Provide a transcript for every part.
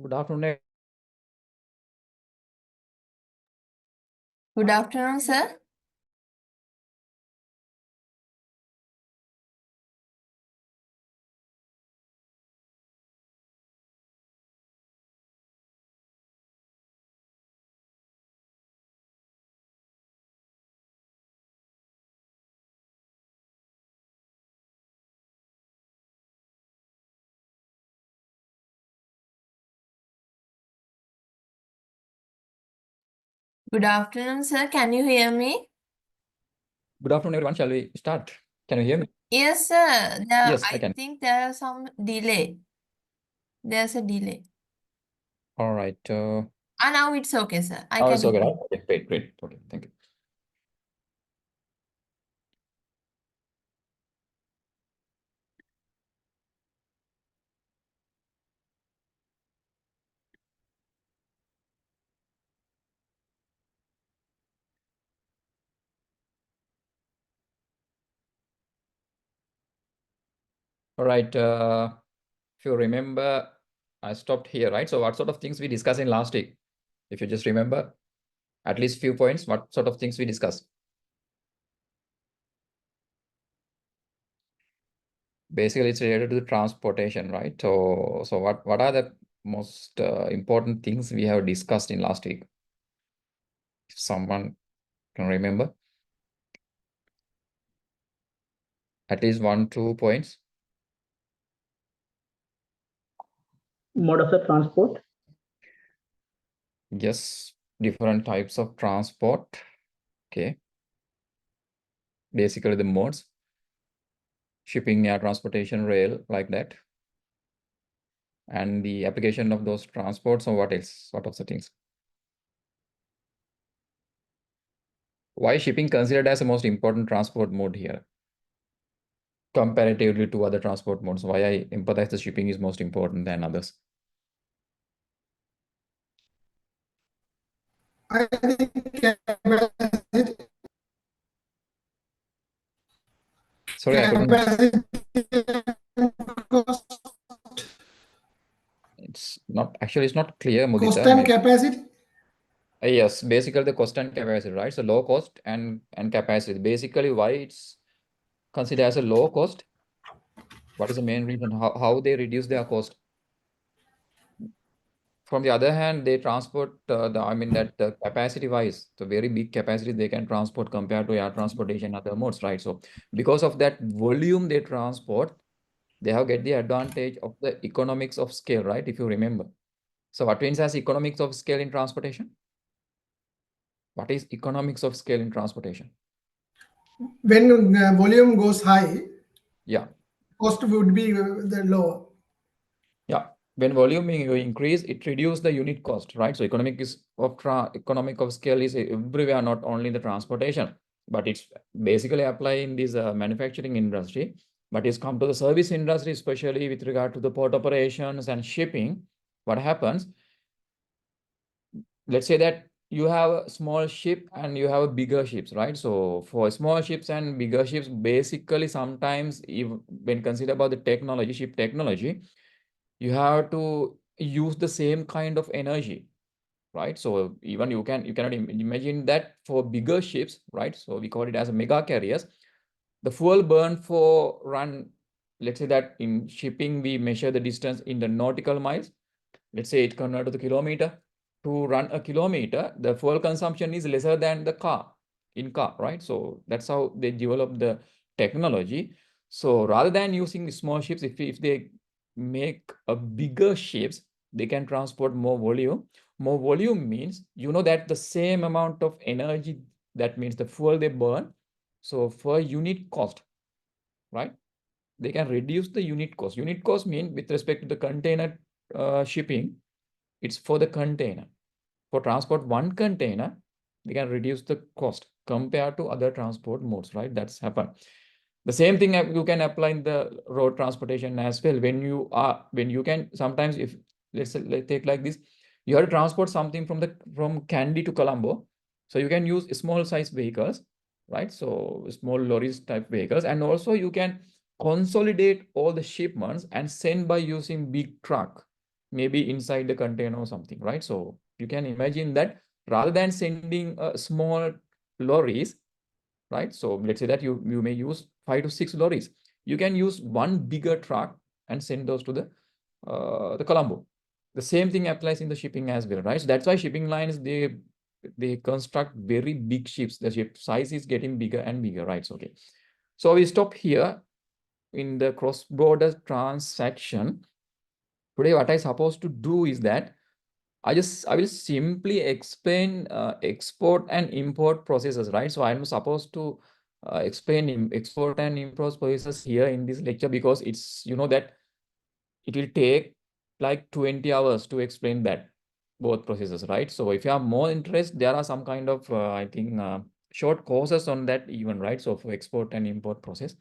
Good afternoon. Good afternoon, sir. Good afternoon, sir. Can you hear me? Good afternoon, everyone. Shall we start? Can you hear me? Yes, sir. Yes, I I can. think there's some delay. There's a delay. All right. Now it's okay, sir. I Oh, can it's okay, hear right? you. Okay, great, great. Okay, thank you. All right. If you remember, I stopped here, right? So what sort of things we discussed in last week? If you just remember, at least few points, what sort of things we discussed? Basically, it's related to the transportation, right? So what are the most important things we have discussed in last week? If someone can remember, at least 1, 2 points. Mode of the transport. Yes, different types of transport. Okay. Basically the modes, shipping, air transportation, rail, like that. And the application of those transports, or what else? What of the things? Why shipping considered as the most important transport mode here? Comparatively to other transport modes, why I empathize the shipping is most important than others? I think capacity, Sorry, I couldn't. cost, It's not actually. It's not clear, cost Mudita. and capacity. Yes, basically the cost and capacity, right? So low cost and capacity. Basically, why it's considered as a low cost? What is the main reason? How they reduce their cost? From the other hand, they transport that capacity wise, the very big capacity they can transport compared to air transportation, other modes, right? So because of that volume they transport, they have get the advantage of the economics of scale, right? If you remember. So what means as economics of scale in transportation? What is economics of scale in transportation? When volume goes high, Yeah. cost would be the lower. Yeah. When volume increase, it reduce the unit cost, right? So economic of scale is everywhere, not only in the transportation, but it's basically apply in this manufacturing industry. But it's come to the service industry, especially with regard to the port operations and shipping. What happens? Let's say that you have a small ship and you have a bigger ships, right? So for small ships and bigger ships, basically sometimes when consider about the technology, ship technology, you have to use the same kind of energy, right? So even you cannot imagine that for bigger ships, right? So we call it as a mega carriers. The fuel burn for run, let's say that in shipping we measure the distance in the nautical miles. Let's say it convert to the kilometer. To run a kilometer, the fuel consumption is lesser than the car, right? So that's how they develop the technology. So rather than using small ships, if they make a bigger ships, they can transport more volume. More volume means, that the same amount of energy, that means the fuel they burn. So for unit cost, right? They can reduce the unit cost. Unit cost means with respect to the container shipping, it's for the container. For transport one container, they can reduce the cost compared to other transport modes, right? That's happened. The same thing you can apply in the road transportation as well. When you can sometimes, if let's take like this, you have to transport something from Kandy to Colombo, so you can use small size vehicles, right? So small lorries type vehicles, and also you can consolidate all the shipments and send by using big truck. maybe inside the container or something, right? So you can imagine that rather than sending small lorries, right? So let's say that you may use 5 to 6 lorries. You can use one bigger truck and send those to the Colombo. The same thing applies in the shipping as well, right? So that's why shipping lines, they construct very big ships. The ship size is getting bigger and bigger, right? So, okay. So we stop here in the cross-border transaction. Today, what I supposed to do is that I will simply explain export and import processes, right? So I'm supposed to explain export and import processes here in this lecture because it's, you know, that it will take like 20 hours to explain that both processes, right? So if you have more interest, there are some kind of, I think, short courses on that even, right? So for export and import process,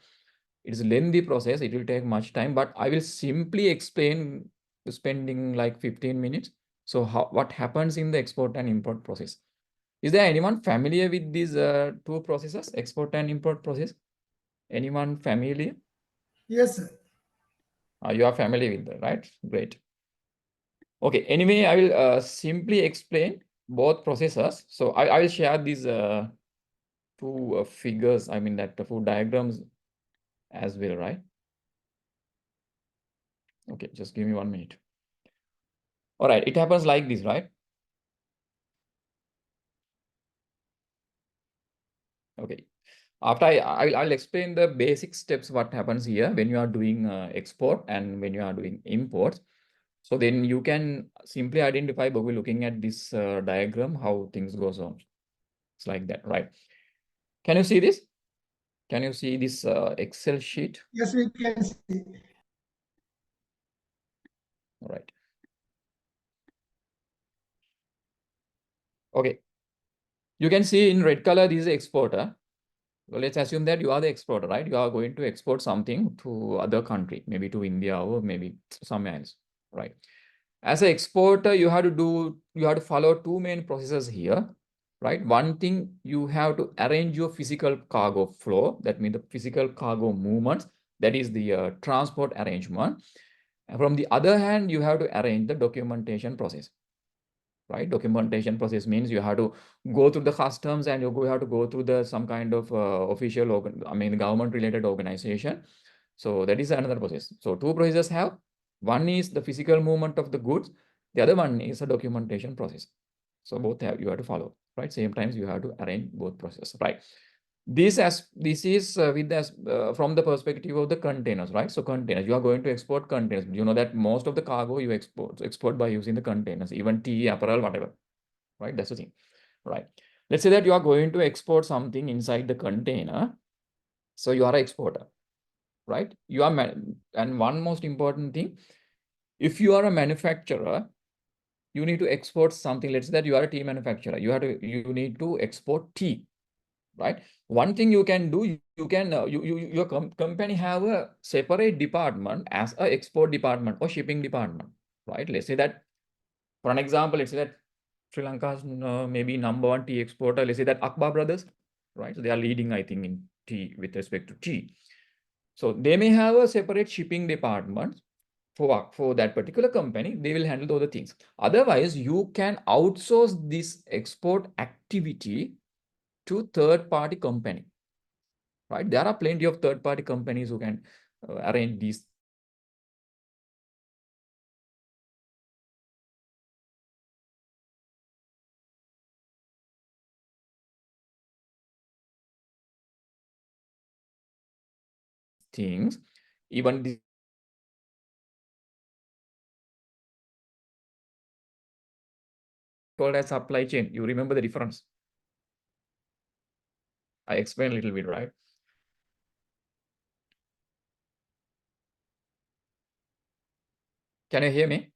it is a lengthy process. It will take much time, but I will simply explain spending like 15 minutes. So what happens in the export and import process? Is there anyone familiar with these two processes, export and import process? Anyone familiar? Yes, sir. You are familiar with that, right? Great. Okay, anyway, I will simply explain both processes. So I will share these two figures, I mean that the two diagrams as well, right? Okay, just give me 1 minute. All right, it happens like this, right? Okay, after I'll explain the basic steps what happens here when you are doing export and when you are doing imports. So then you can simply identify by looking at this diagram how things goes on. It's like that, right? Can you see this? Can you see this Excel sheet? Yes, we can see. All right. Okay. You can see in red color, this is exporter. Well, let's assume that you are the exporter, right? You are going to export something to other country, maybe to India or maybe somewhere else, right? As an exporter, you have to follow two main processes here, right? One thing, you have to arrange your physical cargo flow. That means the physical cargo movements. That is the transport arrangement. And from the other hand, you have to arrange the documentation process, right? Documentation process means you have to go through the customs and you have to go through the some kind of official, government related organization. So that is another process. So two processes have, one is the physical movement of the goods. The other one is a documentation process. So both you have to follow, right? Same times you have to arrange both processes, right? This is from the perspective of the containers, right? So containers, you are going to export containers. You know that most of the cargo you export by using the containers, even tea, apparel, whatever, right? That's the thing, right? Let's say that you are going to export something inside the container. So you are an exporter, right? You are and one most important thing, if you are a manufacturer, you need to export something. Let's say that you are a tea manufacturer. You need to export tea, right? One thing you can do, you can your company have a separate department as a export department or shipping department, right? Let's say that, for an example, let's say that Sri Lanka's maybe #1 tea exporter, let's say that Akbar Brothers, right? So they are leading, I think, in tea with respect to tea. So they may have a separate shipping department for that particular company. They will handle all the things. Otherwise, you can outsource this export activity to third-party company, right? There are plenty of third-party companies who can arrange these things. Even this called as supply chain. You remember the difference? I explained a little bit, right? Can you hear me?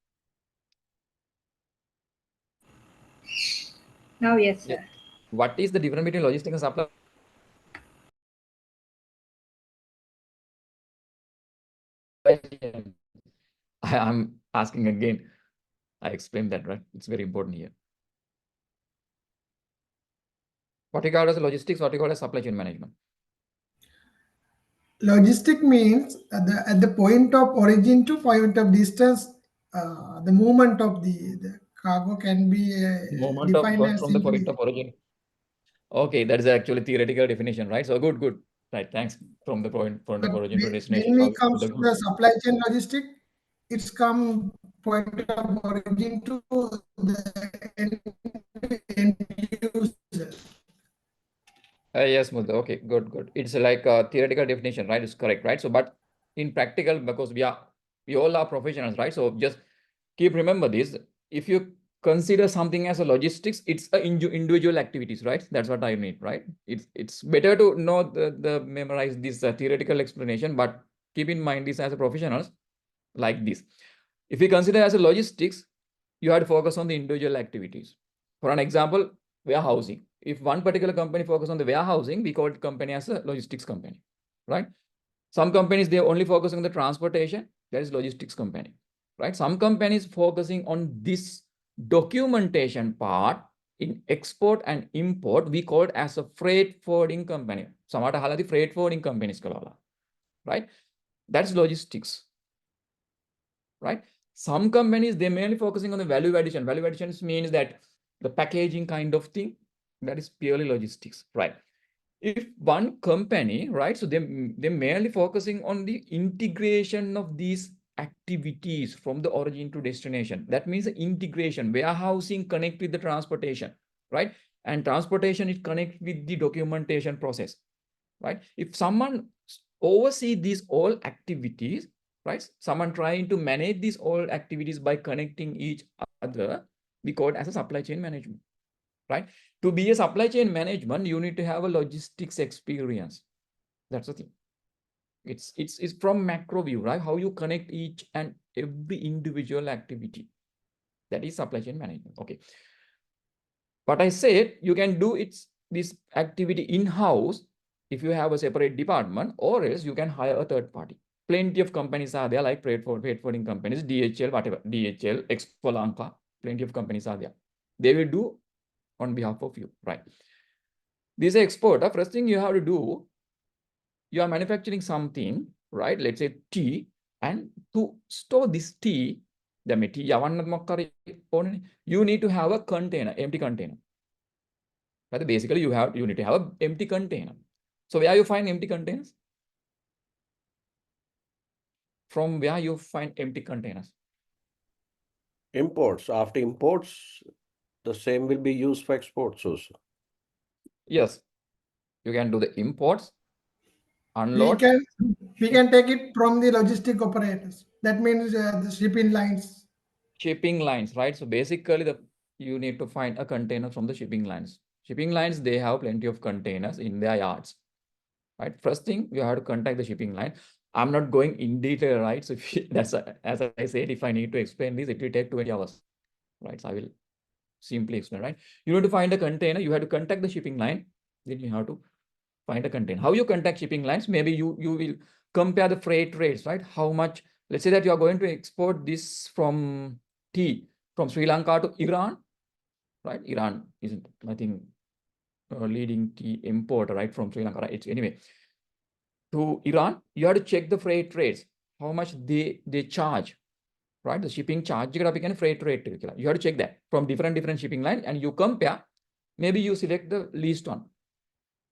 Now, yes, sir. Yeah. What is the difference between logistics and supply? I'm asking again. I explained that, right? It's very important here. What you call as logistics, what you call as supply chain management. Logistic means at the point of origin to point of distance, the movement of the cargo can be Moment of defined as from the simply point of origin. Okay, that is actually theoretical definition, right? So good. Right, thanks. From the point of but origin to when destination. we How comes the to good. the supply chain logistic, it's come point of origin to the end user. Yes, Mudda. Okay, good. It's like a theoretical definition, right? It's correct, right? So, but in practical, because we all are professionals, right? So just keep remember this. If you consider something as a logistics, it's a individual activities, right? That's what I mean, right? It's better to know the memorize this theoretical explanation, but keep in mind this as a professionals like this. If you consider as a logistics, you have to focus on the individual activities. For an example, warehousing. If one particular company focus on the warehousing, we call it company as a logistics company, right? Some companies, they only focus on the transportation, that is logistics company, right? Some companies focusing on this documentation part in export and import, we call it as a freight forwarding company. Samata halati freight forwarding companies kalala, right? That's logistics, right? Some companies, they're mainly focusing on the value addition. Value addition means that the packaging kind of thing, that is purely logistics, right? If one company, right, so they're mainly focusing on the integration of these activities from the origin to destination. That means the integration, warehousing connect with the transportation, right? And transportation is connect with the documentation process, right? If someone oversee these all activities, right? Someone trying to manage these all activities by connecting each other, we call it as a supply chain management, right? To be a supply chain management, you need to have a logistics experience. That's the thing. It's from macro view, right? How you connect each and every individual activity. That is supply chain management. Okay. But I said you can do this activity in-house if you have a separate department, or else you can hire a third party. Plenty of companies are there, like freight forwarding companies, DHL, whatever, DHL, Expo Lanka, plenty of companies are there. They will do on behalf of you, right? This exporter, first thing you have to do, you are manufacturing something, right? Let's say tea, and to store this tea, the material, you need to have a container, empty container. But basically, you need to have an empty container. So where you find empty containers? From where you find empty containers? Imports. After imports, the same will be used for exports also. Yes, you can do the imports, We unload. can take it from the logistic operators. That means the shipping lines. Shipping lines, right? So basically, you need to find a container from the shipping lines. Shipping lines, they have plenty of containers in their yards, right? First thing, you have to contact the shipping line. I'm not going in detail, right? So as I said, if I need to explain this, it will take 20 hours, right? So I will simply explain, right? You need to find a container. You have to contact the shipping line. Then you have to find a container. How you contact shipping lines? Maybe you will compare the freight rates, right? How much? Let's say that you are going to export this from tea from Sri Lanka to Iran, right? Iran is, I think, leading tea importer, right, from Sri Lanka, right? It's anyway. To Iran, you have to check the freight rates, how much they charge, right? The shipping charge, freight rate. You have to check that from different shipping lines, and you compare. Maybe you select the least one,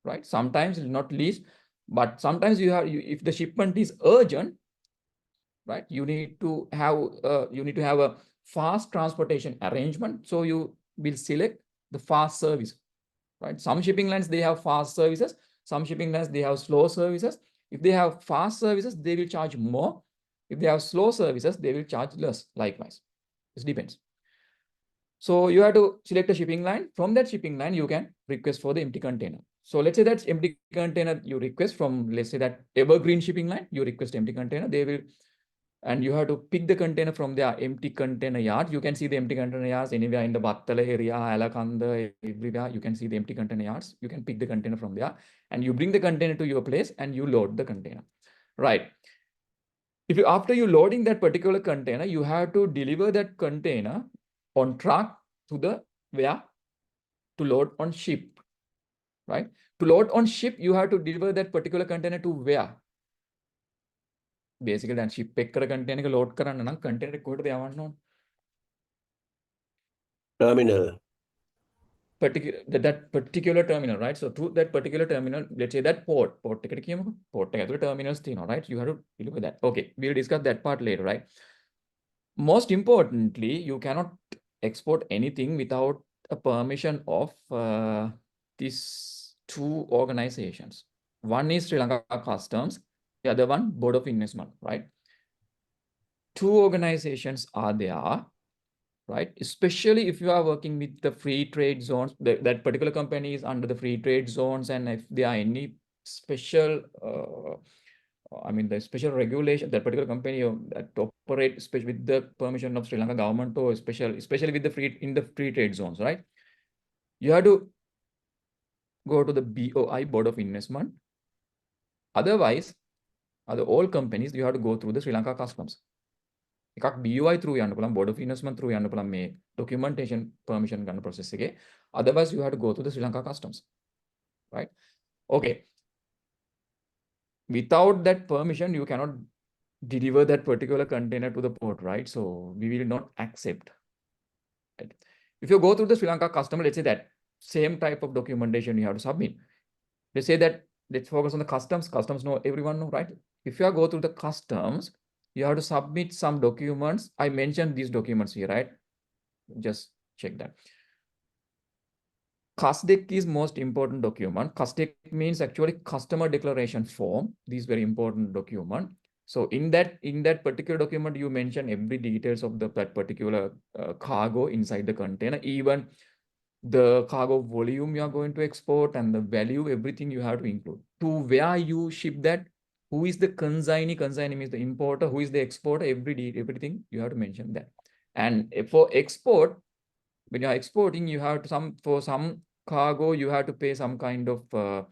right? Sometimes not least, but sometimes if the shipment is urgent, right? You need to have a fast transportation arrangement. So you will select the fast service, right? Some shipping lines, they have fast services. Some shipping lines, they have slow services. If they have fast services, they will charge more. If they have slow services, they will charge less, likewise. It depends. So you have to select a shipping line. From that shipping line, you can request for the empty container. So let's say that's empty container you request from, let's say that Evergreen shipping line, you request empty container. They will, and you have to pick the container from their empty container yard. You can see the empty container yards anywhere in the Battala area, Alakanda, everywhere. You can see the empty container yards. You can pick the container from there, and you bring the container to your place and you load the container, right? After you loading that particular container, you have to deliver that container on truck to the where to load on ship, right? To load on ship, you have to deliver that particular container to where? basically දැන් ship එකකට container එක load කරන්න නම් container එක කොහෙටද යවන්න ඕන? Terminal. That particular terminal, right? So to that particular terminal, let's say that port එකට කියමුකෝ. Port එක ඇතුලේ terminals තියෙනවා, right? You have to look at that. Okay, we'll discuss that part later, right? Most importantly, you cannot export anything without a permission of these two organizations. One is Sri Lanka Customs, the other one Board of Investment, right? Two organizations are there, right? Especially if you are working with the free trade zones, that particular company is under the free trade zones, and if there are any special, the special regulation, that particular company that operate especially with the permission of Sri Lanka government, or especially with the free trade zones, right? You have to go to the BOI, Board of Investment. Otherwise, all companies, you have to go through the Sri Lanka Customs. එකක් BOI through යන්න පුළුවන්, Board of Investment through යන්න පුළුවන් මේ documentation permission ගන්න process එකේ. Otherwise, you have to go to the Sri Lanka Customs, right? Okay. Without that permission, you cannot deliver that particular container to the port, right? So we will not accept. Right? If you go through the Sri Lanka Customs, let's say that same type of documentation you have to submit. Let's say that, let's focus on the customs. Customs know, everyone know, right? If you go through the customs, you have to submit some documents. I mentioned these documents here, right? Just check that. CUSDEC is most important document. CUSDEC means actually customer declaration form. This is very important document. So in that particular document, you mention every details of that particular cargo inside the container, even the cargo volume you are going to export and the value, everything you have to include. To where you ship that, who is the consignee? Consignee means the importer. Who is the exporter? Everything you have to mention that. And for export, when you are exporting, you have to for some cargo, you have to pay some kind of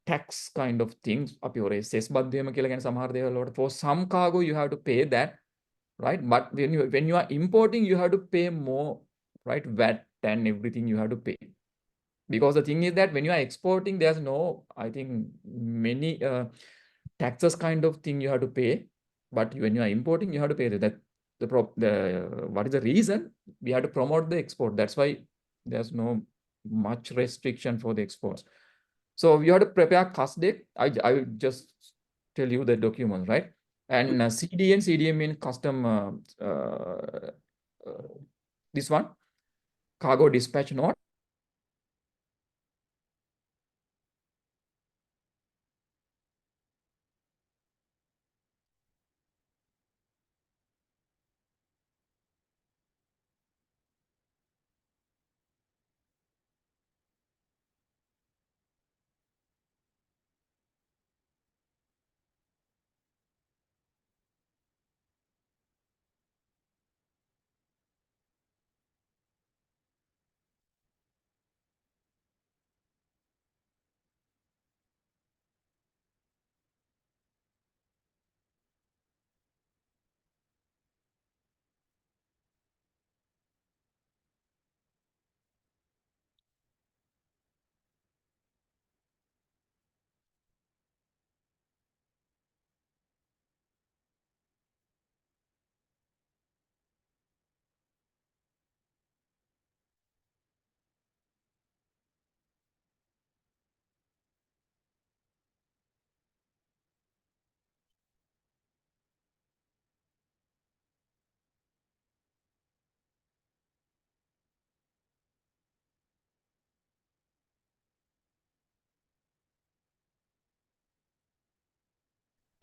tax kind of things. For some cargo, you have to pay that, right? But when you are importing, you have to pay more, right? VAT and everything you have to pay. Because the thing is that when you are exporting, there's no, I think, many taxes kind of thing you have to pay. But when you are importing, you have to pay that. What is the reason? We have to promote the export. That's why there's no much restriction for the exports. So you have to prepare CUSDEC. I will just tell you the document, right? And CDM means custom, this one, cargo dispatch note.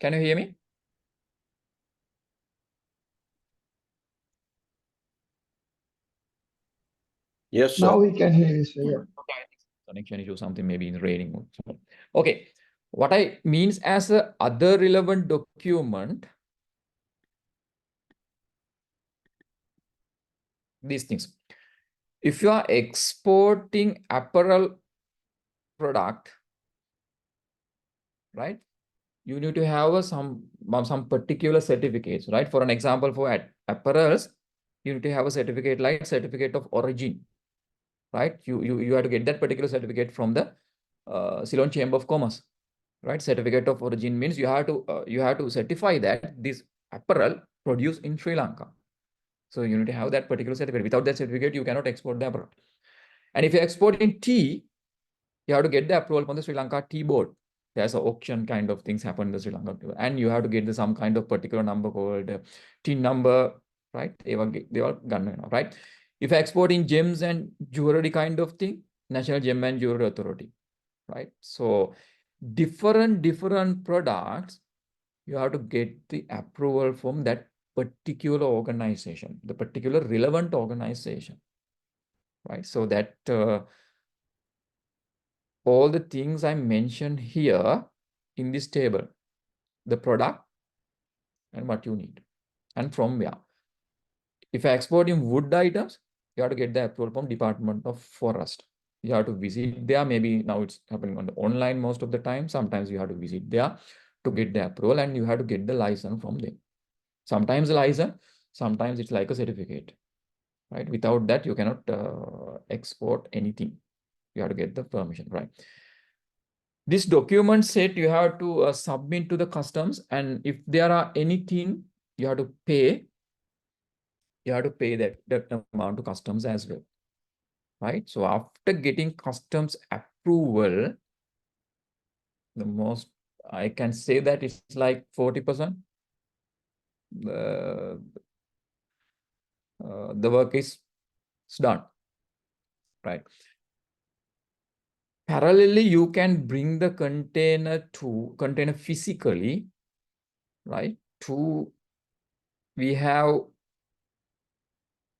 Can you hear me? Yes, sir. Now we can hear you, sir. Yeah. Connection issue, something maybe in raining. Okay, what I means as a other relevant document, these things. If you are exporting apparel product, right? You need to have some particular certificates, right? For an example, for apparels, you need to have a certificate like certificate of origin, right? You have to get that particular certificate from the Ceylon Chamber of Commerce. right? Certificate of origin means you have to certify that this apparel produced in Sri Lanka. So you need to have that particular certificate. Without that certificate, you cannot export the apparel. And if you export in tea, you have to get the approval from the Sri Lanka Tea Board. There's an auction kind of things happen in the Sri Lanka, and you have to get some kind of particular number called TIN number, right? They all gone, right? If I export in gems and jewelry kind of thing, National Gem and Jewelry Authority, right? So different products, you have to get the approval from that particular organization, the particular relevant organization, right? So that all the things I mentioned here in this table, the product and what you need and from where. If I export in wood items, you have to get the approval from Department of Forest. You have to visit there. Maybe now it's happening on the online most of the time. Sometimes you have to visit there to get the approval, and you have to get the license from them. Sometimes a license, sometimes it's like a certificate, right? Without that, you cannot export anything. You have to get the permission, right? This document set you have to submit to the customs, and if there are anything you have to pay, that amount to customs as well, right? So after getting customs approval, the most I can say that it's like 40%. The work is done, right? Parallelly, you can bring the container physically, right? We have,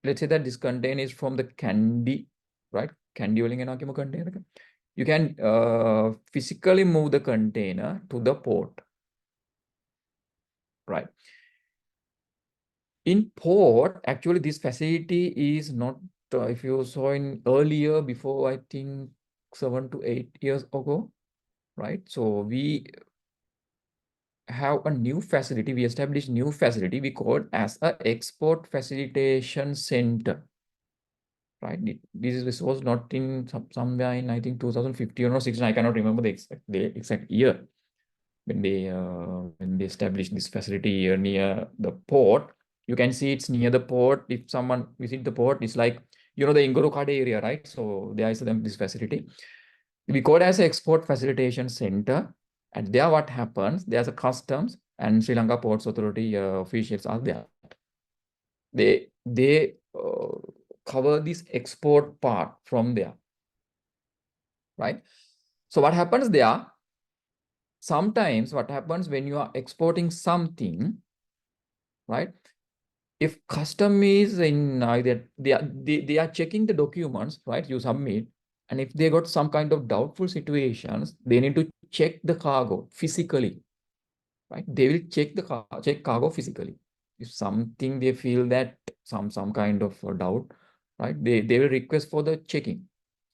let's say that this container is from the Kandy, right? Kandy container. You can physically move the container to the port, right? In port, actually, this facility is not, if you saw in earlier, before, I think 7 to 8 years ago, right? So we have a new facility, we established new facility, we call it as a export facilitation center, right? This was not in somewhere in, I think, 2015 or 16, I cannot remember the exact year, when they established this facility near the port. You can see it's near the port. If someone visit the port, it's like, the Ingorukade area, right? So there is this facility. We call it as an export facilitation center. And there what happens, there's a customs and Sri Lanka Ports Authority officials are there. They cover this export part from there, right? So what happens there, sometimes what happens when you are exporting something, right? If custom is in either they are checking the documents, right? You submit, and if they got some kind of doubtful situations, they need to check the cargo physically, right? They will check cargo physically. If something they feel that some kind of doubt, right? They will request for the checking,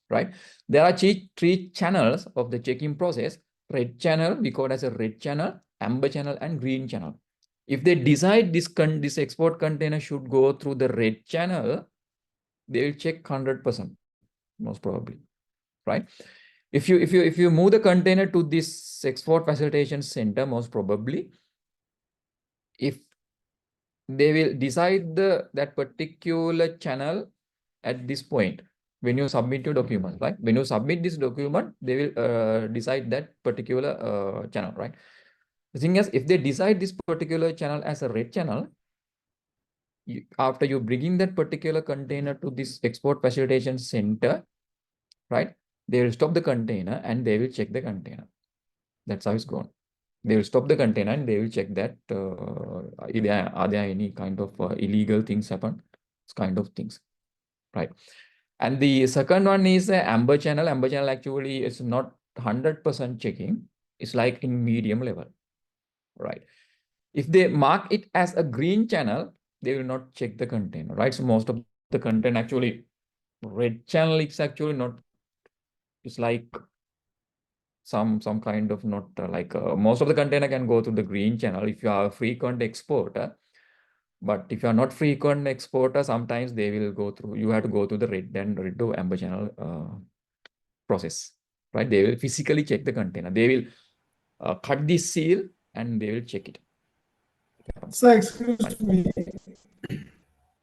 right? There are three channels of the checking process. Red channel, we call it as a red channel, amber channel, and green channel. If they decide this export container should go through the red channel, they will check 100%, most probably, right? If you move the container to this export facilitation center, most probably, if they will decide that particular channel at this point, when you submit your document, right? When you submit this document, they will decide that particular channel, right? The thing is, if they decide this particular channel as a red channel, after you bringing that particular container to this export facilitation center, right? They will stop the container and they will check the container. That's how it's gone. They will stop the container and they will check that are there any kind of illegal things happen, this kind of things, right? And the second one is the amber channel. Amber channel actually is not 100% checking. It's like in medium level, right? If they mark it as a green channel, they will not check the container, right? So most of the content actually, red channel, it's actually not, it's like some kind of not like most of the container can go to the green channel if you are a frequent exporter. But if you are not frequent exporter, sometimes they will go through, you have to go to the red to amber channel process, right? They will physically check the container. They will cut this seal and they will check it. So excuse me.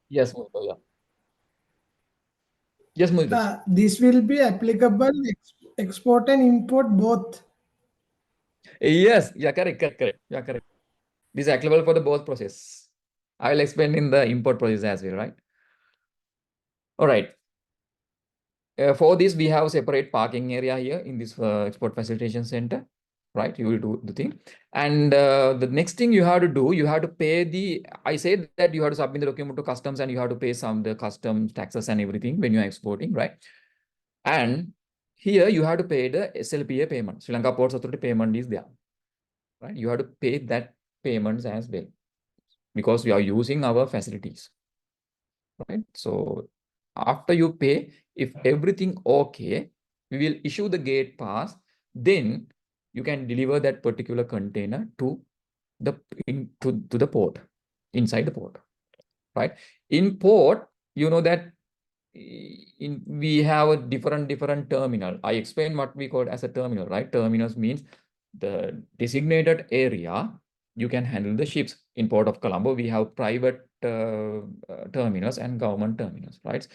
Yes, Mohit, yeah. Yes, Mohit. This will be applicable export and import both. Yes, yeah, correct. Yeah, correct. This is applicable for the both process. I will explain in the import process as well, right? All right. For this, we have separate parking area here in this export facilitation center, right? You will do the thing. And the next thing you have to do, you have to pay the, I said that you have to submit the document to customs and you have to pay some the customs taxes and everything when you are exporting, right? And here you have to pay the SLPA payment. Sri Lanka Ports Authority payment is there, right? You have to pay that payments as well because we are using our facilities, right? So after you pay, if everything okay, we will issue the gate pass. Then you can deliver that particular container to the to the port, inside the port, right? In port, you know that we have a different terminal. I explained what we call as a terminal, right? Terminals means the designated area you can handle the ships. In Port of Colombo, we have private terminals and government terminals, right?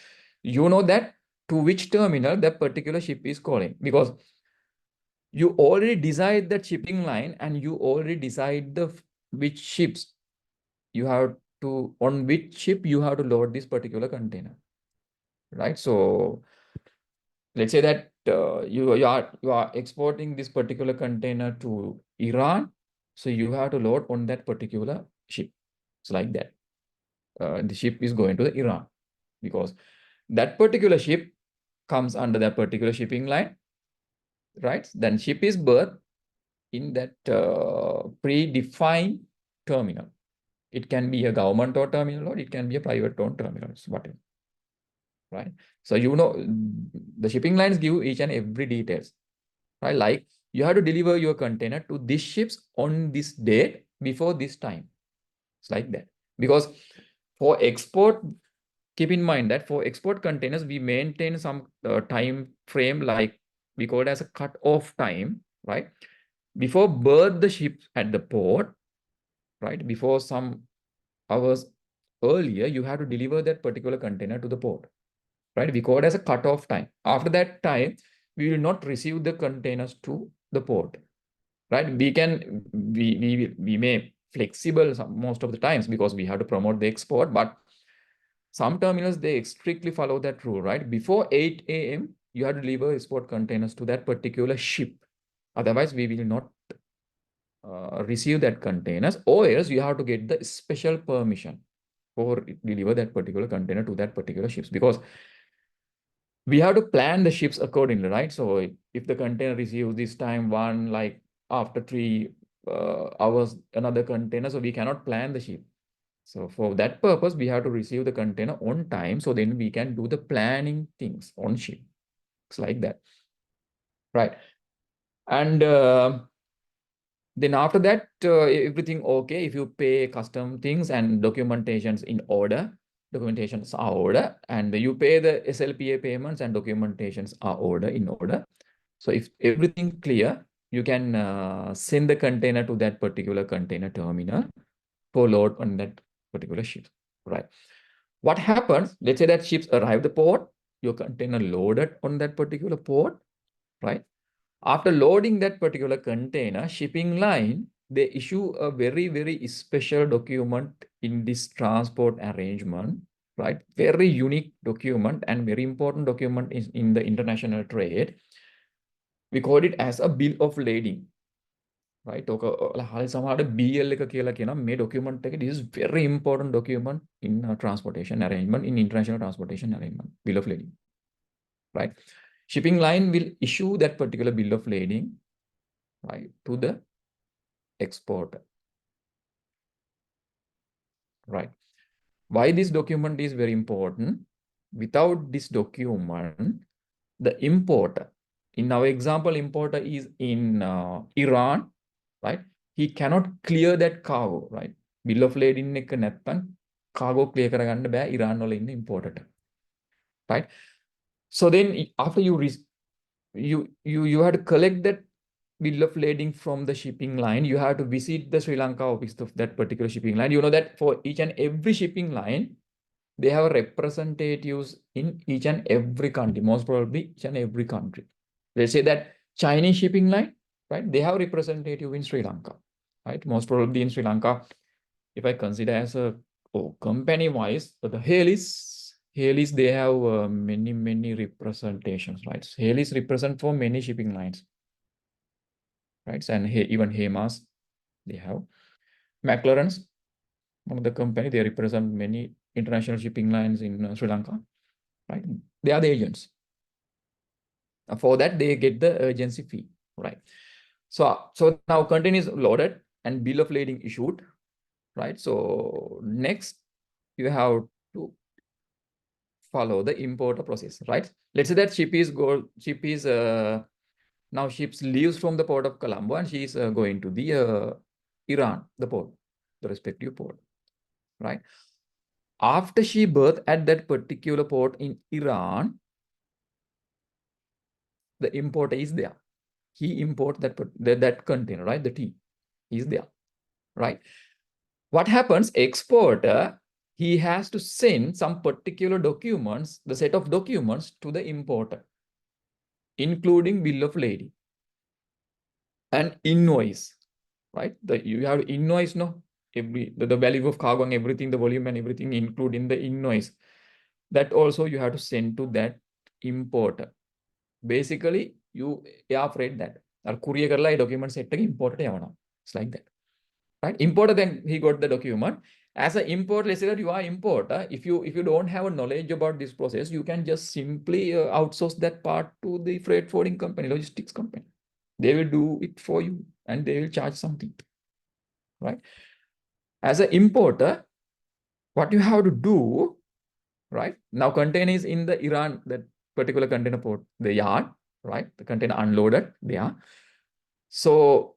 You know that to which terminal that particular ship is calling, because you already decide that shipping line and you already decide the which ships you have to, on which ship you have to load this particular container, right? So let's say that you are exporting this particular container to Iran, so you have to load on that particular ship. It's like that. The ship is going to the Iran because that particular ship comes under that particular shipping line, right? Then ship is berthed in that predefined terminal. It can be a government-owned terminal or it can be a private-owned terminal, whatever, right? So you know the shipping lines give each and every details, right? Like you have to deliver your container to these ships on this date before this time. It's like that. Because for export, keep in mind that for export containers, we maintain some time frame, like we call it as a cut-off time, right? Before berth the ship at the port, right? Before some hours earlier, you have to deliver that particular container to the port, right? We call it as a cut-off time. After that time, we will not receive the containers to the port, right? We may flexible most of the times because we have to promote the export, but some terminals, they strictly follow that rule, right? Before 8 a.m., you have to deliver export containers to that particular ship. Otherwise, we will not receive that containers, or else you have to get the special permission for deliver that particular container to that particular ships, because we have to plan the ships accordingly, right? So if the container receives this time one, like after 3 hours, another container, so we cannot plan the ship. So for that purpose, we have to receive the container on time. So then we can do the planning things on ship. It's like that, right? And then after that, everything okay. If you pay custom things and documentations in order, documentations are order, and you pay the SLPA payments and documentations are in order. So if everything clear, you can send the container to that particular container terminal for load on that particular ship, right? What happens? Let's say that ships arrive the port, your container loaded on that particular port, right? After loading that particular container, shipping line, they issue a very special document in this transport arrangement, right? Very unique document and very important document in the international trade. We call it as a bill of lading, right? සමහරට BL එක කියලා කියනවා මේ document එක. This is very important document in transportation arrangement, in international transportation arrangement, bill of lading, right? Shipping line will issue that particular bill of lading, right, to the exporter, right? Why this document is very important? Without this document, the importer, in our example, importer is in Iran, right? He cannot clear that cargo, right? Bill of lading එක නැත්තම් cargo clear කරගන්න බෑ Iran වල ඉන්න importer, right? So then after you have to collect that bill of lading from the shipping line, you have to visit the Sri Lanka office of that particular shipping line. You know that for each and every shipping line, they have representatives in each and every country, most probably each and every country. Let's say that Chinese shipping line, right? They have representative in Sri Lanka, right? Most probably in Sri Lanka, if I consider as a company-wise, the Helis, they have many representations, right? Helis represent for many shipping lines, right? And even Hemas, they have. McLaren's, one of the company, they represent many international shipping lines in Sri Lanka, right? They are the agents. For that, they get the urgency fee, right? So now container is loaded and bill of lading issued, right? So next, you have to follow the importer process, right? Let's say that now ships leaves from the port of Colombo and she is going to the Iran, the port, the respective port, right? After she berthed at that particular port in Iran, the importer is there. He imports that container, right? The tea is there, right? What happens? Exporter, he has to send some particular documents, the set of documents to the importer, including bill of lading and invoice, right? You have to invoice, no? The value of cargo and everything, the volume and everything, including the invoice. That also you have to send to that importer. Basically, you are afraid that our courier karla document set importer yavana. It's like that, right? Importer, then he got the document. As an import, let's say that you are importer. If you don't have a knowledge about this process, you can just simply outsource that part to the freight forwarding company, logistics company. They will do it for you and they will charge something, right? As an importer, what you have to do, right? Now container is in the Iran, that particular container port, the yard, right? The container unloaded there. So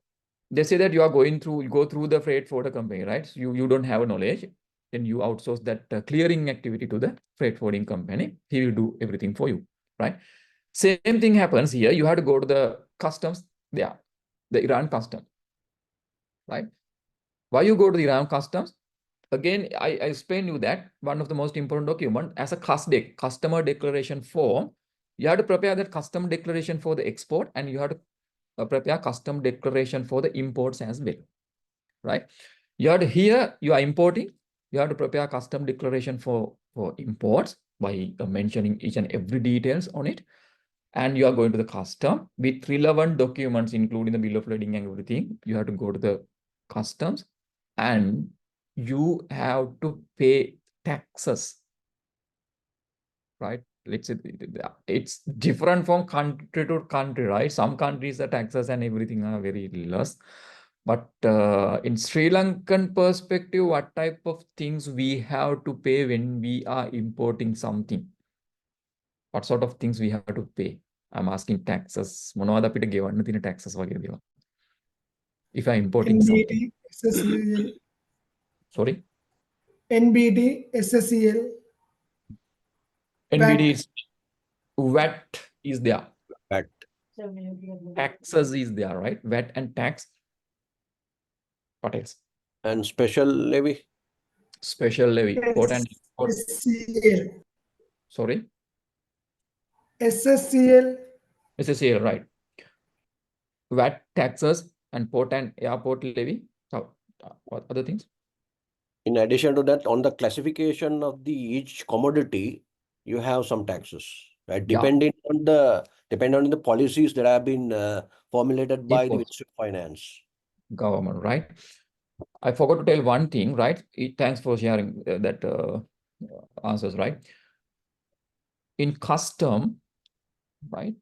they say that you go through the freight forwarder company, right? So you don't have a knowledge, then you outsource that clearing activity to the freight forwarding company. He will do everything for you, right? Same thing happens here. You have to go to the customs there, the Iran customs, right? Why you go to the Iran customs? Again, I explained you that one of the most important document as a customer declaration form, you have to prepare that custom declaration for the export and you have to prepare custom declaration for the imports as well, right? You have to here, you are importing, you have to prepare custom declaration for imports by mentioning each and every details on it. And you are going to the custom with relevant documents, including the bill of lading and everything. You have to go to the customs and you have to pay taxes, right? Let's say it's different from country to country, right? Some countries, the taxes and everything are very less. But in Sri Lankan perspective, what type of things we have to pay when we are importing something? What sort of things we have to pay? I'm asking taxes. Monada apita gewanna thina taxes wagera dewa. If I'm importing something. NBT, SSCL, Sorry? NBT, SSCL, NBD VAT. is VAT is there. That Taxes is there, right? VAT and tax. What else? and special levy. Special levy. Port and import. SSCL, Sorry? SSCL, SSCL, right? VAT, taxes, and port and airport levy. So, what other things? In addition to that, on the classification of the each commodity, you have some taxes, right? Yeah. Depending on the policies that have been formulated by the Impost. Ministry of Finance. Government, right? I forgot to tell one thing, right? Thanks for sharing that answers, right? In custom, right?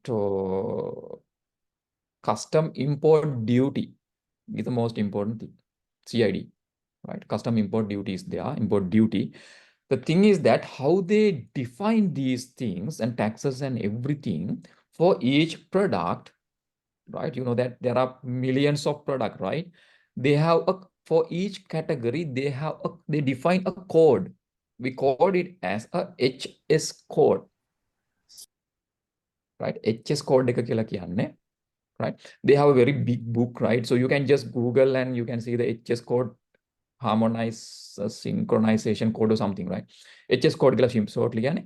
Custom import duty is the most important thing. CID, right? Custom import duty is there, import duty. The thing is that how they define these things and taxes and everything for each product, right? You know that there are millions of products, right? They have for each category, they define a code. We call it as a HS code, right? HS code එක කියලා කියන්නේ, right? They have a very big book, right? So you can just Google and you can see the HS code synchronization code or something, right? HS code කියලා shortly කියන්නේ.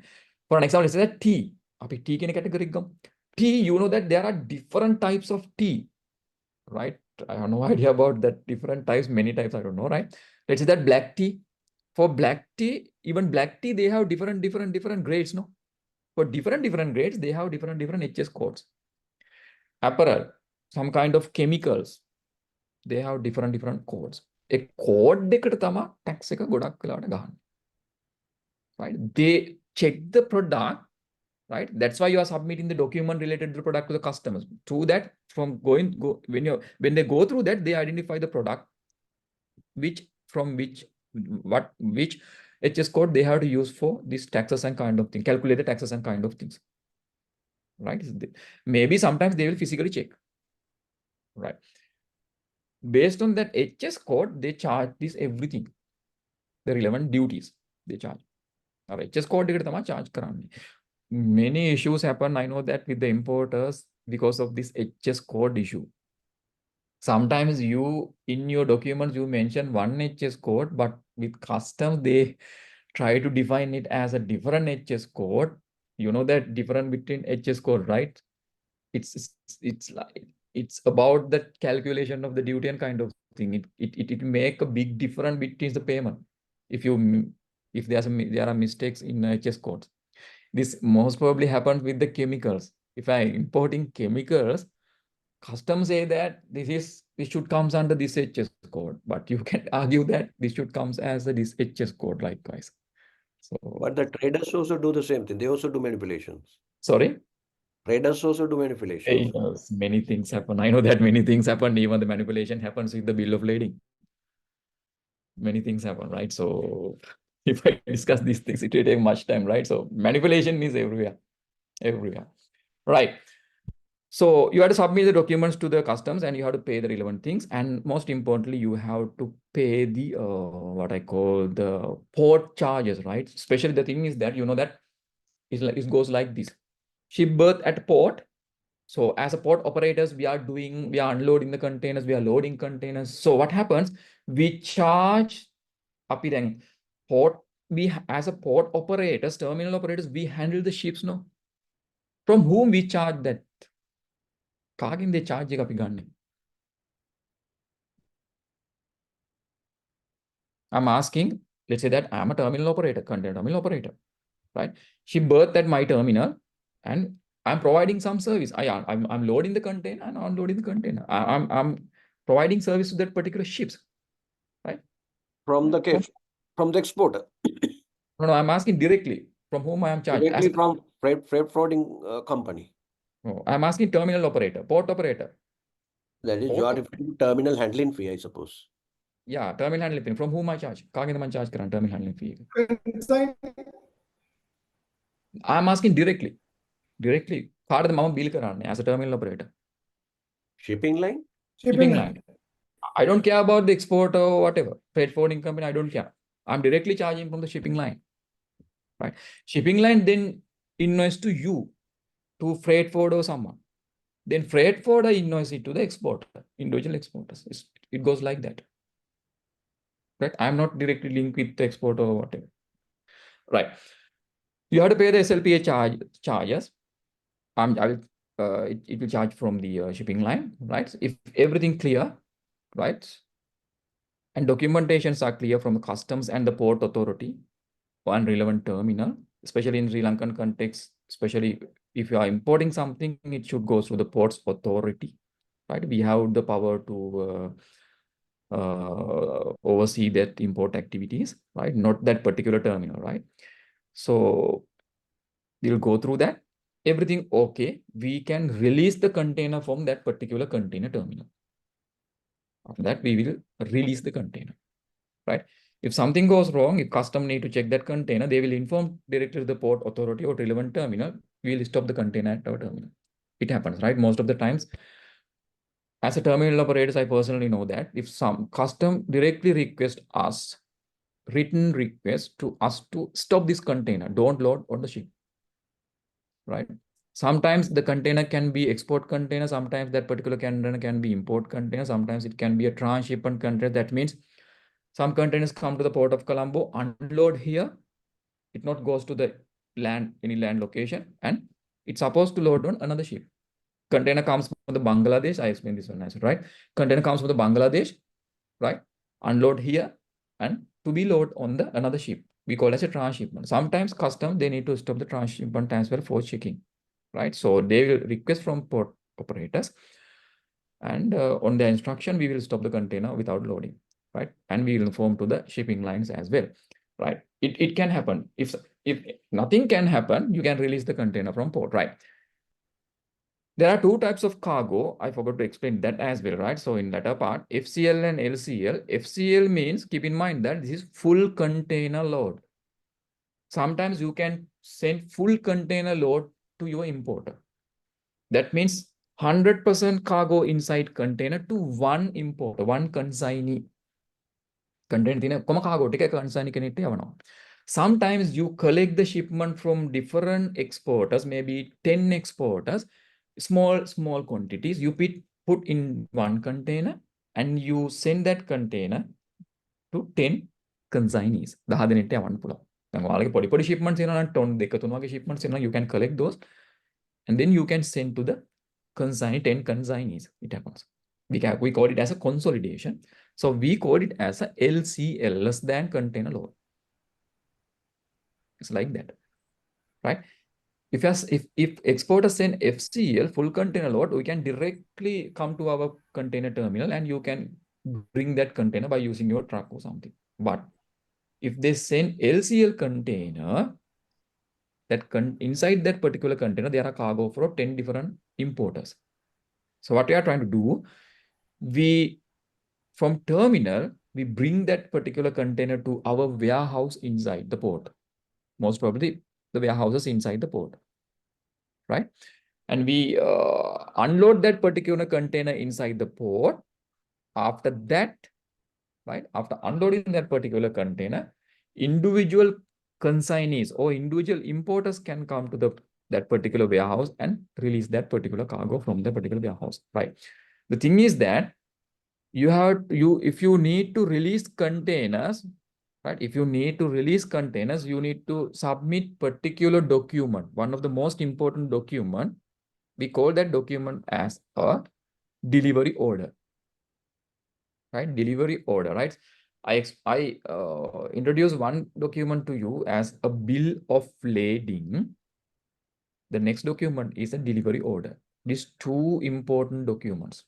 For an example, let's say that T. අපි T කියන category එකක් ගමු. T, you know that there are different types of T, right? I have no idea about that different types, many types, I don't know, right? Let's say that black tea. For black tea, even black tea, they have different grades, no? For different grades, they have different HS codes. Apparel, some kind of chemicals, they have different codes. A code දෙකට තමයි tax එක ගොඩක් වෙලාවට ගහන්නේ. Right? They check the product, right? That's why you are submitting the document related to the product to the customers. Through that, when they go through that, they identify the product, which HS code they have to use for these taxes and kind of thing, calculate the taxes and kind of things. Right? Maybe sometimes they will physically check. Right? Based on that HS code, they charge this everything, the relevant duties they charge. All right, HS code එකට තමයි charge කරන්නේ. Many issues happen, I know that, with the importers because of this HS code issue. Sometimes you, in your documents, you mention one HS code, but with customs, they try to define it as a different HS code. You know that difference between HS code, right? It's about the calculation of the duty and kind of thing. It make a big difference between the payment if there are mistakes in HS codes. This most probably happens with the chemicals. If I importing chemicals, customs say that this should comes under this HS code, but you can argue that this should comes as this HS code likewise. So, But the traders also do the same thing. They also do manipulations. sorry. Traders also do manipulations. Yes, many things happen. I know that many things happen. Even the manipulation happens with the bill of lading. Many things happen, right? So if I discuss these things, it will take much time, right? So manipulation is everywhere. Right? So you have to submit the documents to the customs and you have to pay the relevant things. And most importantly, you have to pay the what I call the port charges, right? Especially the thing is that you know that it goes like this: ship berth at port. So as a port operators, we are unloading the containers, we are loading containers. So what happens? We charge අපි දැන් port, as a port operators, terminal operators, we handle the ships, no? From whom we charge that? කාගෙන් they charge එක අපි ගන්නෙ? I'm asking, let's say that I'm a terminal operator, container terminal operator, right? She berthed at my terminal and I'm providing some service. I'm loading the container and unloading the container. I'm providing service to that particular ships, right? From the exporter. No, I'm asking directly from whom I am charged. Directly from freight forwarding company. No, I'm asking terminal operator, port operator. That is, you are referring to terminal handling fee, I suppose. Yeah, terminal handling fee. From whom I charge? කාගෙන්ද මම charge කරන්නේ terminal handling fee? I'm asking directly. කාටද මම bill කරන්නේ as a terminal operator? Shipping line? Shipping line. I don't care about the exporter or whatever. Freight forwarding company, I don't care. I'm directly charging from the shipping line. Right? Shipping line then invoice to you, to freight forwarder or someone. Then freight forwarder invoice it to the exporter, individual exporters. It goes like that. Right? I'm not directly linked with the exporter or whatever. Right? You have to pay the SLPA charges. It will charge from the shipping line, right? If everything clear, right? And documentations are clear from the customs and the port authority on relevant terminal, especially in Sri Lankan context, especially if you are importing something, it should go through the ports authority, right? We have the power to oversee that import activities, right? Not that particular terminal, right? So we'll go through that. Everything okay, we can release the container from that particular container terminal. After that, we will release the container, right? If something goes wrong, if custom need to check that container, they will inform directly to the port authority or relevant terminal. We will stop the container at our terminal. It happens, right? Most of the times, as a terminal operators, I personally know that if some custom directly request us, written request to us to stop this container, don't load on the ship, right? Sometimes the container can be export container. Sometimes that particular container can be import container. Sometimes it can be a transshipment container. That means some containers come to the port of Colombo, unload here. It not goes to the land, any land location, and it's supposed to load on another ship. Container comes from the Bangladesh. I explained this one, I said, right? Container comes from the Bangladesh, right? Unload here and to be loaded on the another ship. We call it as a transshipment. Sometimes custom, they need to stop the transshipment as well for checking, right? So they will request from port operators, and on their instruction, we will stop the container without loading, right? And we will inform to the shipping lines as well, right? It can happen. If nothing can happen, you can release the container from port, right? There are two types of cargo. I forgot to explain that as well, right? So in latter part, FCL and LCL. FCL means, keep in mind that this is full container load. Sometimes you can send full container load to your importer. That means 100% cargo inside container to one importer, one consignee. Container cargo consignee. Sometimes you collect the shipment from different exporters, maybe 10 exporters, small quantities. You put in one container and you send that container to 10 consignees. Shipments shipments, you can collect those and then you can send to the 10 consignees. It happens. We call it as a consolidation. So we call it as a LCL, less than container load. It's like that, right? If exporters send FCL, full container load, we can directly come to our container terminal and you can bring that container by using your truck or something. But if they send LCL container, inside that particular container, there are cargo for 10 different importers. So what we are trying to do, from terminal, we bring that particular container to our warehouse inside the port. Most probably the warehouses inside the port, right? And we unload that particular container inside the port. After that, right, after unloading that particular container, individual consignees or individual importers can come to that particular warehouse and release that particular cargo from the particular warehouse, right? The thing is that if you need to release containers, right? If you need to release containers, you need to submit particular document. One of the most important document, we call that document as a delivery order, right? Delivery order, right? I introduce one document to you as a bill of lading. The next document is a delivery order. These two important documents.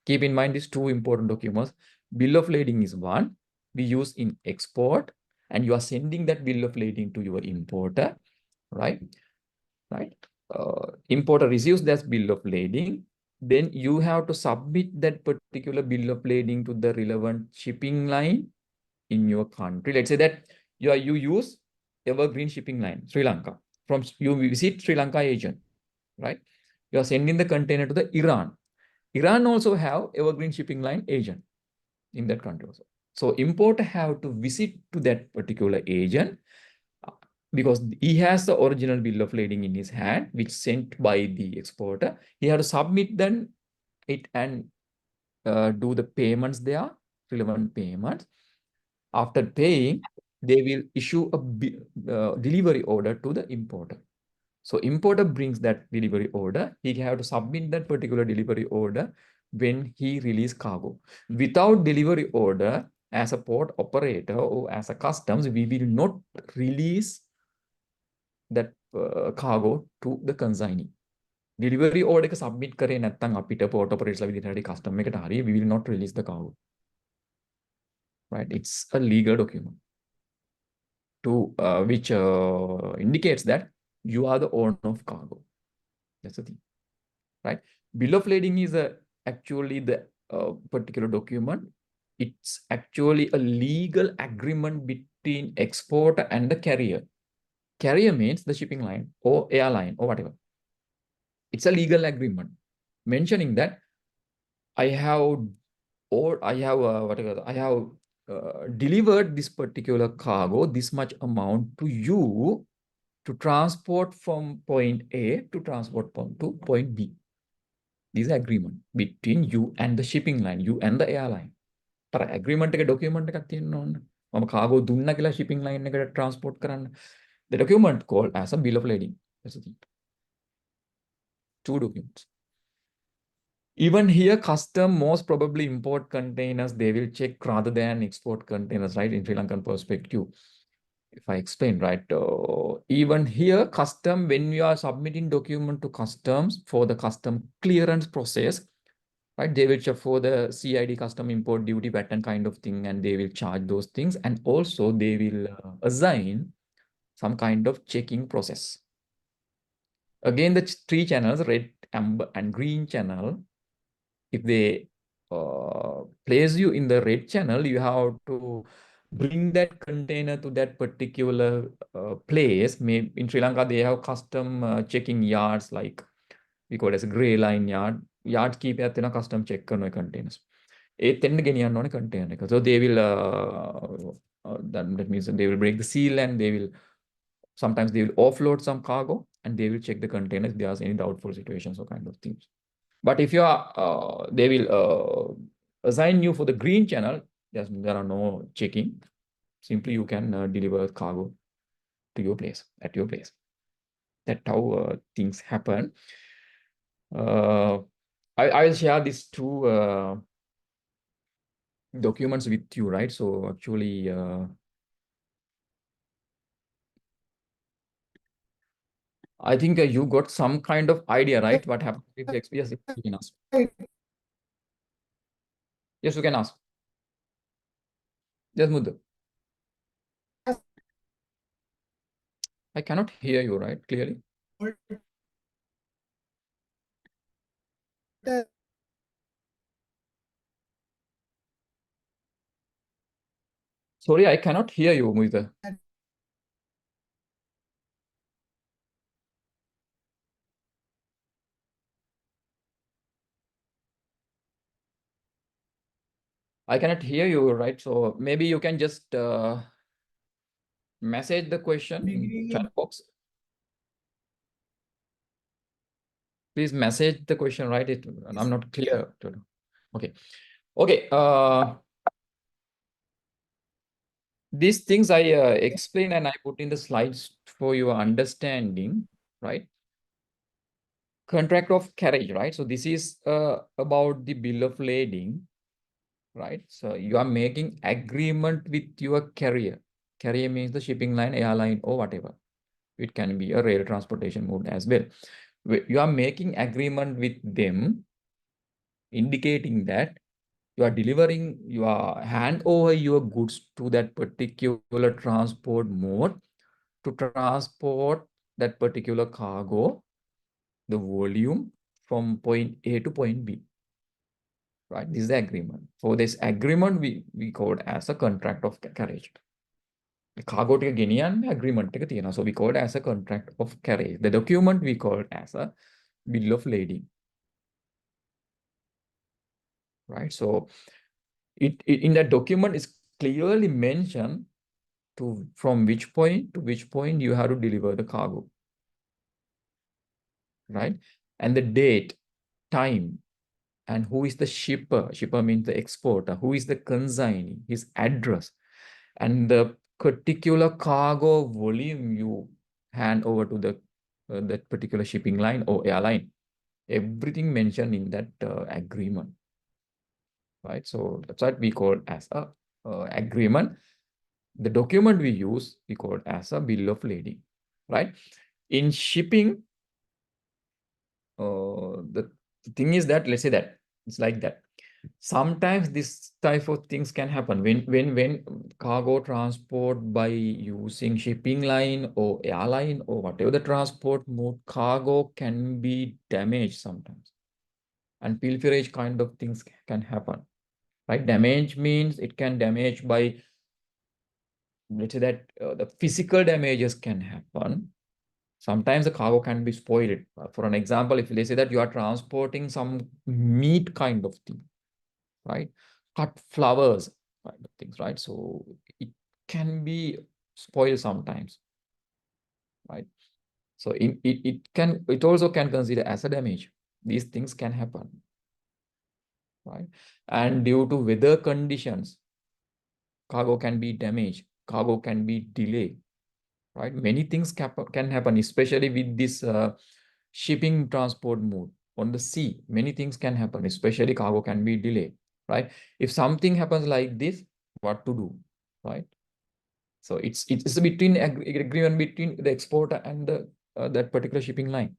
Keep in mind these two important documents. Bill of lading is one we use in export, and you are sending that bill of lading to your importer, right? Right. Importer receives that bill of lading. Then you have to submit that particular bill of lading to the relevant shipping line in your country. Let's say that you use Evergreen shipping line, Sri Lanka. You visit Sri Lanka agent, right? You are sending the container to the Iran. Iran also have Evergreen shipping line agent in that country also. So importer have to visit to that particular agent because he has the original bill of lading in his hand, which sent by the exporter. He had to submit then it and do the payments there, relevant payments. After paying, they will issue a delivery order to the importer. So importer brings that delivery order. He have to submit that particular delivery order when he release cargo. Without delivery order, as a port operator or as a customs, we will not release that cargo to the consignee. Delivery order එක submit කරේ නැත්නම් අපිට port operators ලා විදිහට හරි custom එකට හරි we will not release the cargo. Right? It's a legal document to which indicates that you are the owner of cargo. That's the thing, right? Bill of lading is actually the particular document. It's actually a legal agreement between exporter and the carrier. Carrier means the shipping line or airline or whatever. It's a legal agreement mentioning that I have delivered this particular cargo, this much amount to you to transport from point A to transport to point B. This is agreement between you and the shipping line, you and the airline. But agreement එක document එකක් තියෙන්න ඕන. මම cargo දුන්නා කියලා shipping line එකට transport කරන්න. The document called as a bill of lading. That's the thing. Two documents. Even here, custom most probably import containers, they will check rather than export containers, right? In Sri Lankan perspective, if I explain, right? Even here, custom, when you are submitting document to customs for the custom clearance process, right? They will check for the CID, custom import duty pattern kind of thing, and they will charge those things. And also they will assign some kind of checking process. Again, the three channels, red, amber, and green channel, if they place you in the red channel, you have to bring that container to that particular place. Maybe in Sri Lanka, they have custom checking yards, like we call it as a grey line yard. Yard keep at custom check containers. Container. So they will that means they will break the seal, and they will sometimes they will offload some cargo, and they will check the containers if there's any doubtful situations or kind of things. But if you are, they will assign you for the green channel, there are no checking. Simply you can deliver cargo to your place, at your place. That's how things happen. I will share these two documents with you, right? So actually, I think you got some kind of idea, right? What happened with the experience? Yes, you can ask. Yes, you can ask. Yes, Muddu. I cannot hear you, right? Clearly. Sorry, I cannot hear you, Muddu. I cannot hear you, right? So maybe you can just message the question in chat box. Please message the question, right? I'm not clear. Okay. Okay. These things I explain and I put in the slides for your understanding, right? Contract of carriage, right? So this is about the bill of lading, right? So you are making agreement with your carrier. Carrier means the shipping line, airline, or whatever. It can be a rail transportation mode as well. You are making agreement with them, indicating that you are delivering, you are hand over your goods to that particular transport mode to transport that particular cargo, the volume from point A to point B. Right? This is the agreement. For this agreement, we call it as a contract of carriage. Cargo ටික ගෙනියන්න agreement එක තියෙනවා. So we call it as a contract of carriage. The document we call it as a bill of lading. Right? So it in that document is clearly mentioned to from which point to which point you have to deliver the cargo. Right? And the date, time, and who is the shipper. Shipper means the exporter. Who is the consignee, his address, and the particular cargo volume you hand over to the that particular shipping line or airline. Everything mentioned in that agreement, right? So that's what we call as a agreement. The document we use, we call it as a bill of lading, right? In shipping, the thing is that, let's say that it's like that. Sometimes this type of things can happen when cargo transport by using shipping line or airline or whatever the transport mode, cargo can be damaged sometimes, and pilferage kind of things can happen, right? Damage means it can damage by, let's say that the physical damages can happen. Sometimes the cargo can be spoiled. For an example, if let's say that you are transporting some meat kind of thing, right? Cut flowers kind of things, right? So it can be spoiled sometimes, right? So it also can consider as a damage. These things can happen, right? And due to weather conditions, cargo can be damaged, cargo can be delayed, right? Many things can happen, especially with this shipping transport mode on the sea. Many things can happen, especially cargo can be delayed, right? If something happens like this, what to do, right? So it's between agreement between the exporter and the that particular shipping line,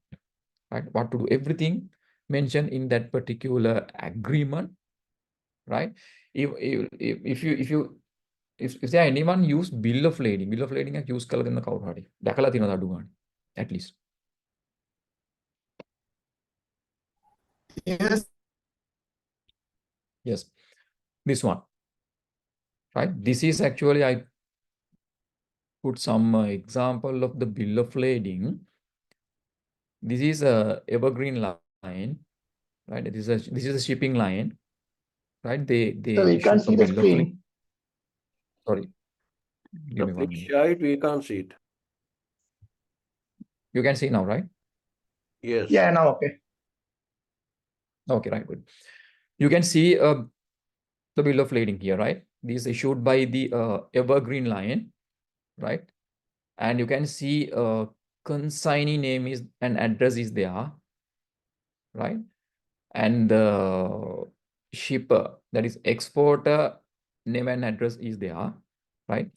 right? What to do? Everything mentioned in that particular agreement, right? If there anyone use bill of lading එක use කළ දෙන්න කවුරු හරි දැකලා තියෙනවද අඩු ගන්න at least Yes. yes, this one, right? This is actually I put some example of the bill of lading. This is a evergreen line, right? This is a shipping line, right? They So we can't issue a see the bill of lading. screen. Sorry, give me one Please minute. share it, we can't see it. You can see now, right? Yes. Yeah, now okay. Okay, right, good. You can see the bill of lading here, right? This is issued by the evergreen line, right? And you can see consignee name is and address is there, right? And the shipper, that is exporter name and address is there, right?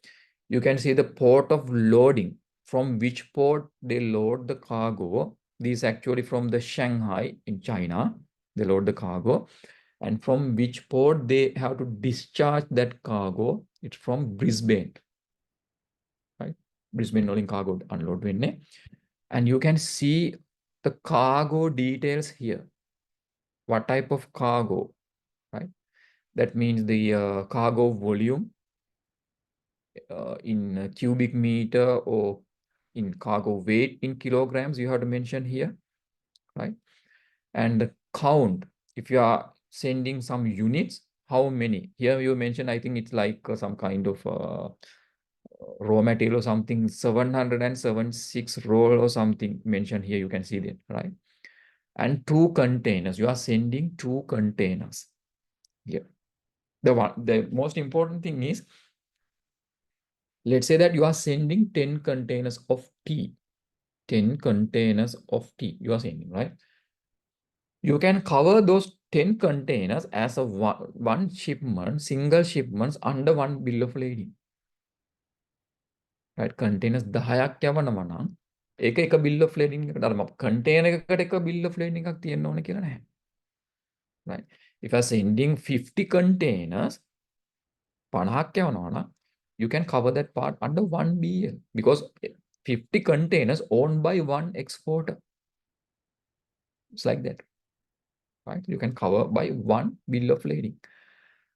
You can see the port of loading, from which port they load the cargo. This is actually from the Shanghai in China, they load the cargo. And from which port they have to discharge that cargo, it's from Brisbane, right? Brisbane loading cargo unload වෙන්නේ. And you can see the cargo details here. What type of cargo, right? That means the cargo volume in cubic meter or in cargo weight in kilograms, you have to mention here, right? And the count, if you are sending some units, how many? Here you mentioned, I think it's like some kind of raw material or something, 776 roll or something mentioned here, you can see that, right? And 2 containers, you are sending 2 containers here. The most important thing is, let's say that you are sending 10 containers of tea. 10 containers of tea you are sending, right? You can cover those 10 containers as a one shipment, single shipments under one bill of lading. Right? Containers 10ක් යවනවා නම් ඒක එක bill of lading එකට අර container එකකට එක bill of lading එකක් තියෙන්න ඕනේ කියලා නැහැ. Right? If you are sending 50 containers 50ක් යවනවා නම් you can cover that part under one BL because 50 containers owned by one exporter. It's like that, right? You can cover by one bill of lading.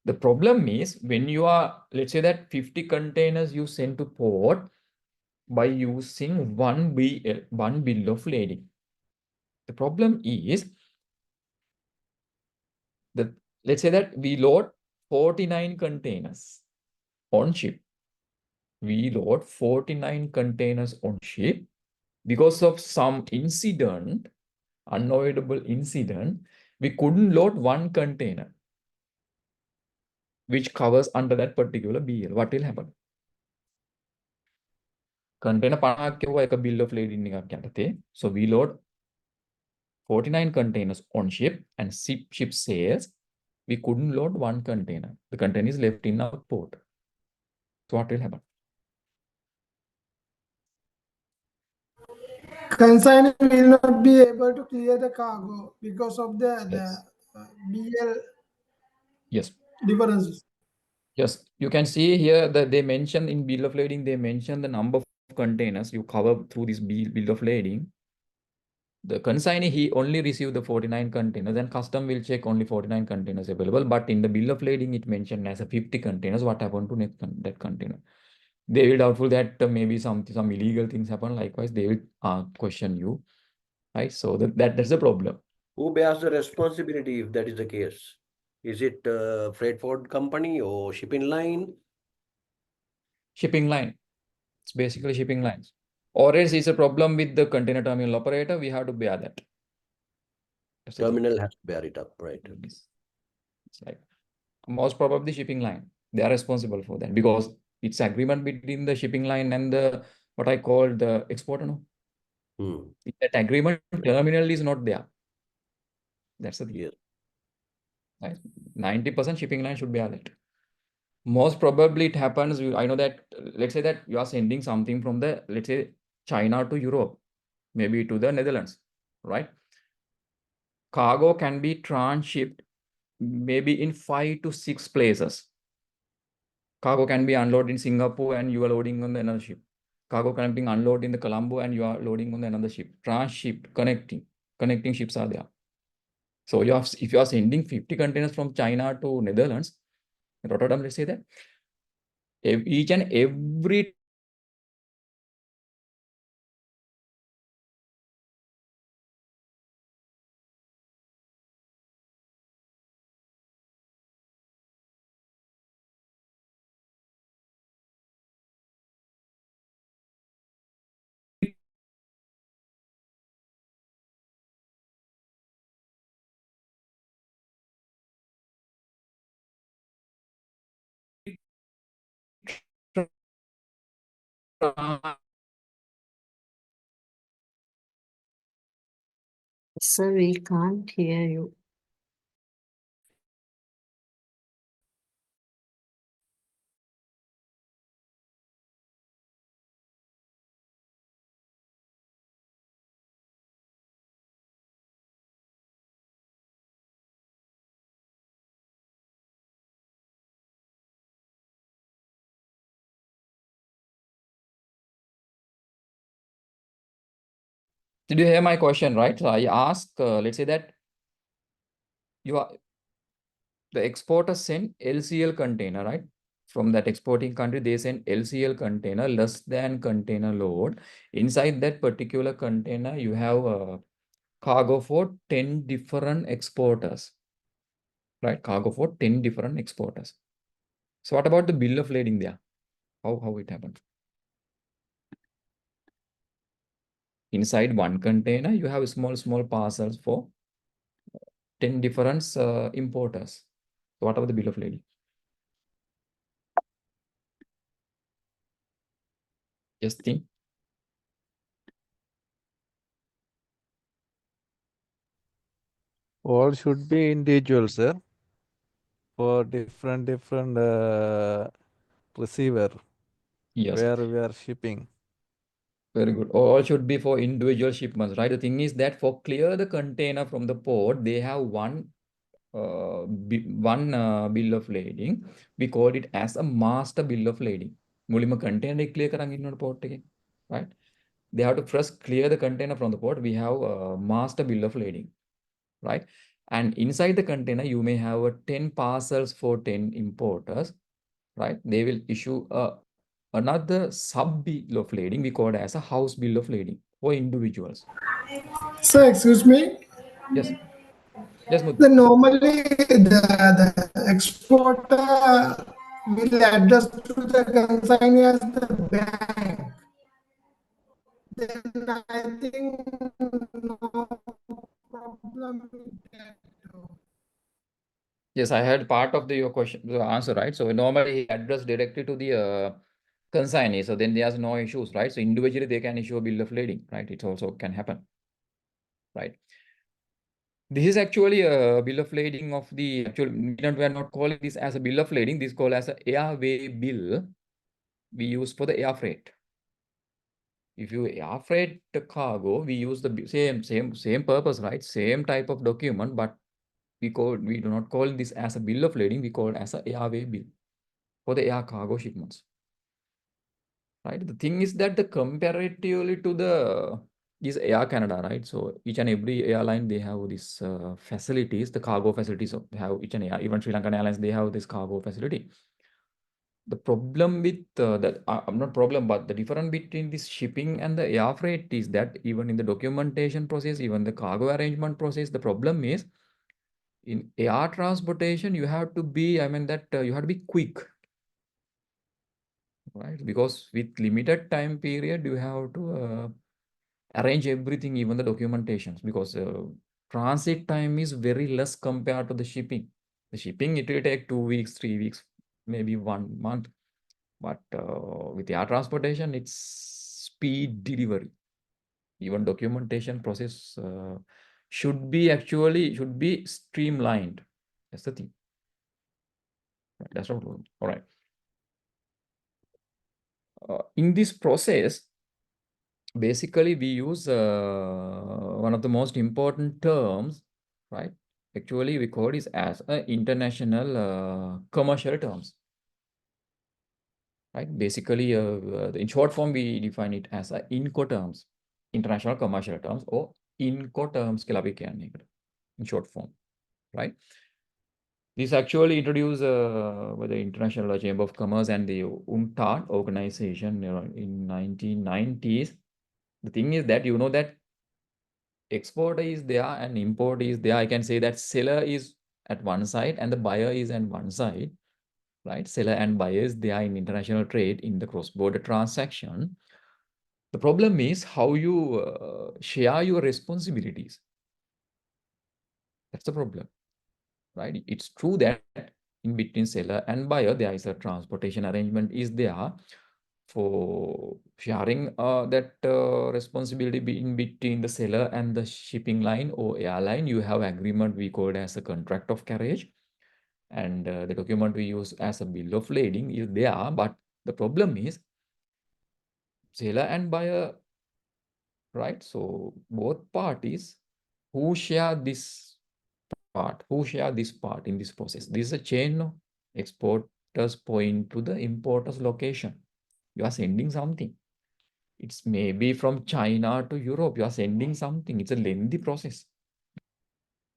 The problem is when you are, let's say that 50 containers you send to port by using one bill of lading. The problem is that, let's say that we load 49 containers on ship. We load 49 containers on ship. Because of some incident, unavoidable incident, we couldn't load one container which covers under that particular BL. What will happen? Container 50ක් කියවුවා එක bill of lading එකක් යටතේ. So we load 49 containers on ship and ship says we couldn't load one container. The container is left in our port. So what will happen? Consignee will not be able to clear the cargo because of the Yes. BL Yes. differences. Yes. You can see here that they mention in bill of lading, they mention the number of containers you cover through this bill of lading. The consignee, he only received the 49 containers and custom will check only 49 containers available. But in the bill of lading, it mentioned as a 50 containers. What happened to that container? They will doubtful that maybe some illegal things happen. Likewise, they will question you, right? So that's the problem. Who bears the responsibility if that is the case? Is it freight forward company or shipping line? Shipping line. It's basically shipping lines. Or else it's a problem with the container terminal operator, we have to bear that. That's the thing. Terminal has to bear it up, right? It's like most probably shipping line. They are responsible for that because it's agreement between the shipping line and the what I call the exporter. No, Hmm. if that agreement terminal is not there. That's the thing. Yes. Right? 90% shipping line should be alert. Most probably it happens. I know that let's say that you are sending something from the let's say China to Europe, maybe to the Netherlands, right? Cargo can be transshipped maybe in 5 to 6 places. Cargo can be unloaded in Singapore and you are loading on another ship. Cargo can be unloaded in the Colombo and you are loading on another ship. Transshipped, connecting ships are there. So if you are sending 50 containers from China to Netherlands, Rotterdam, let's say that, each and every Sir, we can't hear you. Did you hear my question, right? So I ask, let's say that the exporter send LCL container, right? From that exporting country, they send LCL container, less than container load. Inside that particular container, you have a cargo for 10 different exporters, right? Cargo for 10 different exporters. So what about the bill of lading there? How it happened? Inside one container, you have small parcels for 10 different importers. So what about the bill of lading? Just think. All should be individual, sir. For different receiver Yes. where we are shipping. Very good. All should be for individual shipments, right? The thing is that for clear the container from the port, they have one bill of lading. We call it as a master bill of lading. මුලින්ම container එක clear කරන් ඉන්නකොට port එකේ, right? They have to first clear the container from the port. We have a master bill of lading, right? And inside the container, you may have 10 parcels for 10 importers, right? They will issue another sub bill of lading. We call it as a house bill of lading for individuals. So excuse me. Yes. Yes, Muthu. Then normally the exporter will address to the consignee as the bank. Then I think no problem with that. Yes, I heard part of your question, the answer, right? So normally he addressed directly to the consignee. So then there's no issues, right? So individually they can issue a bill of lading, right? It also can happen, right? This is actually a bill of lading of the actual. We are not calling this as a bill of lading. This is called as an airway bill. We use for the air freight. If you air freight the cargo, we use the same purpose, right? Same type of document, but we do not call this as a bill of lading. We call it as an airway bill for the air cargo shipments. Right. The thing is that the comparatively to the is Air Canada, right? So each and every airline they have these facilities, the cargo facilities. So they have each and even Sri Lankan Airlines they have this cargo facility. The problem with not problem, but the difference between this shipping and the air freight is that even in the documentation process, even the cargo arrangement process, the problem is in air transportation you have to be, I mean that you have to be quick. right? Because with limited time period, you have to arrange everything, even the documentations, because transit time is very less compared to the shipping. The shipping, it will take 2 weeks, 3 weeks, maybe 1 month. But with air transportation, it's speed delivery. Even documentation process should be streamlined. That's the thing. That's not all right. In this process, basically we use one of the most important terms, right? Actually, we call it as international commercial terms, right? Basically, in short form, we define it as Incoterms, international commercial terms, or Incoterms in short form, right? This actually introduced by the International Chamber of Commerce and the UNCTAD organization in 1990s. The thing is that that exporter is there and import is there. I can say that seller is at one side and the buyer is at one side, right? Seller and buyers, they are in international trade in the cross-border transaction. The problem is how you share your responsibilities. That's the problem, right? It's true that in between seller and buyer, there is a transportation arrangement is there for sharing that responsibility in between the seller and the shipping line or airline. You have agreement we call it as a contract of carriage, and the document we use as a bill of lading is there. But the problem is seller and buyer, right? So both parties who share this part in this process. This is a chain of exporters point to the importer's location. You are sending something. It's maybe from China to Europe. You are sending something. It's a lengthy process,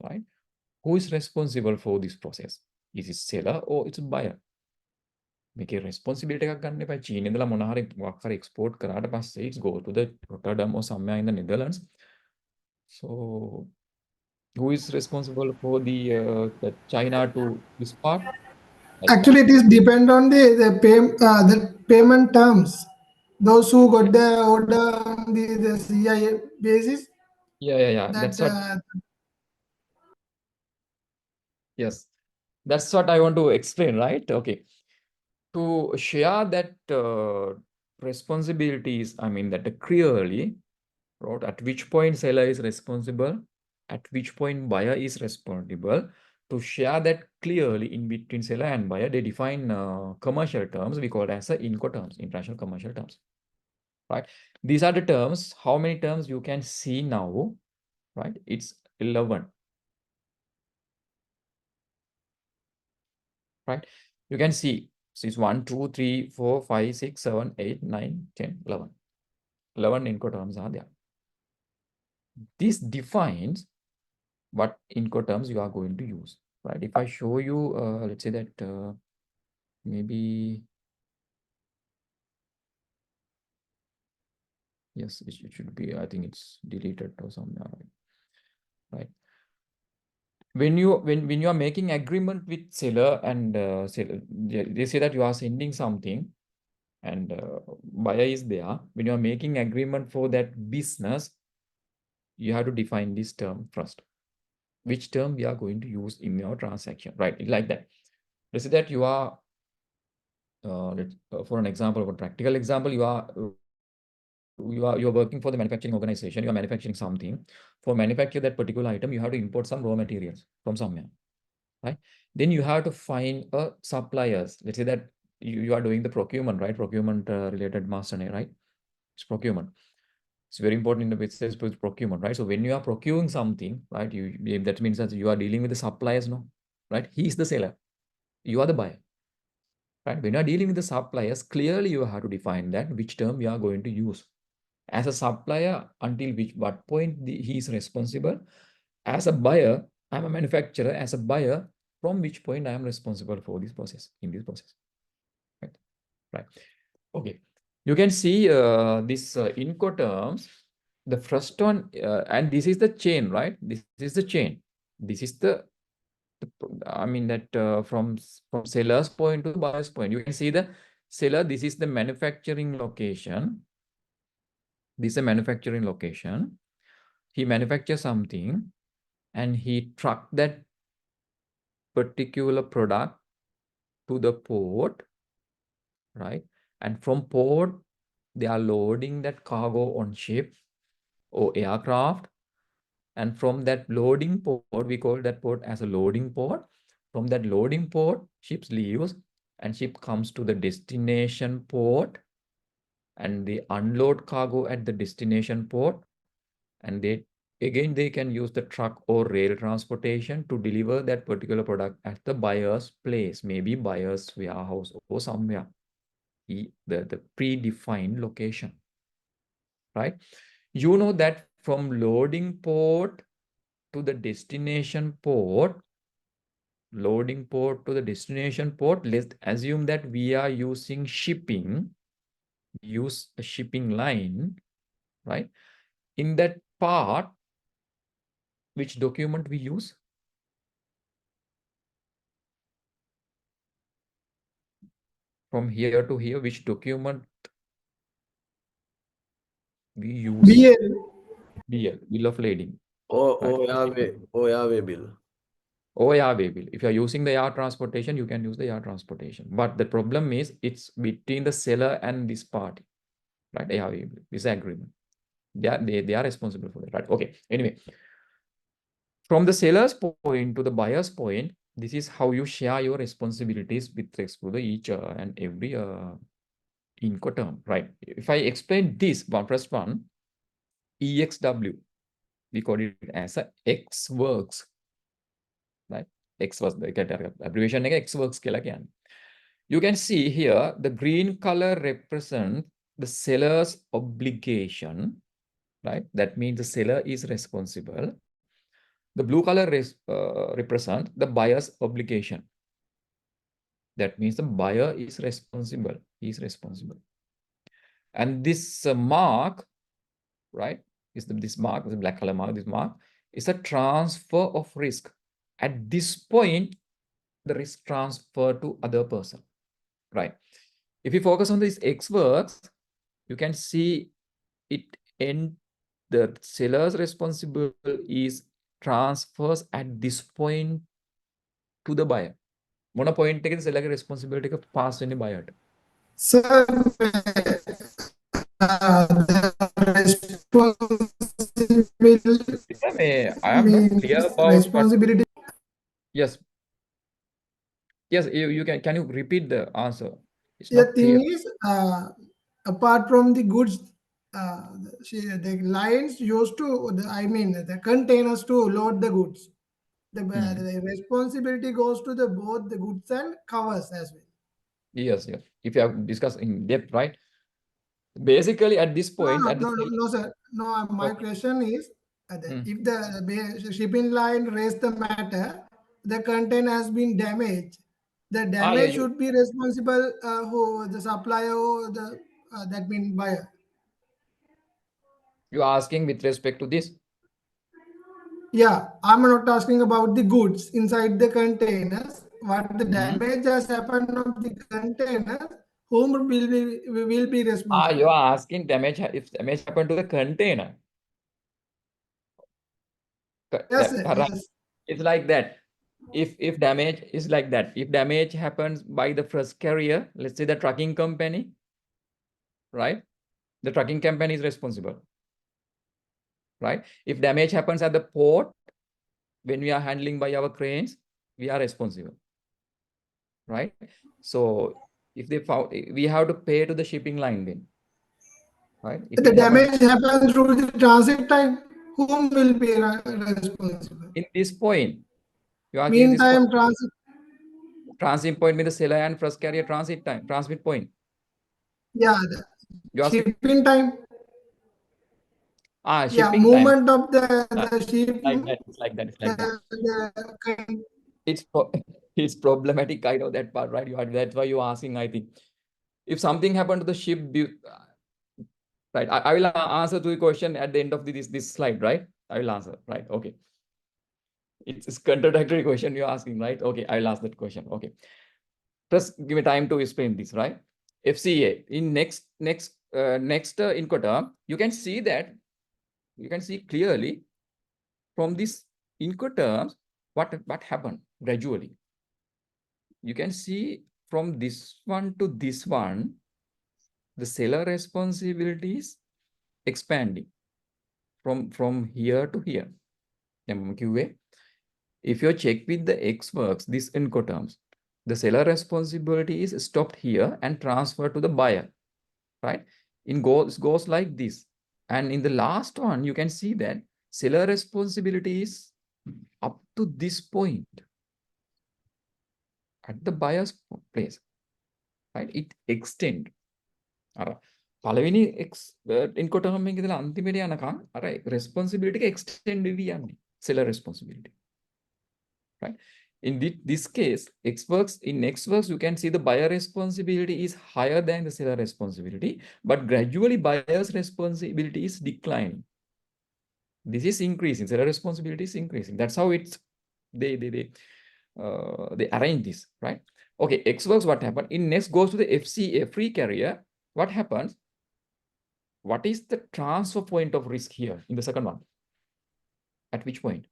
right? Who is responsible for this process? Is it seller or it's buyer? මේකේ responsibility එකක් ගන්න එපා. චීනෙ ඉඳලා මොන හරි මොකක් හරි export කරාට පස්සේ it's go to the Rotterdam or somewhere in the Netherlands. So who is responsible for the China to this part? Actually, it is depend on the payment terms. Those who got the order on the CIA basis. Yeah. That Yes, that's what I want to explain, right? Okay. To share that responsibilities, I mean that clearly, right? At which point seller is responsible, at which point buyer is responsible. To share that clearly in between seller and buyer, they define commercial terms. We call it as Incoterms, international commercial terms, right? These are the terms. How many terms you can see now, right? It's 11. Right? You can see, so it's 1, 2, 3, 4, 5, 6, 7, 8, 9, 10, 11. 11 Incoterms are there. This defines what Incoterms you are going to use, right? If I show you, let's say that maybe, yes, it should be, I think it's deleted or somewhere, right? When you are making agreement with seller and seller, they say that you are sending something and buyer is there. When you are making agreement for that business, you have to define this term first. Which term we are going to use in your transaction, right? Like that. Let's say that you are, for an example, for a practical example, you're working for the manufacturing organization. You are manufacturing something. For manufacture that particular item, you have to import some raw materials from somewhere, right? Then you have to find suppliers. Let's say that you are doing the procurement, right? Procurement related master, right? It's procurement. It's very important in the business procurement, right? So when you are procuring something, right, that means that you are dealing with the suppliers, no, right? He is the seller, you are the buyer, right? When you are dealing with the suppliers, clearly you have to define that which term you are going to use. As a supplier, until what point he is responsible. As a buyer, I'm a manufacturer. As a buyer, from which point I am responsible for this process, in this process, right? Okay. You can see this Incoterms, the first one, and this is the chain, right? This is the chain. This is I mean that from seller's point to buyer's point, you can see the seller, this is the manufacturing location. This is a manufacturing location. He manufactures something and he truck that particular product to the port, right? And from port, they are loading that cargo on ship or aircraft. And from that loading port, we call that port as a loading port. From that loading port, ships leaves and ship comes to the destination port, and they unload cargo at the destination port, and they can use the truck or rail transportation to deliver that particular product at the buyer's place, maybe buyer's warehouse or somewhere, the predefined location, right? You know that from loading port to the destination port, let's assume that we are using shipping, use a shipping line, right? In that part, which document we use? From here to here, which document we use? BL. Bill of lading. OAV bill. OAV bill. If you are using the air transportation, you can use the air transportation. But the problem is it's between the seller and this party, right? ARV bill. This agreement. They are responsible for that, right? Okay. Anyway, from the seller's point to the buyer's point, this is how you share your responsibilities with respect to the each and every Incoterm, right? If I explain this first one, EXW, we call it as a X works, right? X works, the abbreviation X works. You can see here the green color represents the seller's obligation, right? That means the seller is responsible. The blue color represents the buyer's obligation. That means the buyer is responsible. He is responsible. And this mark, right, is this mark, the black color mark, this mark is a transfer of risk. At this point, the risk transfer to other person, right? If you focus on this X works, you can see it end, the seller's responsible is transfers at this point to the buyer. One point taken seller responsibility of pass any buyer. Sir, the responsibility I am not clear means about responsibility. Yes. Yes, you can you repeat the answer? It's The not clear. thing is, apart from the goods, the lines used to, the containers to load the goods. The responsibility goes to the both the goods and covers as well. Yes. If you have discussed in depth, right? Basically, at this point, No, sir. No, my Okay. question is, if the shipping line raised the matter, the container has been damaged. The damage should be responsible who the supplier or the that means buyer. You are asking with respect to this. Yeah, I'm not asking about the goods inside the containers. What the damage has happened on the container, whom will be responsible? You are asking damage if damage happened to the container. Yes, sir, Right. yes. It's like that. If damage is like that, if damage happens by the first carrier, let's say the trucking company, right? The trucking company is responsible, right? If damage happens at the port, when we are handling by our cranes, we are responsible, right? So if they found, we have to pay to the shipping line then, right? If The it happens damage happens through the transit time, whom will be responsible? in this point, you are asking this point. Meantime, Transit point means the seller and first carrier transit time, transmit point. yeah, You the asking? shipping time. Yeah, Shipping movement time. of the ship. Like that. It's like that. It's like that. It's it's problematic. I know that part, right? That's why you're asking. I think if something happened to the ship, right? I will answer to the question at the end of this slide, right? I will answer, right? Okay. It's contradictory question you're asking, right? Okay, I will ask that question. Okay. Just give me time to explain this, right? FCA. In next Incoterm, you can see that, you can see clearly from this Incoterms what happened gradually. You can see from this one to this one, the seller responsibilities expanding from here to here. MQA. If you check with the X works, this Incoterms, the seller responsibility is stopped here and transferred to the buyer, right? It goes like this. And in the last one, you can see that seller responsibility is up to this point at the buyer's place, right? It extend. පළවෙනි Incoterm එකේ ඉඳලා අන්තිමට යනකම් අර responsibility එක extend වෙවි යන්නේ. Seller responsibility. Right? In this case, in X works, you can see the buyer responsibility is higher than the seller responsibility, but gradually buyer's responsibility is declining. This is increasing. Seller responsibility is increasing. That's how it's they arrange this, right? Okay, X works, what happened? In next goes to the FCA, free carrier. What happens? What is the transfer point of risk here in the second one? At which point?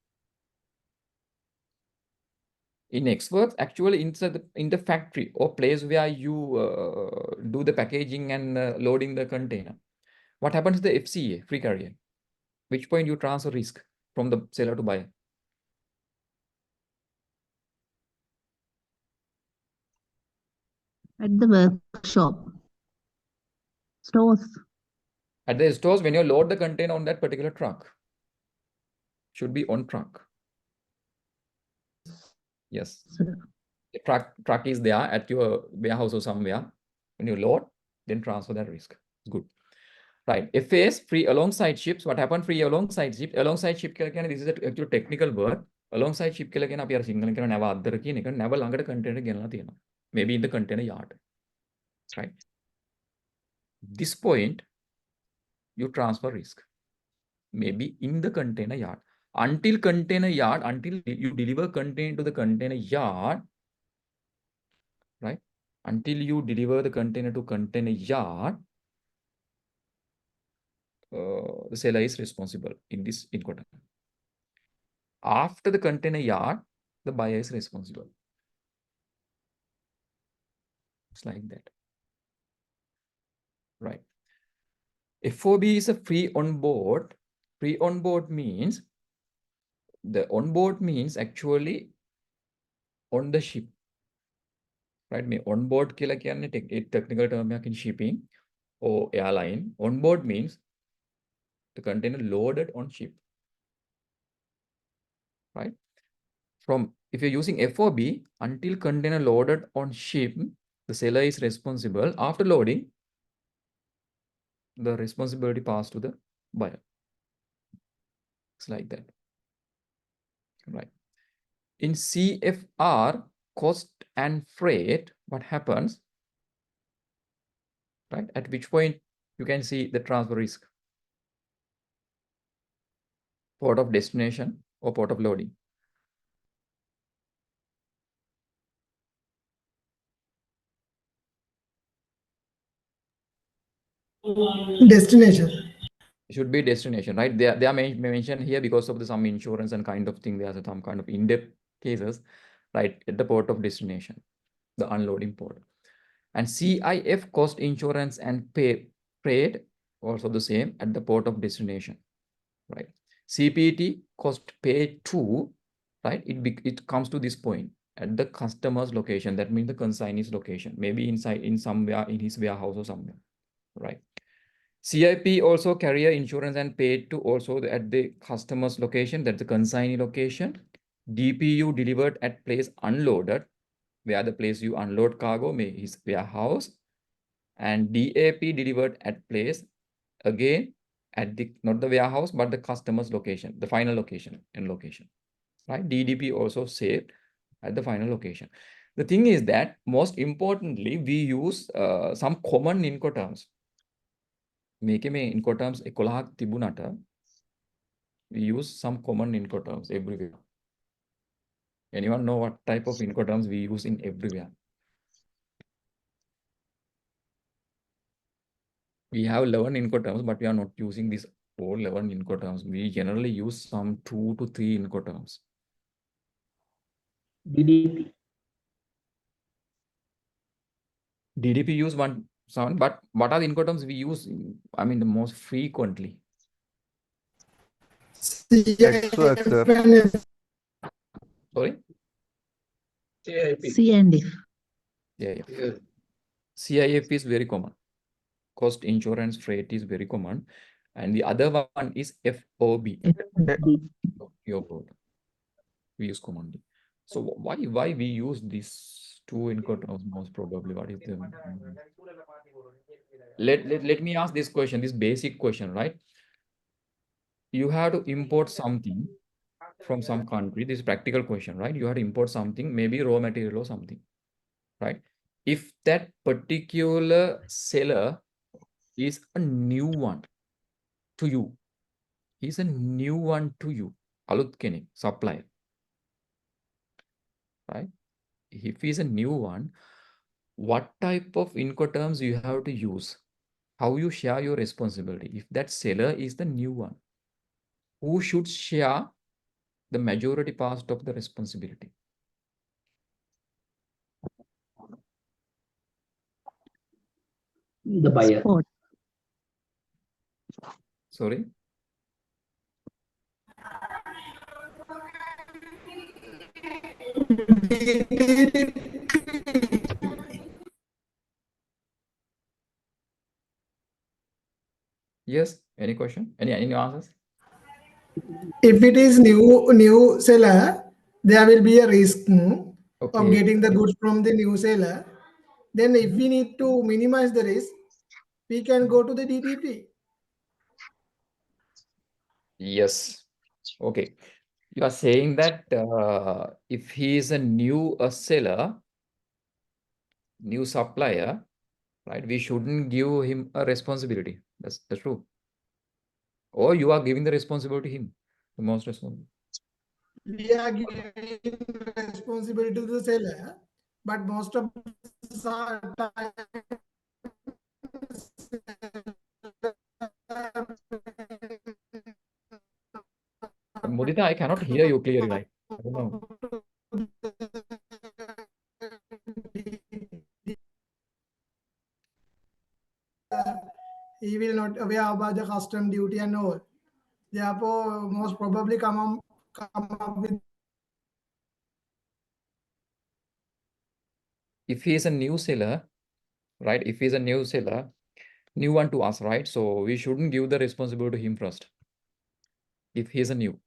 In X works, actually inside in the factory or place where you do the packaging and loading the container. What happens to the FCA, free carrier? Which point you transfer risk from the seller to buyer? At the workshop. Stores. At the stores, when you load the container on that particular truck, should be on truck. Yes. Sir. The truck is there at your warehouse or somewhere. When you load, then transfer that risk. Good. Right. FAS, free alongside ships. What happened? Free alongside ship. Alongside ship, this is a actual technical word. Alongside ship, අපි අර සිංහලෙන් කියන නැව අද්දර කියන එක නැව ළඟට container ගෙනලා තියෙනවා. Maybe in the container yard. Right. This point, you transfer risk. Maybe in the container yard. Until you deliver container to the container yard, right? Until you deliver the container to container yard, the seller is responsible in this Incoterm. After the container yard, the buyer is responsible. It's like that. Right. FOB is a free on board. Free on board means actually on the ship. Right? On board කියලා කියන්නේ technical term in shipping or airline. On board means the container loaded on ship. Right? If you're using FOB, until container loaded on ship, the seller is responsible. After loading, the responsibility passed to the buyer. It's like that. Right. In CFR, cost and freight, what happens? Right? At which point you can see the transfer risk. Port of destination or port of loading. Destination. It should be destination, right? They are mentioned here because of some insurance and kind of thing. There's some kind of in-depth cases, right? At the port of destination, the unloading port. And CIF, cost, insurance, and freight, also the same at the port of destination, right? CPT, cost paid to, right? It comes to this point at the customer's location. That means the consignee's location, maybe in somewhere in his warehouse or somewhere, right? CIP also carrier insurance and paid to also at the customer's location, that's the consignee location. DPU delivered at place unloaded, where the place you unload cargo, may his warehouse. And DAP delivered at place, again, at the, not the warehouse, but the customer's location, the final location and location, right? DDP also saved at the final location. The thing is that most importantly, we use some common Incoterms. මේකේ මේ Incoterms 11ක් තිබුණට we use some common Incoterms everywhere. Anyone know what type of Incoterms we use in everywhere? We have 11 Incoterms, but we are not using these all 11 Incoterms. We generally use some 2 to 3 Incoterms. DDP. DDP use 1 sound, but what are the Incoterms we use? I mean, the most frequently. XOX, sir. Sorry? C and F. CIF. CIF is very common. Cost insurance freight is very common. And the other one is FOB. Your board. We use commonly. So why we use these 2 Incoterms most probably? What is the let me ask this question, this basic question, right? You have to import something from some country. This is practical question, right? You have to import something, maybe raw material or something, right? If that particular seller is a new one to you, he's a new one to you, alut kenek, supplier, right? If he's a new one, what type of Incoterms you have to use? How you share your responsibility? If that seller is the new one, who should share the majority part of the responsibility? The buyer. Spot. Sorry? Yes, any question? Any answers? If it is new seller, there will be a risk of Okay. getting the goods from the new seller. Then if we need to minimize the risk, we can go to the DDP. Yes. Okay. You are saying that if he is a new seller, new supplier, right, we shouldn't give him a responsibility. That's true. Or you are giving the responsibility to him, the most responsible. We are giving responsibility to the seller, but most of the time Mudita, I cannot hear you clearly, right? I don't know. He will not aware about the custom duty and all. Therefore, most probably come up with. If he is a new seller, right? If he's a new seller, new one to us, right? So we shouldn't give the responsibility to him first. If he's a new,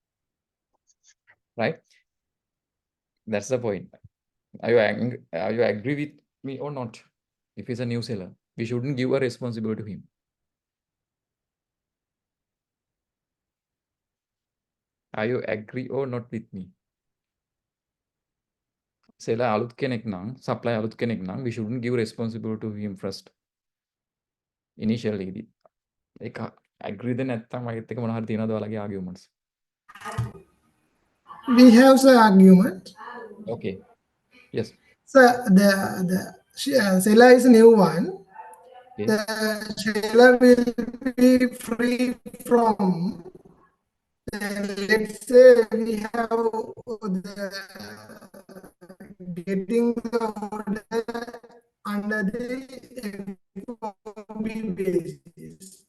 right? That's the point. Are you agree with me or not? If he's a new seller, we shouldn't give a responsibility to him. Are you agree or not with me? Seller alut kenek nang, supply alut kenek nang, we shouldn't give responsibility to him first. Initially, like agree then arguments. We have the argument. Okay. Yes. So the seller is a new one. Okay. The seller will be free from. Let's say we have the getting the order under the FOB basis.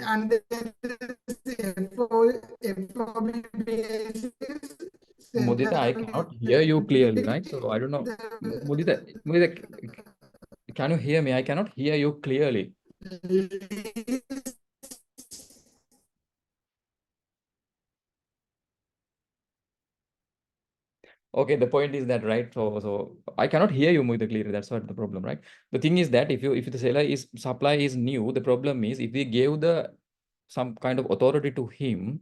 Under the FOB basis. Mudita, I cannot hear you clearly, right? So I don't know. Mudita, can you hear me? I cannot hear you clearly. Okay, the point is that, right? So I cannot hear you Mudita clearly. That's what the problem, right? The thing is that if the seller is supply is new, the problem is if we gave some kind of authority to him,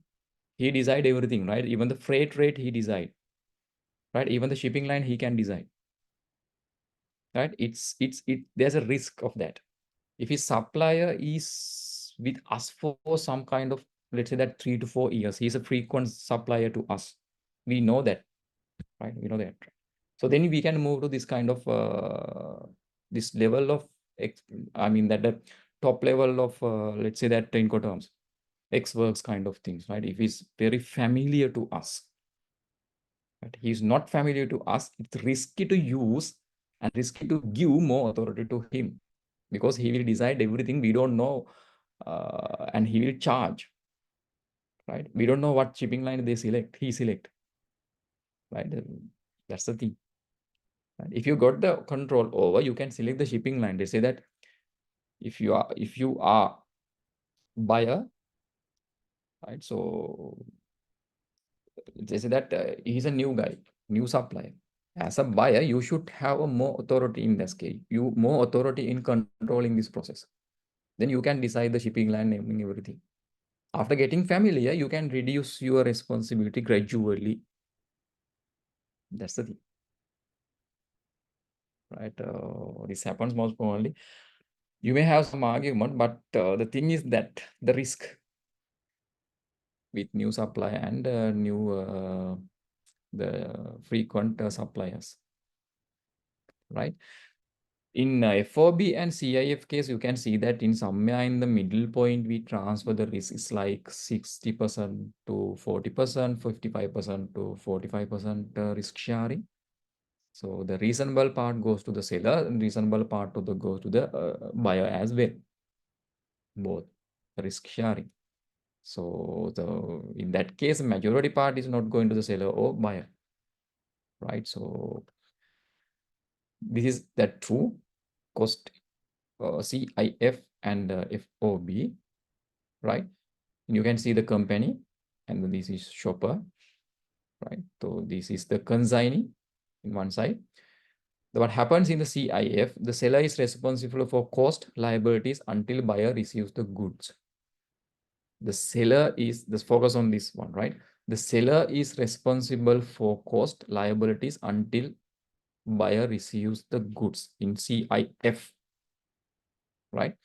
he decide everything, right? Even the freight rate he decide, right? Even the shipping line he can decide, right? There's a risk of that. If his supplier is with us for some kind of, let's say that 3 to 4 years, he's a frequent supplier to us. We know that, right? We know that. So then we can move to this kind of this level of I mean that the top level of let's say that Incoterms, Xworks kind of things, right? If he's very familiar to us, right? He's not familiar to us, it's risky to use and risky to give more authority to him because he will decide everything we don't know, and he will charge, right? We don't know what shipping line he select, right? That's the thing. Right? If you got the control over, you can select the shipping line. They say that if you are buyer, right? So they say that he's a new guy, new supplier. As a buyer, you should have a more authority in this case. You more authority in controlling this process. Then you can decide the shipping line, naming everything. After getting familiar, you can reduce your responsibility gradually. That's the thing, right? This happens most commonly. You may have some argument, but the thing is that the risk with new supply and the frequent suppliers, right? In FOB and CIF case, you can see that in somewhere in the middle point, we transfer the risk is like 60% to 40%, 55% to 45% risk sharing. So the reasonable part goes to the seller, and reasonable part goes to the buyer as well. Both risk sharing. So in that case, majority part is not going to the seller or buyer, right? So this is that true cost CIF and FOB, right? And you can see the company, and this is shopper, right? So this is the consignee in one side. What happens in the CIF, the seller is responsible for cost liabilities until buyer receives the goods. The seller is, let's focus on this one, right? The seller is responsible for cost liabilities until buyer receives the goods in CIF, right?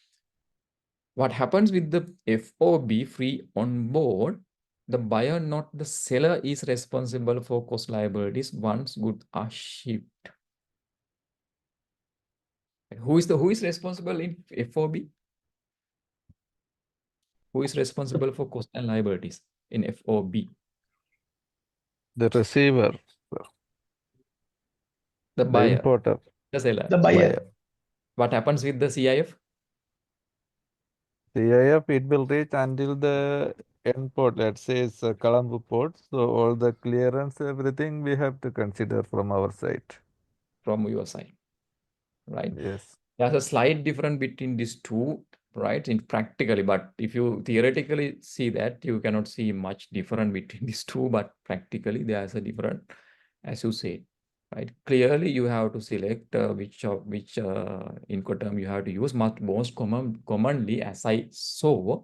What happens with the FOB, free on board, the buyer, not the seller, is responsible for cost liabilities once goods are shipped. Who is responsible in FOB? Who is responsible for cost and liabilities in FOB? The receiver, The the buyer, importer, the seller. The buyer. buyer. What happens with the CIF? CIF, it will reach until the end port, let's say it's a Colombo port. So all the clearance, everything we have to consider from our side. From your side, right? Yes. There's a slight difference between these two, right? In practically, but if you theoretically see that, you cannot see much difference between these two, but practically there's a difference, as you say, right? Clearly, you have to select which Incoterm you have to use. Most commonly, as I saw,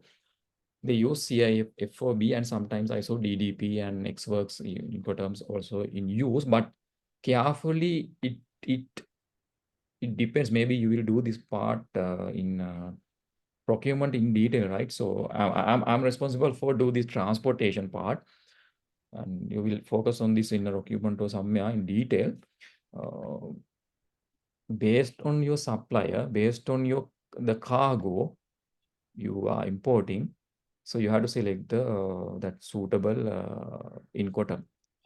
they use CIF, FOB, and sometimes I saw DDP and Xworks Incoterms also in use, but carefully it depends. Maybe you will do this part in procurement in detail, right? So I'm responsible for do this transportation part, and you will focus on this in the procurement or somewhere in detail. Based on your supplier, based on the cargo you are importing, so you have to select that suitable Incoterm,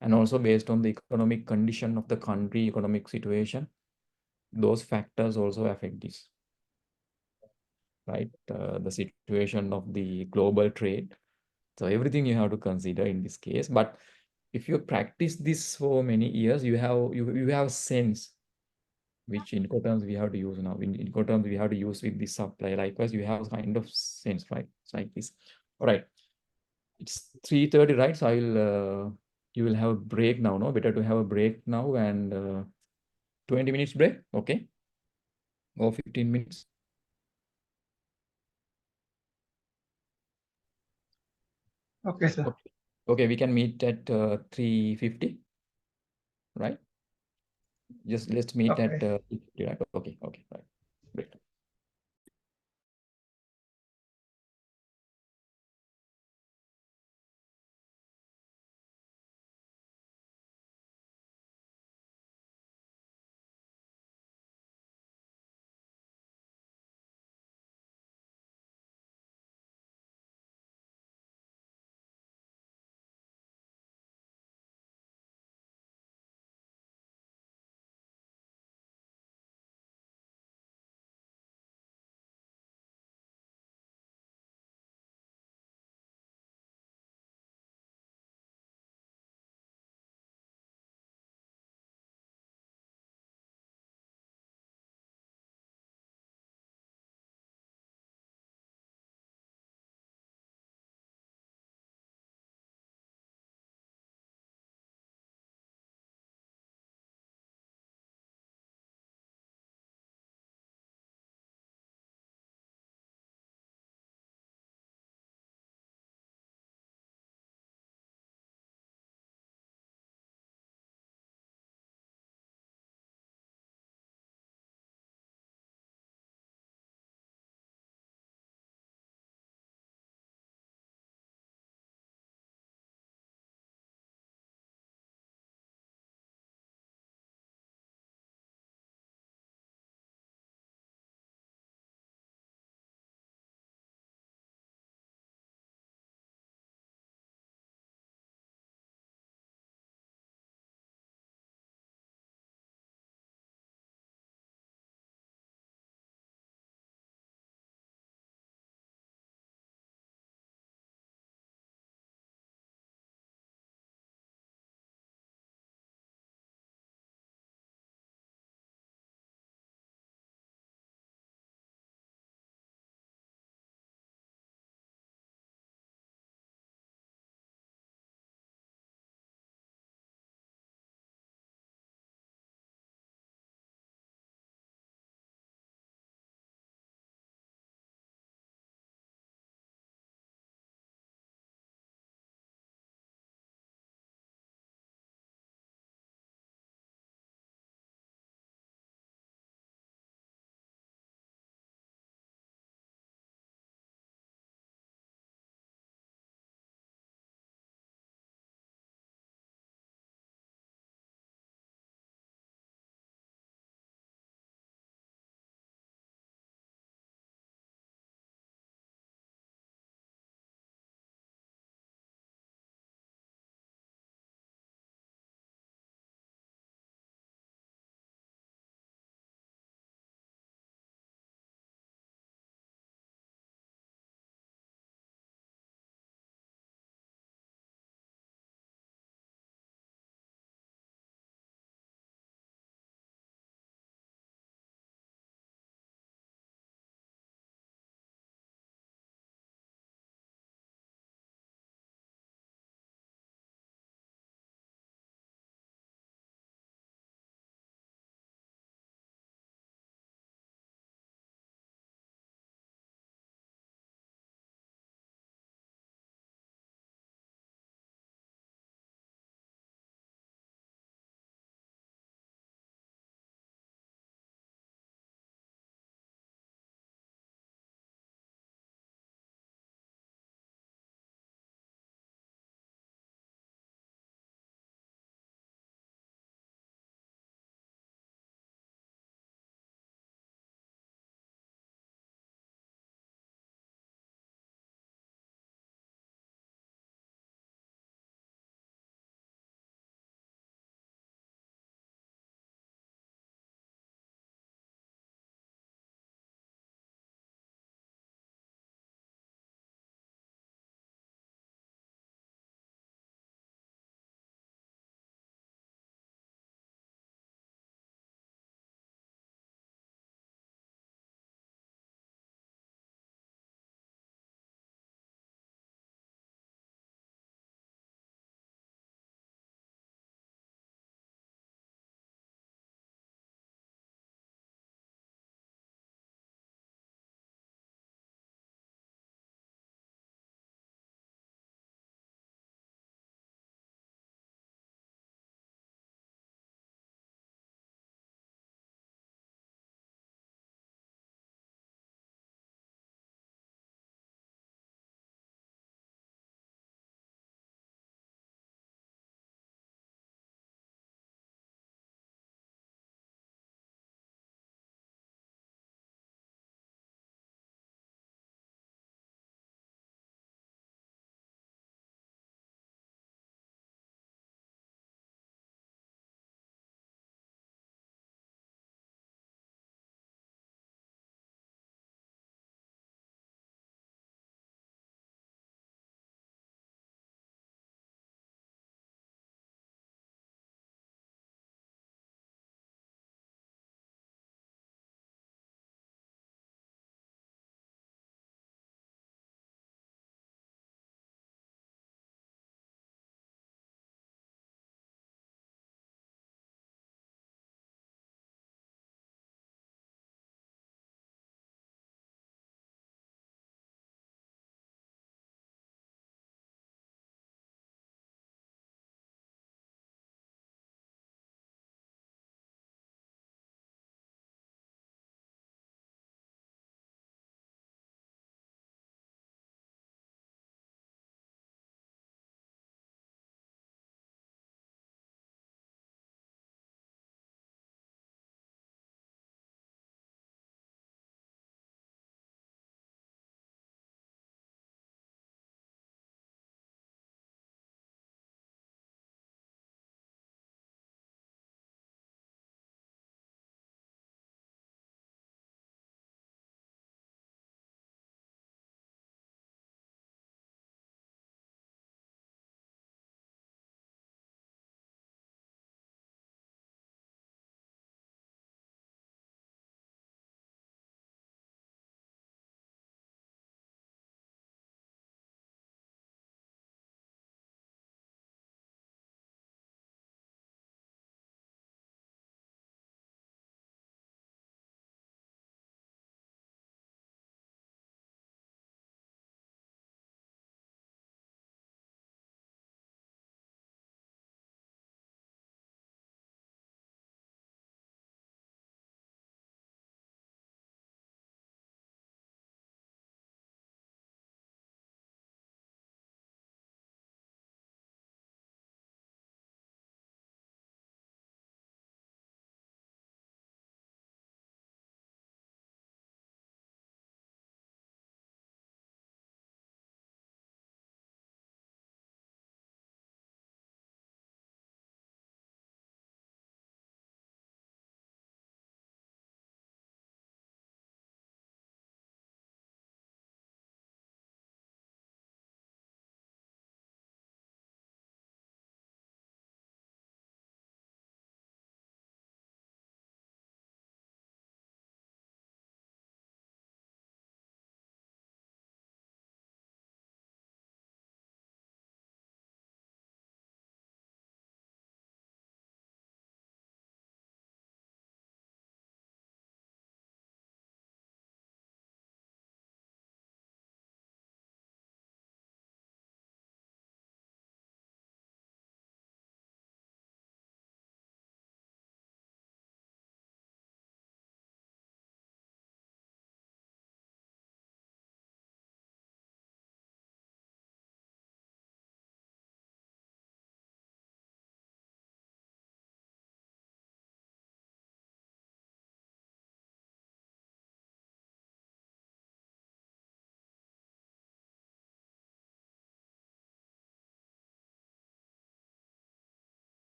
and also based on the economic condition of the country, economic situation, those factors also affect this, right? The situation of the global trade. So everything you have to consider in this case. But if you practice this for many years, you have sense which Incoterms we have to use now. In Incoterms we have to use with this supply. Likewise, you have kind of sense, right? It's like this. All right. It's 3:30, right? So you will have a break now, no? Better to have a break now and 20 minutes break, okay? Or 15 minutes. Okay, sir. Okay, we can meet at 3:50, right? Just let's meet at Okay. 3:50, right? Okay, right. Great.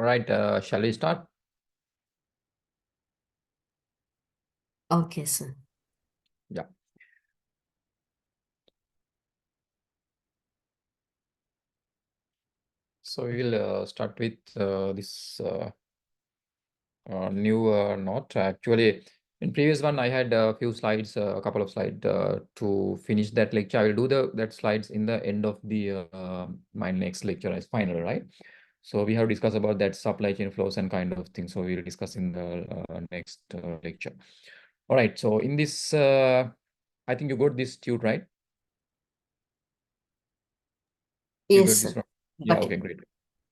All right, shall we start? Okay, sir. Yeah. So we will start with this new note. Actually, in previous one, I had a few slides, a couple of slides to finish that lecture. I will do that slides in the end of the my next lecture as final, right? So we have discussed about that supply chain flows and kind of thing. So we will discuss in the next lecture. All right. So in this, I think you got this tune, right? You Yes, got this sir. one? Yeah. Got Okay. it. Great.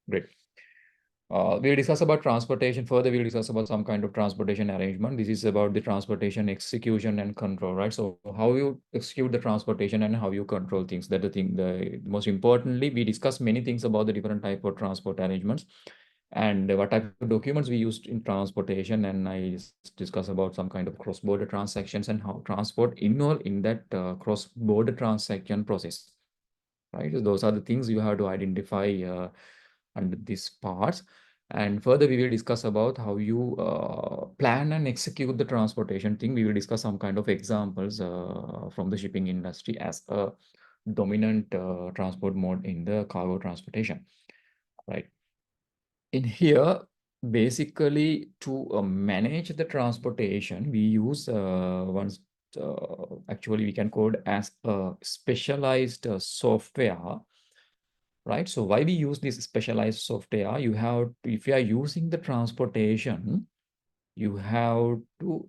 Great. We'll discuss about transportation. Further, we'll discuss about some kind of transportation arrangement. This is about the transportation execution and control, right? So how you execute the transportation and how you control things. That the thing. The most importantly, we discuss many things about the different type of transport arrangements and what type of documents we used in transportation. And I discuss about some kind of cross-border transactions and how transport involved in that cross-border transaction process, right? So those are the things you have to identify under these parts. And further, we will discuss about how you plan and execute the transportation thing. We will discuss some kind of examples from the shipping industry as a dominant transport mode in the cargo transportation, right? In here, basically to manage the transportation, we use actually we can code as a specialized software, right? So why we use this specialized software? You have, if you are using the transportation, you have to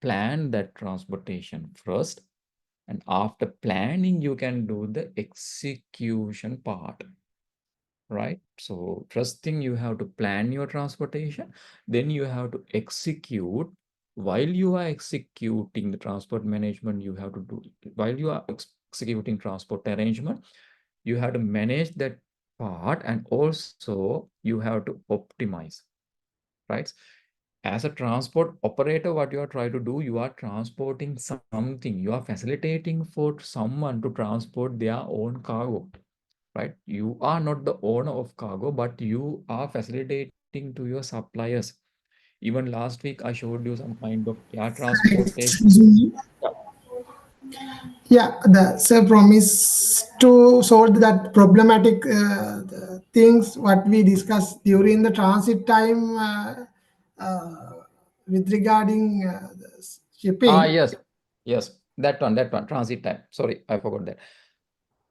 plan that transportation first. And after planning, you can do the execution part, right? So first thing, you have to plan your transportation, then you have to execute. While you are executing the transport management, you have to do, while you are executing transport arrangement, you have to manage that part, and also you have to optimize, right? As a transport operator, what you are trying to do, you are transporting something, you are facilitating for someone to transport their own cargo, right? You are not the owner of cargo, but you are facilitating to your suppliers. Even last week, I showed you some kind of air transportation. Excuse me. Yeah. Yeah, the sir promise to solve that problematic the things what we discussed during the transit time with regarding the shipping. Yes, that one, transit time. Sorry, I forgot that.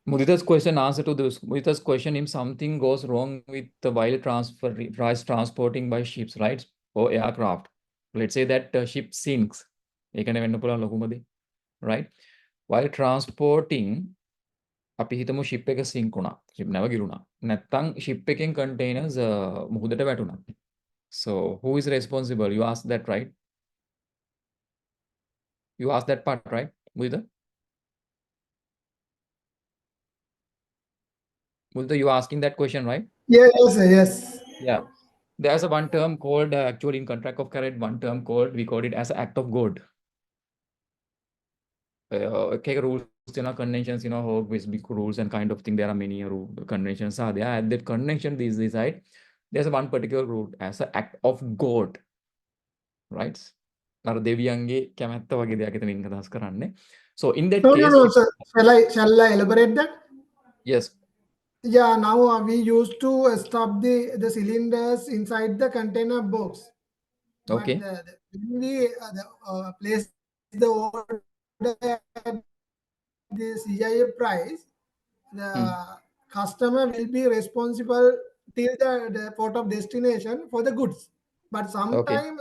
Mudita's question, answer to this. Mudita's question, if something goes wrong with the while transporting by ships, right? Or aircraft. Let's say that ship sinks. Right? While transporting, අපි හිතමු ship එක sink වුණා. ship නැව ගිරුණා. නැත්තම් ship එකෙන් containers මුහුදට වැටුණා. So who is responsible? You asked that, right? You asked that part, right? Mudita? Mudita, you asking that question, right? Yes, yes. Yeah. There's a one term called, actually in contract of carriage, one term called, we call it as act of God. Okay, rules, conventions, how big rules and kind of thing. There are many conventions are there. At that convention, these decide, there's one particular rule as an act of God, right? දෙවියන්ගේ කැමැත්ත වගේ දෙයක් එතන අදහස් කරන්නේ. So in that No, case, sir. Shall I elaborate that? yes. Yeah, now we used to stop the cylinders inside the container box. Okay. But when we place the order at the CIF price, the customer will be responsible till the port of destination for the goods. But sometime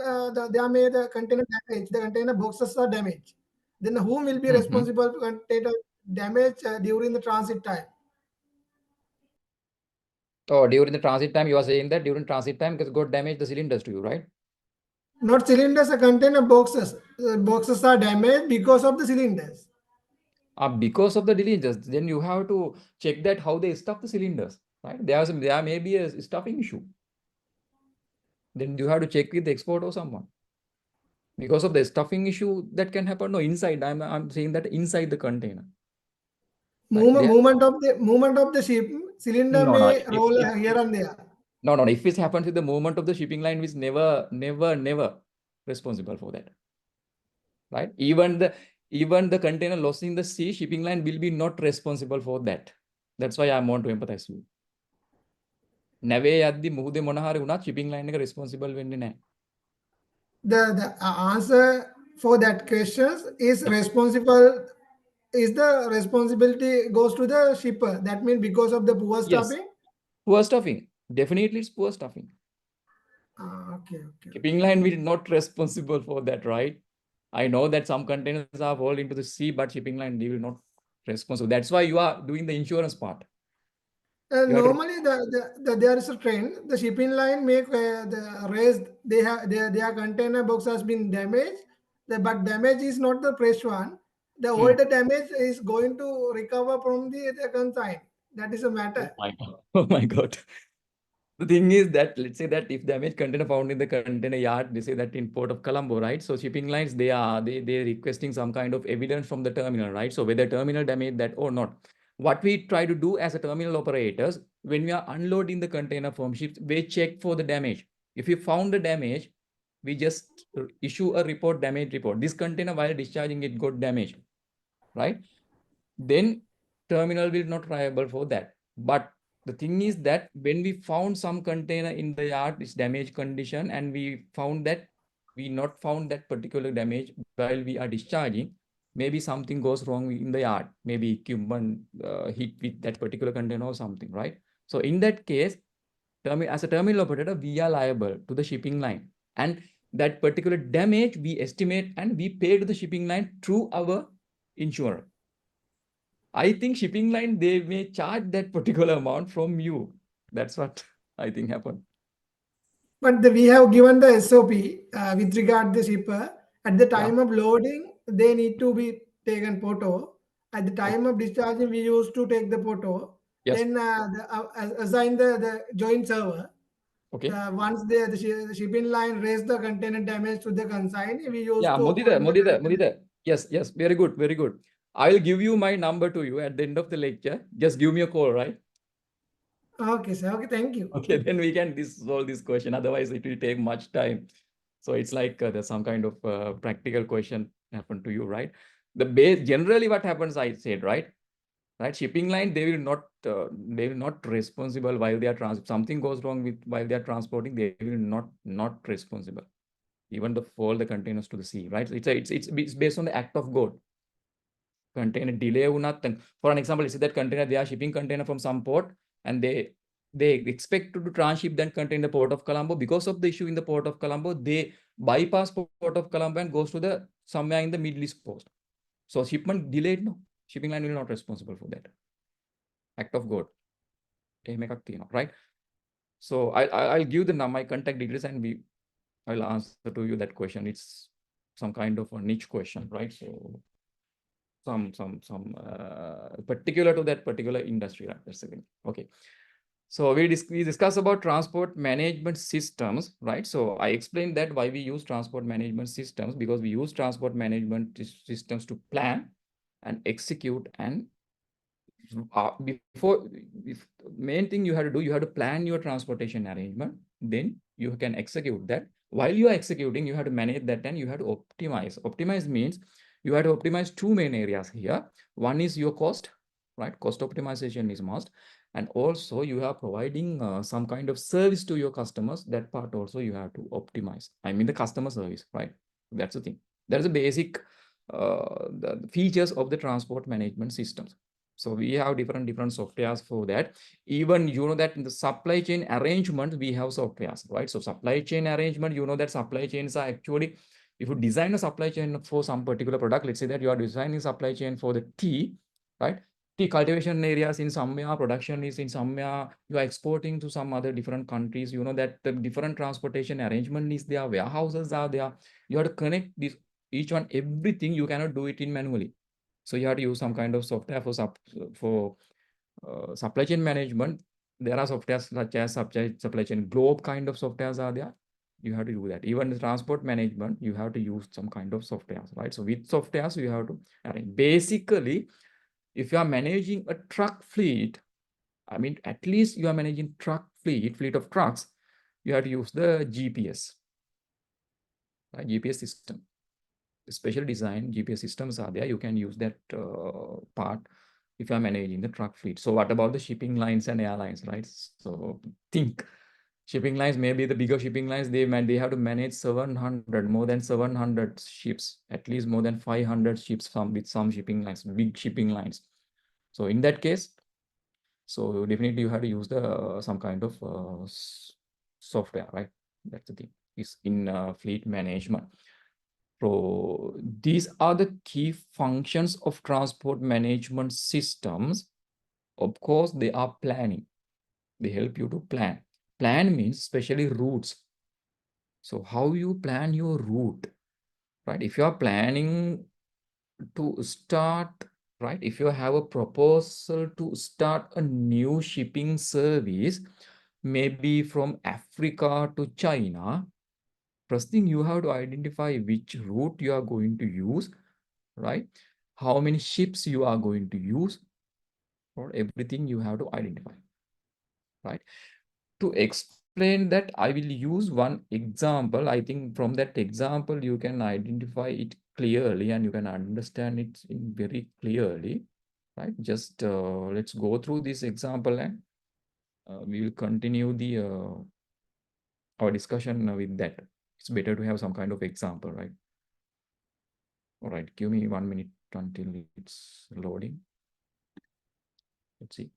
there may the container damage, the container boxes are damaged. Then whom will be responsible for container damage during the transit time? Oh, during the transit time, you are saying that during transit time, because God damaged the cylinders to you, right? Not cylinders, container boxes. Boxes are damaged because of the cylinders. Because of the cylinders, then you have to check that how they stuff the cylinders, right? There may be a stuffing issue. Then you have to check with the export or someone. Because of the stuffing issue that can happen. No, inside. I'm saying that inside the container. Movement of the ship, cylinder No, may no. roll here and there. No, no, if it happens with the movement of the shipping line, is never responsible for that. Right? Even the container lost in the sea, shipping line will be not responsible for that. That's why I want to empathize with you. නැවේ යද්දි මුහුදේ මොන හරි වුණත් shipping line එක responsible වෙන්නේ නැහැ. The answer for that question is responsible. Is the responsibility goes to the shipper? That means because of the poor Yes. stuffing. Poor stuffing. Definitely it's poor stuffing. Okay. Shipping line will not responsible for that, right? I know that some containers are fall into the sea, but shipping line they will not responsible. That's why you are doing the insurance part. You have to- Normally, there is a trend. The shipping line make the raised. Their container box has been damaged. But damage is not the fresh one. The older damage is going to recover from the consign. That is a matter. Oh my God. The thing is that, let's say that if damaged container found in the container yard, they say that in Port of Colombo, right? So shipping lines, they're requesting some kind of evidence from the terminal, right? So whether terminal damaged that or not. What we try to do as a terminal operators, when we are unloading the container from ships, we check for the damage. If you found the damage, we just issue a report, damage report. This container while discharging it got damaged, right? Then terminal will not liable for that. But the thing is that when we found some container in the yard is damaged condition, and we found that we not found that particular damage while we are discharging, maybe something goes wrong in the yard, maybe equipment hit with that particular container or something, right? So in that case, as a terminal operator, we are liable to the shipping line, and that particular damage we estimate and we pay to the shipping line through our insurer. I think shipping line, they may charge that particular amount from you. That's what I think happened. But we have given the SOP with regard the shipper. At the time of loading, they need to be taken photo. At the time of discharging, we used to take the photo. Yes. Then assign the joint server. Okay. Once the shipping line raised the container damage to the consign, we used Yeah, to Mudita. Yes, very good, very good. I will give you my number to you at the end of the lecture. Just give me a call, right? Okay, sir. Okay, thank you. Okay, then we can solve this question. Otherwise, it will take much time. So it's like there's some kind of practical question happened to you, right? The base generally what happens, I said, right? Shipping line, they will not responsible while they are something goes wrong with while they are transporting, they will not responsible. Even to fall the containers to the sea, right? It's based on the act of God. Container delay unat. For an example, let's say that container, they are shipping container from some port, and they expect to transship that container in the Port of Colombo. Because of the issue in the Port of Colombo, they bypass Port of Colombo and goes to the somewhere in the Middle East post. So shipment delayed, no. Shipping line will not responsible for that. Act of God. Right? So I'll give my contact details, and I'll answer to you that question. It's some kind of a niche question, right? So some particular to that particular industry, right? That's the thing. Okay. So we discuss about transport management systems, right? So I explained that why we use transport management systems, because we use transport management systems to plan and execute, and main thing you have to do, you have to plan your transportation arrangement, then you can execute that. While you are executing, you have to manage that, and you have to optimize. Optimize means you have to optimize two main areas here. One is your cost, right? Cost optimization is must. And also you are providing some kind of service to your customers. That part also you have to optimize. I mean the customer service, right? That's the thing. That's the basic the features of the transport management systems. So we have different softwares for that. Even you know that in the supply chain arrangement, we have softwares, right? So supply chain arrangement, you know that supply chains are actually, if you design a supply chain for some particular product, let's say that you are designing supply chain for the tea, right? Tea cultivation areas in somewhere, production is in somewhere, you are exporting to some other different countries, you know that the different transportation arrangement is there, warehouses are there. You have to connect this, each one, everything. You cannot do it in manually. So you have to use some kind of software for supply chain management. There are softwares such as supply chain globe kind of softwares are there. You have to do that. Even the transport management, you have to use some kind of softwares, right? So with softwares, you have to arrange. Basically, if you are managing a truck fleet, I mean, at least you are managing fleet of trucks, you have to use the GPS, right? GPS system. Special design GPS systems are there. You can use that part if you are managing the truck fleet. So what about the shipping lines and airlines, right? So think shipping lines, maybe the bigger shipping lines, they have to manage 700, more than 700 ships, at least more than 500 ships with some shipping lines, big shipping lines. So in that case, so definitely you have to use the some kind of software, right? That's the thing. Is in fleet management. So these are the key functions of transport management systems. Of course, they are planning. They help you to plan. Plan means especially routes. So how you plan your route, right? If you are planning to start, right? If you have a proposal to start a new shipping service, maybe from Africa to China, first thing you have to identify which route you are going to use, right? How many ships you are going to use, or everything you have to identify, right? To explain that, I will use one example. I think from that example, you can identify it clearly and you can understand it in very clearly, right? Just let's go through this example and we will continue the our discussion with that. It's better to have some kind of example, right? All right, give me 1 minute until it's loading. Let's see.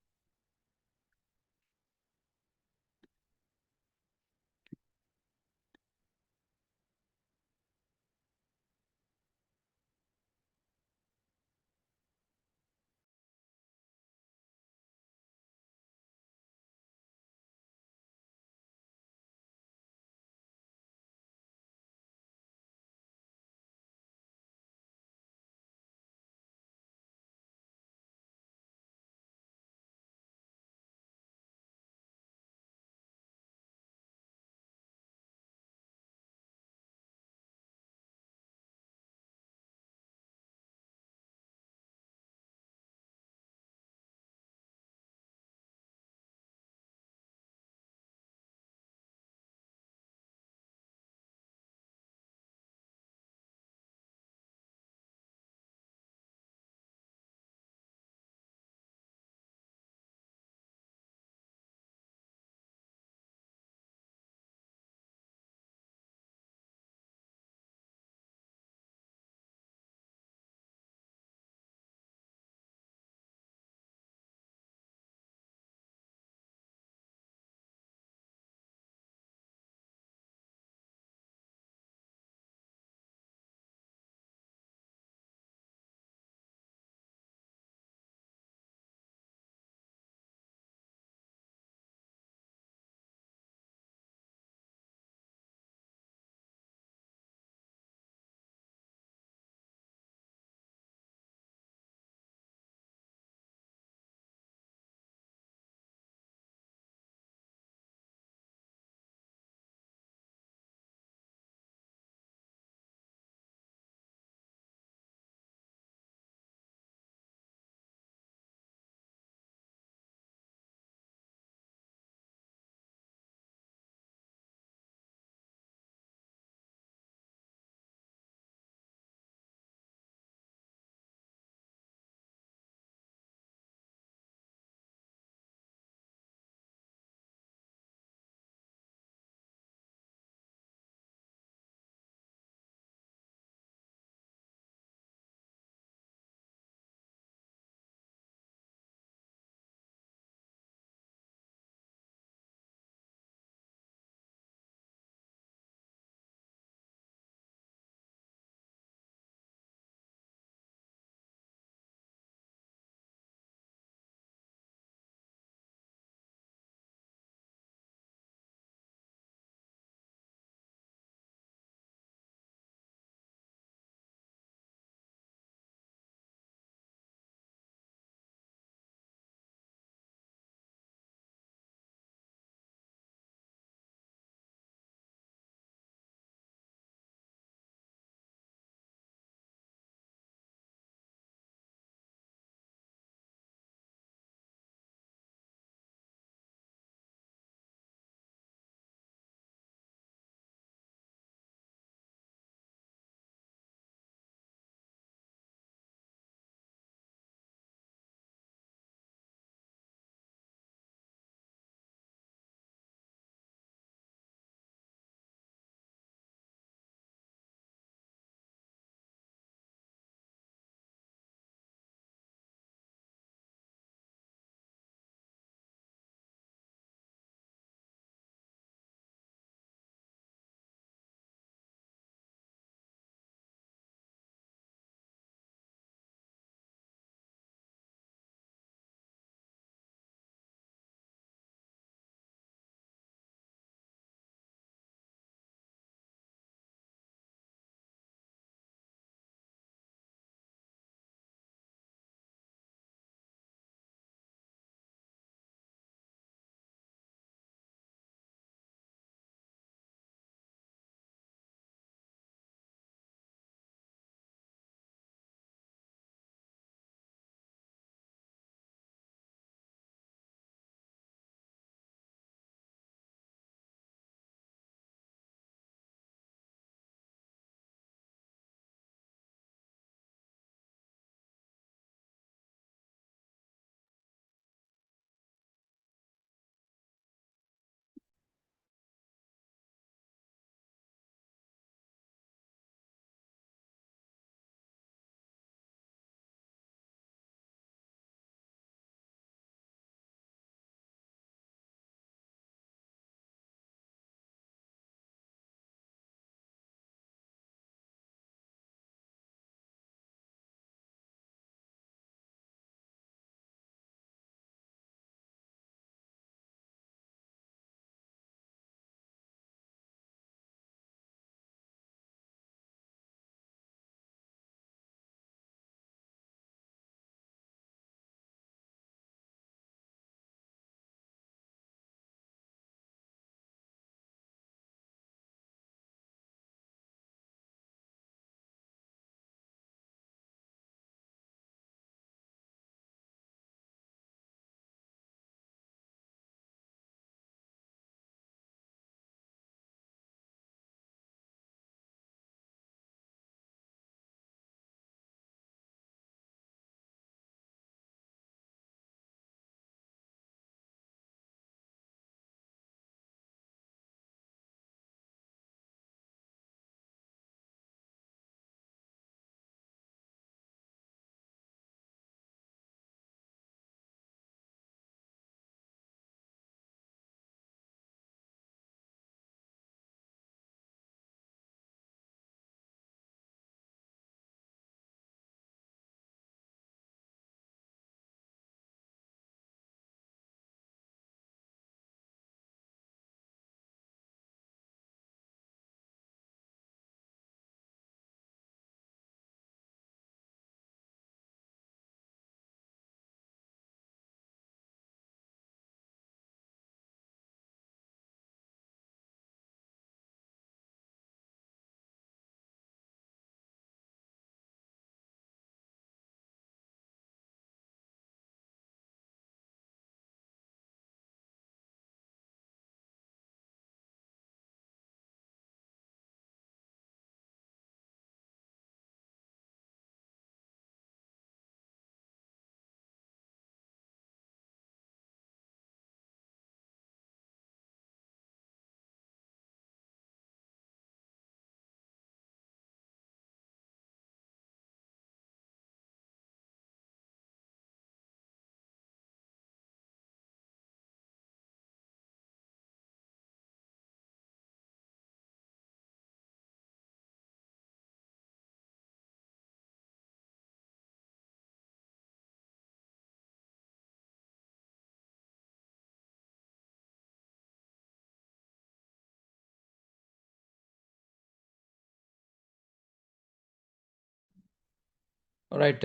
All right.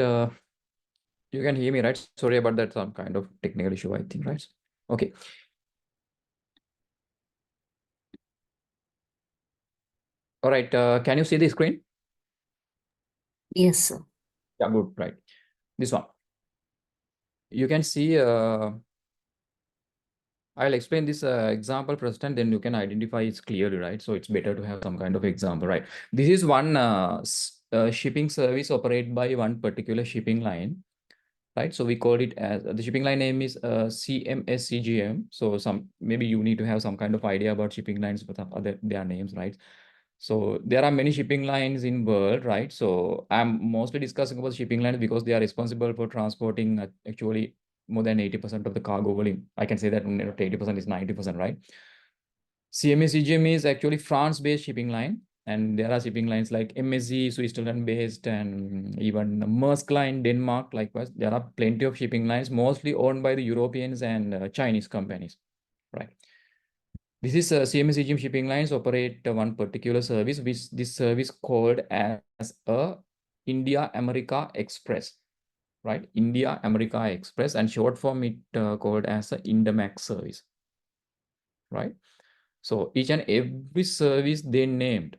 You can hear me, right? Sorry about that. Some kind of technical issue, I think, right? Okay. All right. Can you see the screen? Yes, sir. Yeah, good. Right. This one. You can see. I'll explain this example first, and then you can identify it clearly, right? So it's better to have some kind of example, right? This is one shipping service operated by one particular shipping line, right? So we call it as the shipping line name is CMSCGM. So maybe you need to have some kind of idea about shipping lines, but their names, right? So there are many shipping lines in world, right? So I'm mostly discussing about shipping lines because they are responsible for transporting actually more than 80% of the cargo volume. I can say that 80% is 90%, right? CMA-CGM is actually France-based shipping line, and there are shipping lines like MSC, Switzerland-based, and even Maersk Line, Denmark. Likewise, there are plenty of shipping lines, mostly owned by the Europeans and Chinese companies, right? This is CMA-CGM shipping lines operate one particular service, which this service called as a India America Express, right? India America Express, and short form it called as a Indamax service, right? So each and every service they named,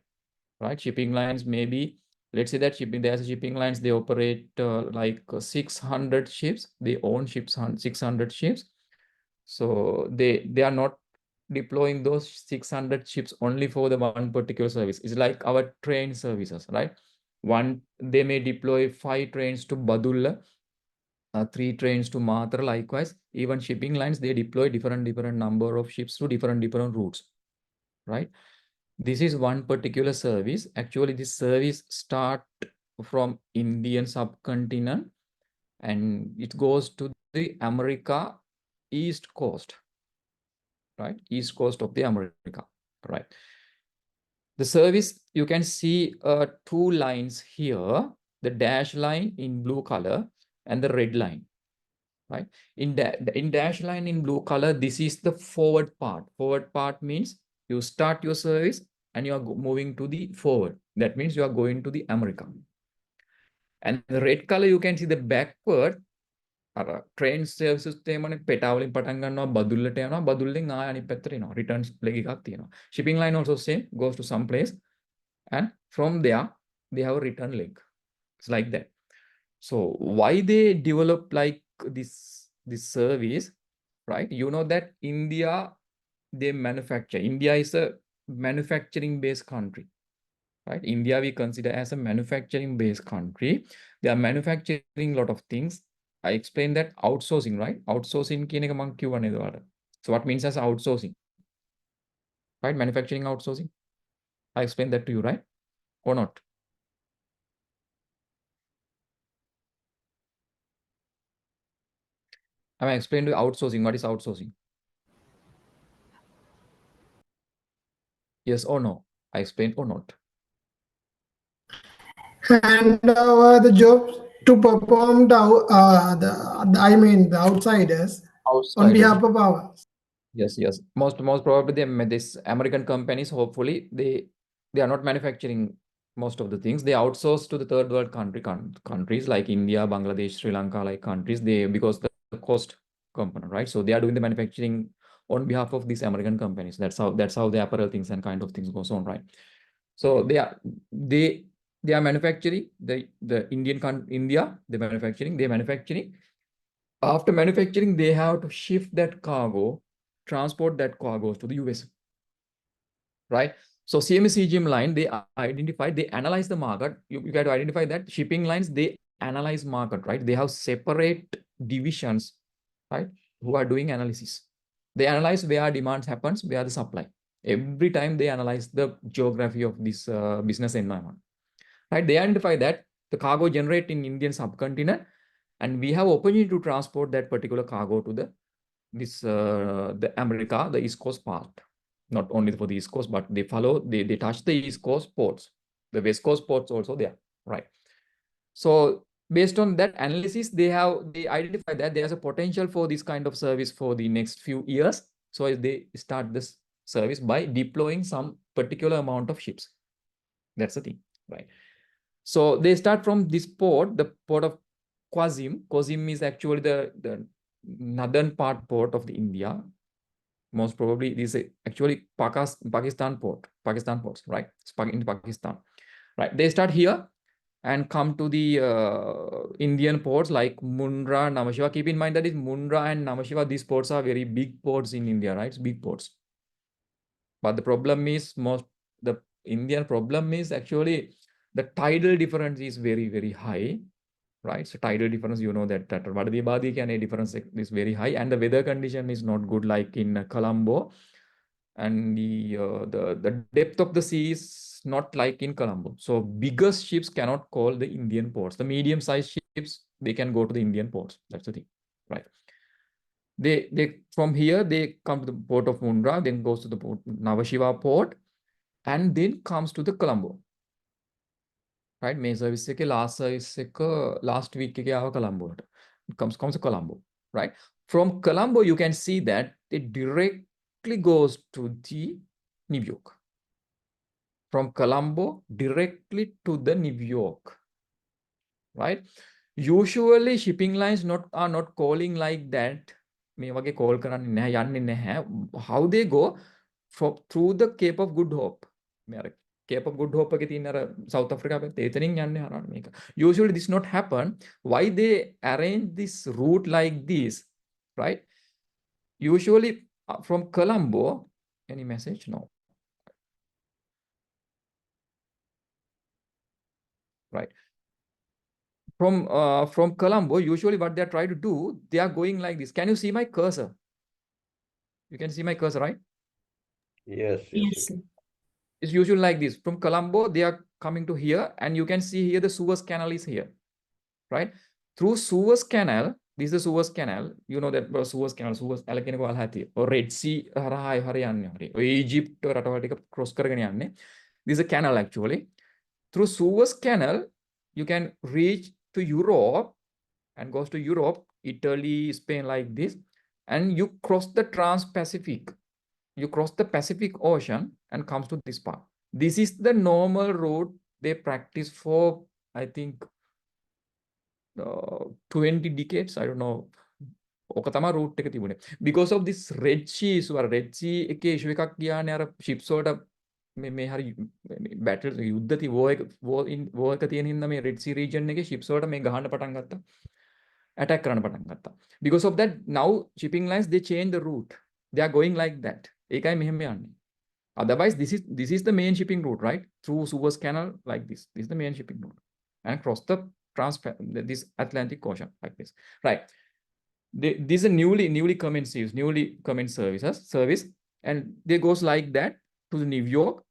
right? Shipping lines, maybe let's say that there's shipping lines, they operate like 600 ships, they own 600 ships. So they are not deploying those 600 ships only for the one particular service. It's like our train services, right? They may deploy 5 trains to Badulla, 3 trains to Matra. Likewise, even shipping lines, they deploy different number of ships to different routes, right? This is one particular service. Actually, this service start from Indian subcontinent and it goes to the America East Coast, right? East Coast of the America, right? The service, you can see 2 lines here, the dash line in blue color and the red line, right? In dash line in blue color, this is the forward part. Forward part means you start your service and you are moving to the forward. That means you are going to the America. And the red color, you can see the backward. Train services තේමනේ පෙටාවලින් පටන් ගන්නවා බදුල්ලට යනවා බදුල්ලෙන් ආය අනිත් පැත්තට එනවා returns leg එකක් තියෙනවා shipping line also same, goes to some place and from there they have a return leg. It's like that. So why they develop like this service, right? You know that India, they manufacture. India is a manufacturing based country, right? India we consider as a manufacturing based country. They are manufacturing a lot of things. I explained that outsourcing, right? Outsourcing කියන එක මම කියවනේ එතකොට. So what means as outsourcing? Right? Manufacturing outsourcing. I explained that to you, right? Or not? Am I explained to you outsourcing? What is outsourcing? Yes or no? I explained or not? Hand over the jobs to perform the outsiders on behalf of ours. Yes. Most probably this American companies, hopefully they are not manufacturing most of the things. They outsource to the third world countries like India, Bangladesh, Sri Lanka, like countries. Because the cost component, right? So they are doing the manufacturing on behalf of these American companies. That's how the apparel things and kind of things goes on, right? So they are manufacturing the India, they manufacturing. After manufacturing, they have to shift that cargo, transport that cargo to the US, right? So CMA-CGM line, they analyze the market. You got to identify that shipping lines, they analyze market, right? They have separate divisions, right? Who are doing analysis. They analyze where demand happens, where the supply. Every time they analyze the geography of this business environment, right? They identify that the cargo generate in Indian subcontinent, and we have opportunity to transport that particular cargo to the America, the East Coast part. Not only for the East Coast, but they touch the East Coast ports, the West Coast ports also there, right? So based on that analysis, they identify that there's a potential for this kind of service for the next few years. So they start this service by deploying some particular amount of ships. That's the thing, right? So they start from this port, the port of Qasim. Qasim is actually the northern port of the India. Most probably this is actually Pakistan ports, right? It's in Pakistan, right? They start here and come to the Indian ports like Mundra, Namma Shiva. Keep in mind that is Mundra and Namma Shiva. These ports are very big ports in India, right? It's big ports. But the problem is the Indian problem is actually the tidal difference is very, very high, right? So tidal difference, you know that Vadadi can a difference is very high, and the weather condition is not good like in Colombo, and the depth of the sea is not like in Colombo. So biggest ships cannot call the Indian ports. The medium-sized ships, they can go to the Indian ports. That's the thing, right? They from here they come to the port of Mundra, then goes to the port Nhava Sheva port, and then comes to the Colombo. Right? May service last week Colombo. It comes to Colombo, right? From Colombo, you can see that it directly goes to the New York. From Colombo directly to the New York, right? Usually shipping lines are not calling like that. How they go through the Cape of Good Hope. Cape of Good Hope South Africa. Usually this not happen. Why they arrange this route like this, right? Usually from Colombo, any message? No. Right. From Colombo, usually what they are trying to do, they are going like this. Can you see my cursor? You can see my cursor, right? Yes, Yes, sir. It's usually like this. From Colombo, they are coming to here, and you can see here the Suez Canal is here, right? Through Suez Canal, this is the Suez Canal. You know that Suez Canal, Suez or Red Sea, Egypt cross this is a canal actually. Through Suez Canal, you can reach to Europe and goes to Europe, Italy, Spain, like this, and you cross the Trans-Pacific. You cross the Pacific Ocean and comes to this part. This is the normal route they practice for, I think, 20 decades. I don't know. route because of this Red Sea, so Red Sea issue ships sort of මේ හරි battle යුද්ධති war එක තියෙන හින්දා මේ Red Sea region එකේ ships වලට මේ ගහන්න පටන් ගත්තා. Attack කරන්න පටන් ගත්තා. Because of that, now shipping lines they change the route. They are going like that. ඒකයි මෙහෙම යන්නේ. Otherwise, this is the main shipping route, right? Through Suez Canal like this. This is the main shipping route, and cross the this Atlantic Ocean like this, right? These are newly commenced service, and they goes like that to the New York,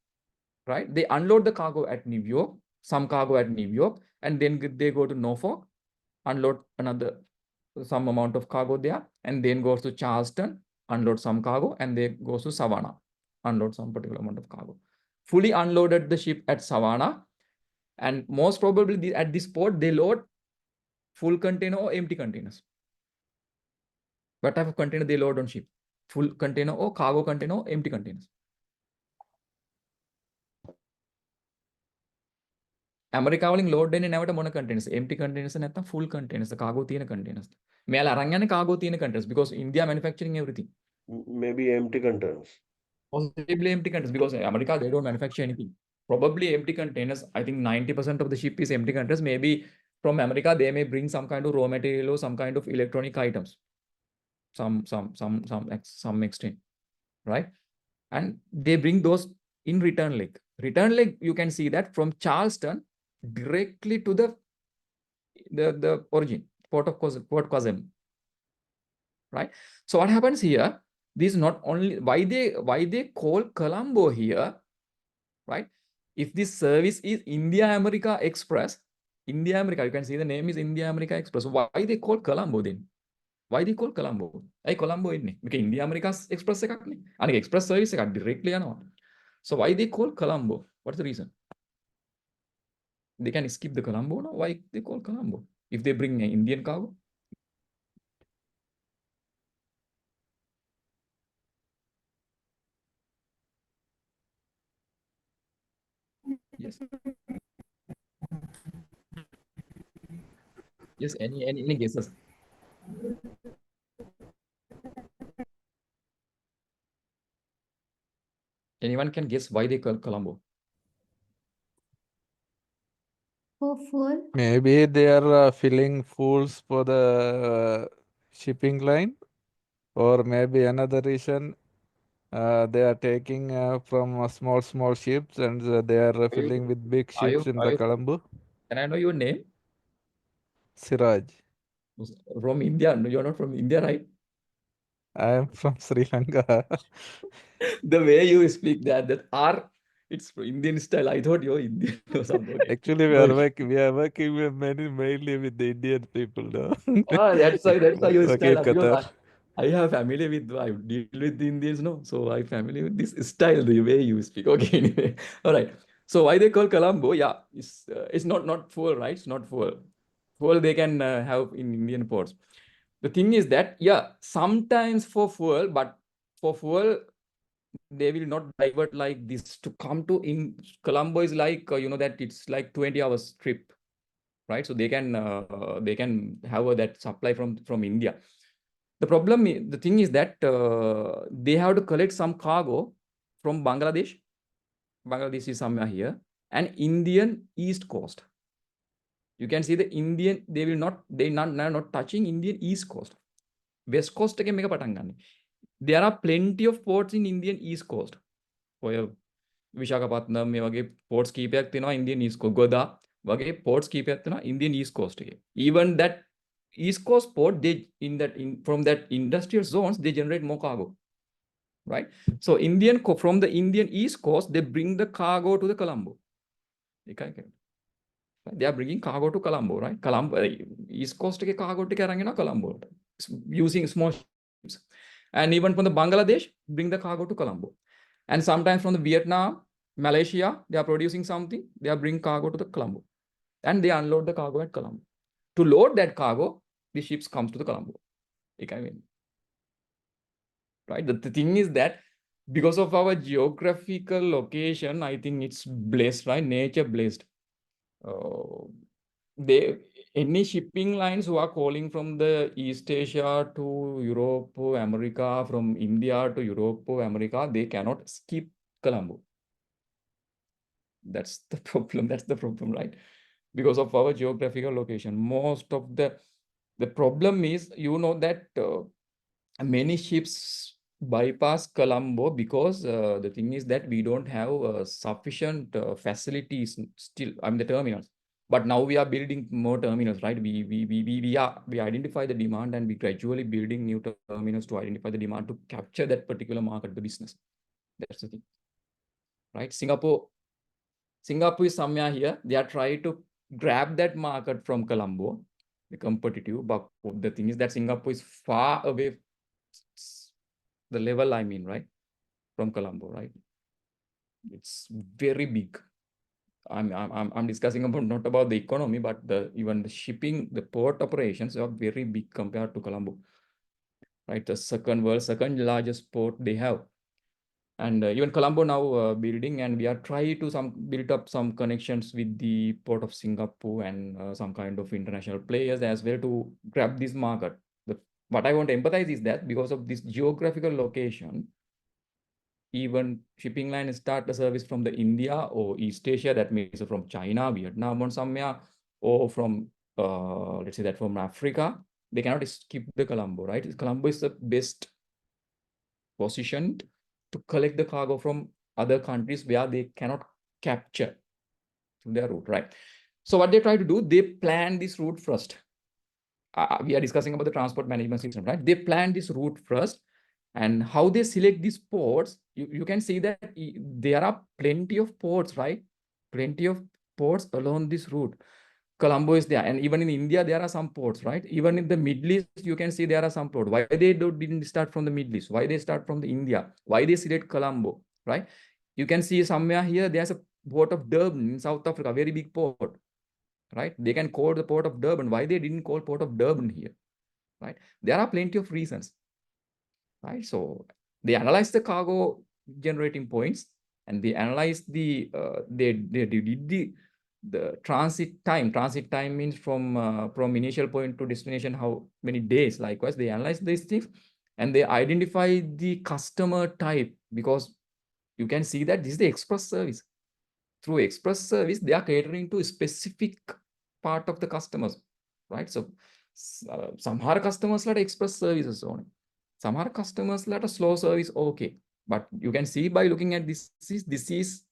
right? They unload the cargo at New York, some cargo at New York, and then they go to Norfolk, unload some amount of cargo there, and then goes to Charleston, unload some cargo, and they goes to Savannah, unload some particular amount of cargo. Fully unloaded the ship at Savannah, and most probably at this port they load full container or empty containers. What type of container they load on ship? Full container or cargo container or empty containers? America වලින් load වෙන්නේ නැවට මොන containers? Empty containers නැත්නම් full containers, cargo තියෙන containers. මෙයාලා අරන් යන්නේ cargo තියෙන containers because India manufacturing everything. Maybe empty containers. Possibly empty containers because America they don't manufacture anything. Probably empty containers. I think 90% of the ship is empty containers. Maybe from America they may bring some kind of raw material or some kind of electronic items. Some extent, right? And they bring those in return leg. Return leg, you can see that from Charleston directly to the origin, Port Qasim, right? So what happens here? This is not only why they call Colombo here, right? If this service is India America Express, India America, you can see the name is India America Express. Why they call Colombo then? Why they call Colombo? Hey, Colombo ඉන්නේ. මේක India America Express එකක්නේ. අනික express service එකක් directly යනවා. So why they call Colombo? What's the reason? They can skip the Colombo now. Why they call Colombo? If they bring an Indian cargo? Yes. Yes, any guesses? Anyone can guess why they call Colombo? For fuel. Maybe they are filling fools for the shipping line, or maybe another reason they are taking from small ships and they are filling with big ships in the Colombo. Can I know your name? Siraj. From India? No, you're not from India, right? I am from Sri Lanka. The way you speak that R, it's Indian style. I thought you're Indian or something. Okay. Actually, No, we are working with mainly with the Indian people now. that's why your Okay, style. Because Qatar. I have family with, I deal with the Indians, no? So I family with this style, the way you speak. Okay, anyway. All right. So why they call Colombo? Yeah, it's not fuel, right? It's not fuel. Fuel they can have in Indian ports. The thing is that, yeah, sometimes for fuel, but for fuel, they will not divert like this to come to in Colombo is like, that it's like 20 hours trip, right? So they can have that supply from India. The thing is that they have to collect some cargo from Bangladesh. Bangladesh is somewhere here, and Indian East Coast. You can see the Indian, they not touching Indian East Coast. West Coast එකෙන් මේක පටන් ගන්න. There are plenty of ports in Indian East Coast. ඔය විශාඛපත්නම් මේ වගේ ports කීපයක් තියෙනවා Indian East Coast. ගොදා වගේ ports කීපයක් තියෙනවා Indian East Coast එකේ. Even that East Coast port, they from that industrial zones, they generate more cargo, right? So from the Indian East Coast, they bring the cargo to the Colombo. They are bringing cargo to Colombo, right? Colombo, East Coast ke cargo ටික අරන් එනවා Colombo using small ships. And even from the Bangladesh, bring the cargo to Colombo. And sometimes from the Vietnam, Malaysia, they are producing something, they are bringing cargo to the Colombo. And they unload the cargo at Colombo. To load that cargo, the ships comes to the Colombo. Right? The thing is that because of our geographical location, I think it's blessed, right? Nature blessed. Any shipping lines who are calling from the East Asia to Europe, America, from India to Europe, America, they cannot skip Colombo. That's the problem. That's the problem, right? Because of our geographical location. Most of the problem is, that many ships bypass Colombo because the thing is that we don't have sufficient facilities still. The terminals. But now we are building more terminals, right? We identify the demand and we gradually building new terminals to identify the demand to capture that particular market, the business. That's the thing, right? Singapore is somewhere here. They are trying to grab that market from Colombo, the competitive. But the thing is that Singapore is far away, the level, right? From Colombo, right? It's very big. I'm discussing about not about the economy, but even the shipping, the port operations are very big compared to Colombo, right? The second largest port they have. And even Colombo now building, and we are trying to build up some connections with the port of Singapore and some kind of international players as well to grab this market. What I want to empathize is that because of this geographical location, even shipping line start a service from the India or East Asia, that means from China, Vietnam, or somewhere, or from let's say that from Africa, they cannot skip the Colombo, right? Colombo is the best positioned to collect the cargo from other countries where they cannot capture through their route, right? So what they try to do, they plan this route first. We are discussing about the transport management system, right? They plan this route first, and how they select these ports, you can see that there are plenty of ports, right? Plenty of ports along this route. Colombo is there, and even in India there are some ports, right? Even in the Middle East, you can see there are some ports. Why they didn't start from the Middle East? Why they start from the India? Why they select Colombo, right? You can see somewhere here there's a port of Durban in South Africa, very big port, right? They can call the port of Durban. Why they didn't call port of Durban here, right? There are plenty of reasons, right? So they analyze the cargo generating points, and they analyze they did the the transit time means from initial point to destination, how many days. Likewise, they analyze these things and they identify the customer type, because you can see that this is the express service. Through express service, they are catering to a specific part of the customers, right? So some are customers like express services only. Some are customers like a slow service, okay. But you can see by looking at this is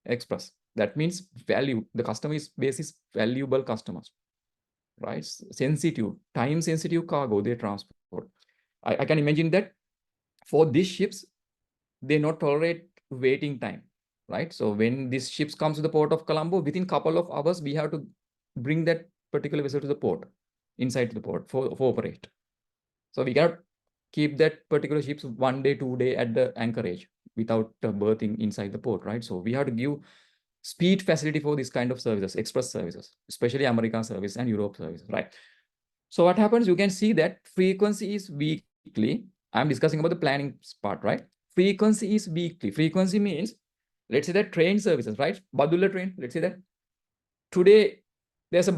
express. That means value. The customer base is valuable customers, right? Sensitive, time sensitive cargo they transport. I can imagine that for these ships, they not tolerate waiting time, right? So when these ships comes to the port of Colombo, within couple of hours, we have to bring that particular vessel to the port, inside the port for operate. So we cannot keep that particular ships 1 day, 2 day at the anchorage without berthing inside the port, right? So we have to give speed facility for this kind of services, express services, especially American service and Europe service, right? So what happens, you can see that frequency is weekly. I'm discussing about the planning part, right? Frequency is weekly. Frequency means, let's say that train services, right? Badulla train, let's say that today there's a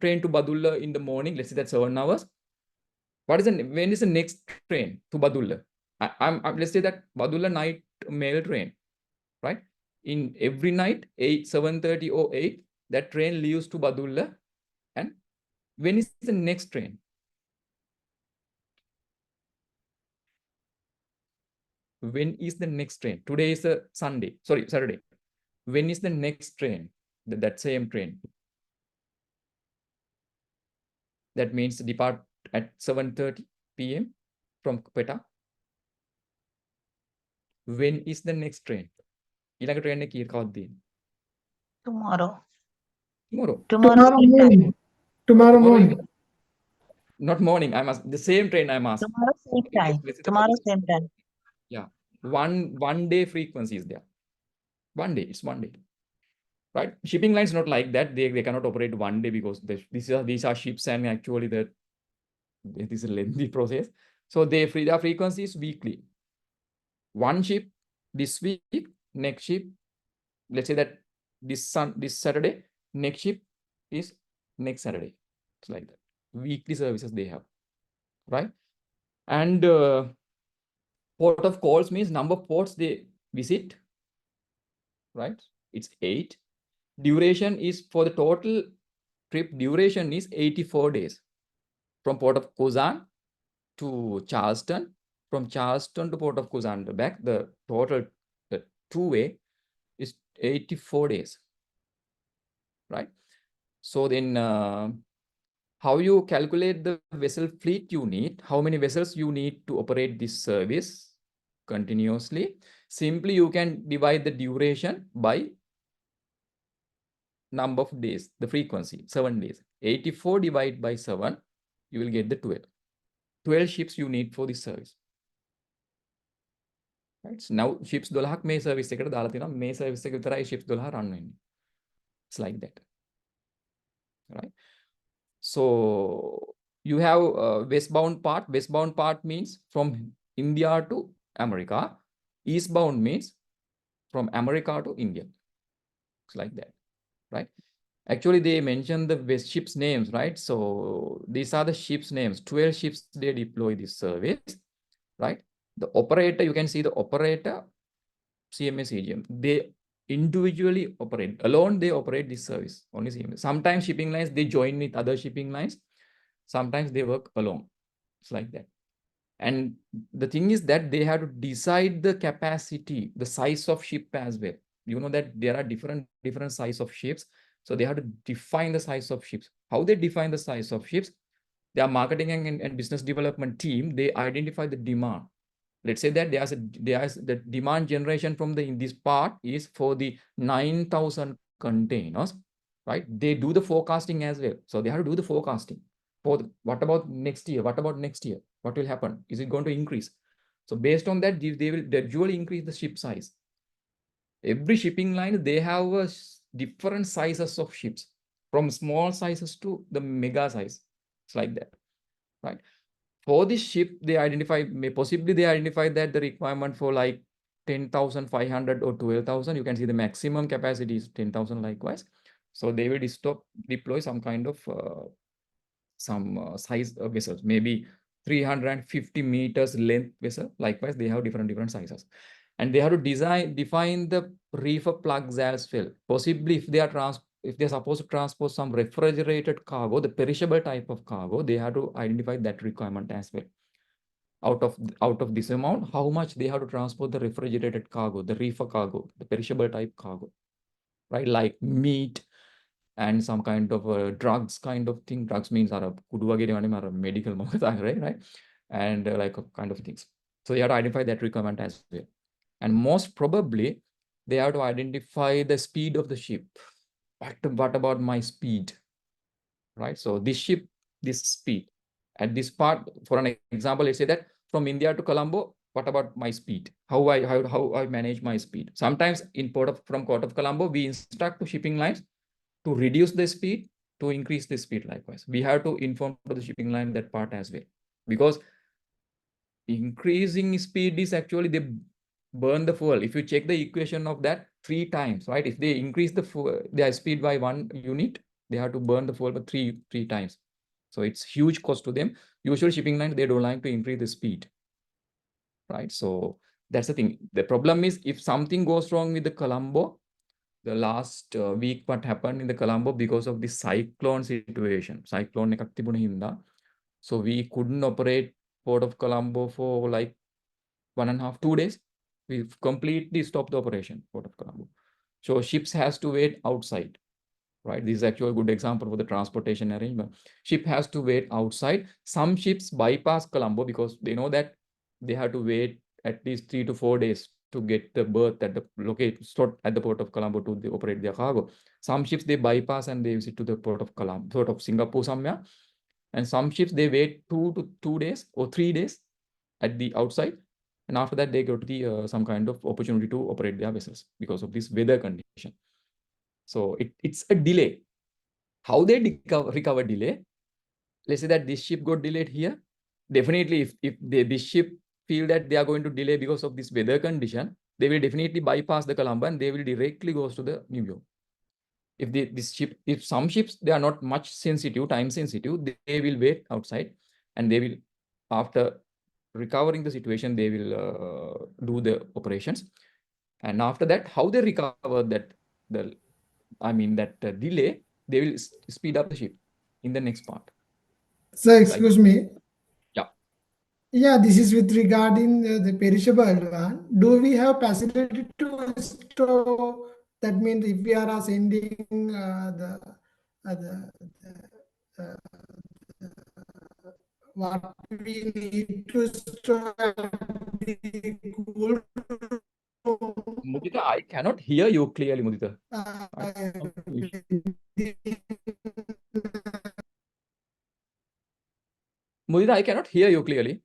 train to Badulla in the morning, let's say that's 7 hours. When is the next train to Badulla? Let's say that Badulla night mail train, right? In every night, 7:30 or 8, that train leaves to Badulla. And when is the next train? When is the next train? Today is a Saturday. When is the next train? That same train. That means depart at 7:30 p.m. from Peta. When is the next train? ඊළඟ train එක කවද්ද තියෙන්නේ? Tomorrow. Tomorrow Same time. morning. Tomorrow morning. Not morning. I must the same train I must. Tomorrow same time. Tomorrow same time. Yeah. One day frequency is there. 1 day. It's 1 day. Right? Shipping lines not like that. They cannot operate 1 day because these are ships, and actually this is a lengthy process. So their frequency is weekly. One ship this week, next ship, let's say that this Saturday, next ship is next Saturday. It's like that. Weekly services they have, right? And port of calls means number of ports they visit, right? It's 8. Duration is, for the total trip duration is 84 days. From port of Kuzan to Charleston, from Charleston to port of Kuzan back, the total two-way is 84 days, right? So then how you calculate the vessel fleet you need, how many vessels you need to operate this service continuously? Simply you can divide the duration by number of days, the frequency, 7 days. 84 divided by 7, you will get the 12. 12 ships you need for this service. Right? So now ships 12ක් මේ service එකට දාලා තියෙනවා. මේ service එක විතරයි ships 12 run වෙන්නේ. It's like that. Right? So you have westbound part. Westbound part means from India to America. Eastbound means from America to India. It's like that, right? Actually, they mentioned the ships' names, right? So these are the ships' names. 12 ships they deploy this service, right? The operator, you can see the operator, CMS EGM. They individually operate alone. They operate this service only CMS. Sometimes shipping lines they join with other shipping lines. Sometimes they work alone. It's like that. And the thing is that they have to decide the capacity, the size of ship as well. You know that there are different size of ships. So they have to define the size of ships. How they define the size of ships? Their marketing and business development team, they identify the demand. Let's say that there's the demand generation from in this part is for the 9,000 containers, right? They do the forecasting as well. So they have to do the forecasting. What about next year? What about next year? What will happen? Is it going to increase? So based on that, they will gradually increase the ship size. Every shipping line, they have different sizes of ships, from small sizes to the mega size. It's like that, right? For this ship, possibly they identify that the requirement for like 10,500 or 12,000. You can see the maximum capacity is 10,000 likewise. So they will deploy some kind of size vessels, maybe 350 meters length vessel. Likewise, they have different sizes. And they have to define the reefer plugs as well. Possibly if they're supposed to transport some refrigerated cargo, the perishable type of cargo, they have to identify that requirement as well. Out of this amount, how much they have to transport the refrigerated cargo, the reefer cargo, the perishable type cargo, right? Like meat and some kind of drugs kind of thing. Drugs means are a medical right? And like kind of things. So you have to identify that requirement as well. And most probably, they have to identify the speed of the ship. What about my speed? Right? So this ship, this speed. At this part, for an example, let's say that from India to Colombo, what about my speed? How I manage my speed? Sometimes from Port of Colombo, we instruct to shipping lines to reduce the speed, to increase the speed likewise. We have to inform to the shipping line that part as well. Because increasing speed is actually they burn the fuel. If you check the equation of that 3 times, right? If they increase their speed by 1 unit, they have to burn the fuel by three times. So it's huge cost to them. Usually shipping lines, they don't like to increase the speed, right? So that's the thing. The problem is if something goes wrong with the Colombo, the last week what happened in the Colombo because of the cyclone situation. Cyclone එකක් තිබුණ හින්දා. So we couldn't operate Port of Colombo for like 1.5, 2 days. We've completely stopped the operation, Port of Colombo. So ships has to wait outside, right? This is actually a good example for the transportation arrangement. Ship has to wait outside. Some ships bypass Colombo because they know that they have to wait at least 3 to 4 days to get the berth at the stored at the Port of Colombo to operate their cargo. Some ships they bypass and they visit to the Port of Colombo, sort of Singapore somewhere. And some ships they wait 2 days or 3 days at the outside. And after that, they go to the some kind of opportunity to operate their vessels because of this weather condition. So it's a delay. How they recover delay? Let's say that this ship got delayed here. Definitely, if this ship feel that they are going to delay because of this weather condition, they will definitely bypass the Colombo and they will directly go to the New York. If some ships they are not much sensitive, time sensitive, they will wait outside and they will, after recovering the situation, they will do the operations. And after that, how they recover that delay, they will speed up the ship in the next part. Sir, excuse me. Yeah. Yeah, this is with regarding the perishable one. Do we have facility to store? That means if we are sending what we need to store the cool room, Mudita, I cannot hear you clearly, Mudita. Mudita, I cannot hear you clearly.